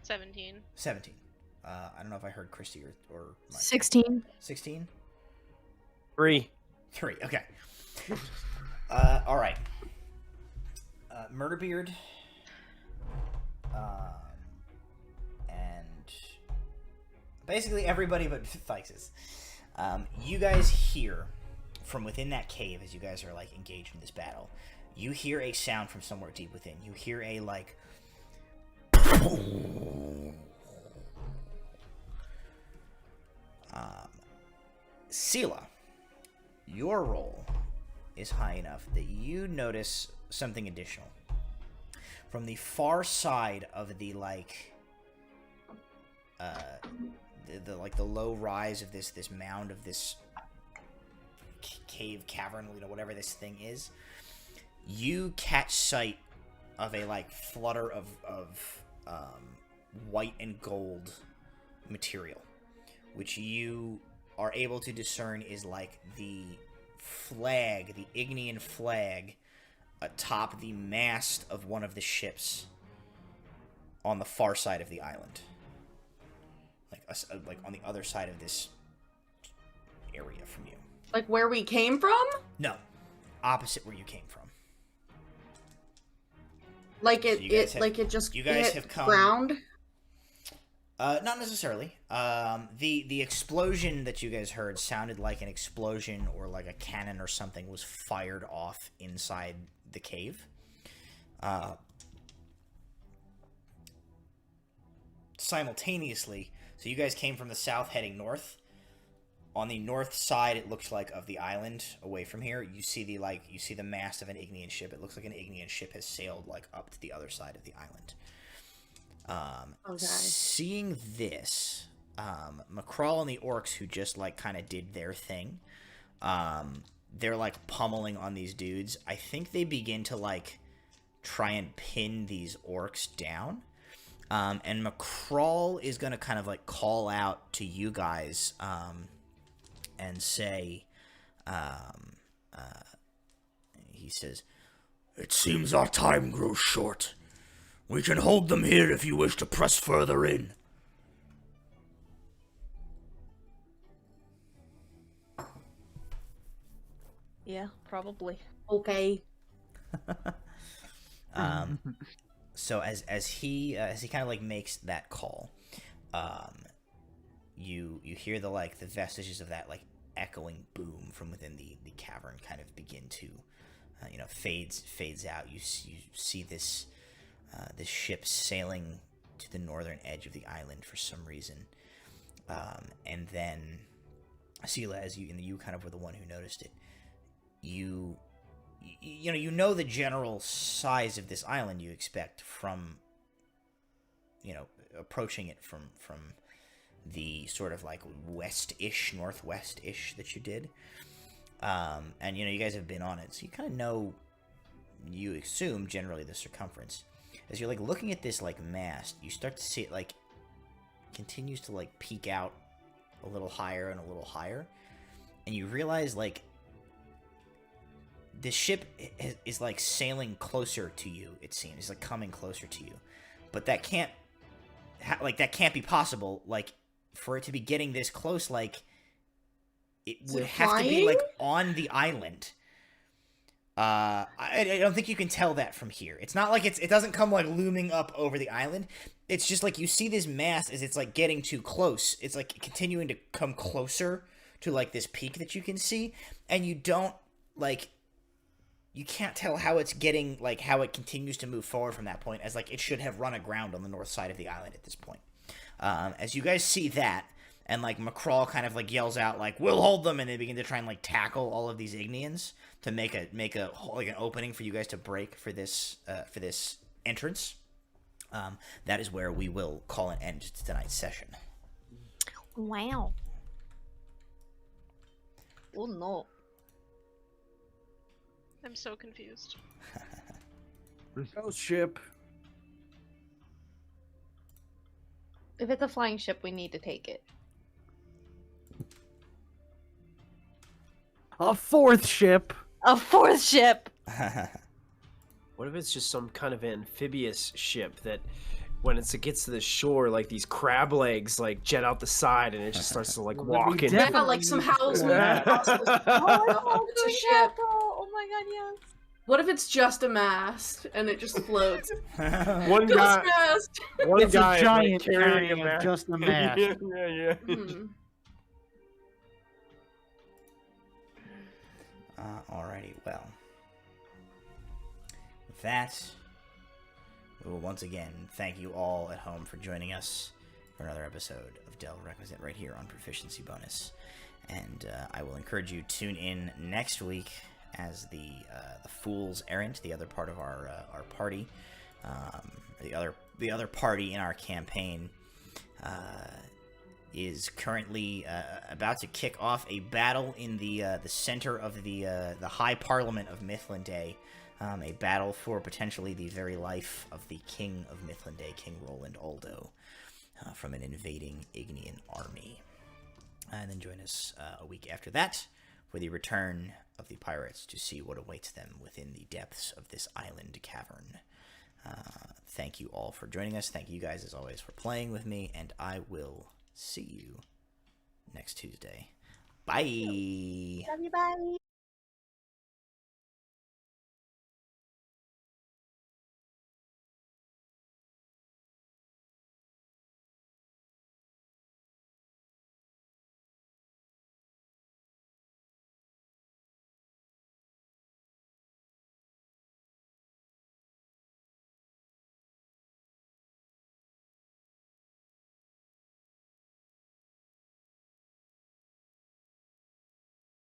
17. 17. I don't know if I heard Christy or Mike. 16. 16? 3. 3, okay. Alright. Murderbeard. And basically everybody but Thixes. You guys hear from within that cave as you guys are like engaged in this battle. You hear a sound from somewhere deep within. You hear a like Sela, your roll is high enough that you notice something additional. From the far side of the like the low rise of this mound of this cave cavern, whatever this thing is, you catch sight of a like flutter of white and gold material, which you are able to discern is like the flag, the Ignian flag, atop the mast of one of the ships on the far side of the island, like on the other side of this area from you. Like where we came from? No, opposite where you came from. Like So you guys it just you guys hit have come- ground? Not necessarily. The explosion that you guys heard sounded like an explosion or like a cannon or something was fired off inside the cave. Simultaneously, so you guys came from the south heading north. On the north side, it looks like of the island away from here, you see the mast of an Ignian ship. It looks like an Ignian ship has sailed like up to the other side of the island. Okay. Seeing this, McCrawl and the orcs who just like kind of did their thing, they're like pummeling on these dudes. I think they begin to like try and pin these orcs down. And McCrawl is going to kind of like call out to you guys and say, he says, It seems our time grows short. We can hold them here if you wish to press further in. Yeah, probably. Okay. so as he kind of like makes that call, you hear the like the vestiges of that like echoing boom from within the cavern kind of begin to fades out. You see this this ship sailing to the northern edge of the island for some reason, and then Sela, as you kind of were the one who noticed it, you know the general size of this island you expect from approaching it from the sort of like west-ish, northwest-ish that you did. And you guys have been on it, so you kind of know, you assume generally the circumference. As you're like looking at this like mast, you start to see it like continues to like peak out a little higher and a little higher, and you realize like this ship is like sailing closer to you. It seems it's like coming closer to you, but that can't be possible. Like for it to be getting this close, like it would have to be like on the island. I don't think you can tell that from here. It's not like it doesn't come like looming up over the island. It's just like you see this mast as it's like getting too close. It's like continuing to come closer to like this peak that you can see, and you can't tell how it's getting, like how it continues to move forward from that point, as like it should have run aground on the north side of the island at this point. As you guys see that, and like McCrawl kind of like yells out like, "We'll hold them," and they begin to try and like tackle all of these Ignians to make a like an opening for you guys to break for this entrance. That is where we will call an end to tonight's session. Wow. Oh no. I'm so confused. Ghost ship. If it's a flying ship, we need to take it. A fourth ship. A fourth ship! What if it's just some kind of amphibious ship that, when it gets to the shore, like these crab legs like jet out the side, and it just starts to like walk in? Yeah, like some house. Oh, It's a ship. Oh my god, yes. What if it's just a mast and it just floats? One Ghost guy, mast. one It's guy a giant carrying area a of mast. just a mast. yeah. Alrighty, well. With that, we will once again thank you all at home for joining us for another episode of Delve Requisite right here on Proficiency Bonus. And I will encourage you to tune in next week as the Fool's Errant, the other part of our party, the other party in our campaign, is currently about to kick off a battle in the center of the High Parliament of Mythlanday, a battle for potentially the very life of the King of Mythlanday, King Roland Aldo, from an invading Ignian army. And then join us a week after that for the return of the pirates to see what awaits them within the depths of this island cavern. Thank you all for joining us. Thank you guys, as always, for playing with me, and I will see you next Tuesday. Bye! Love you, bye!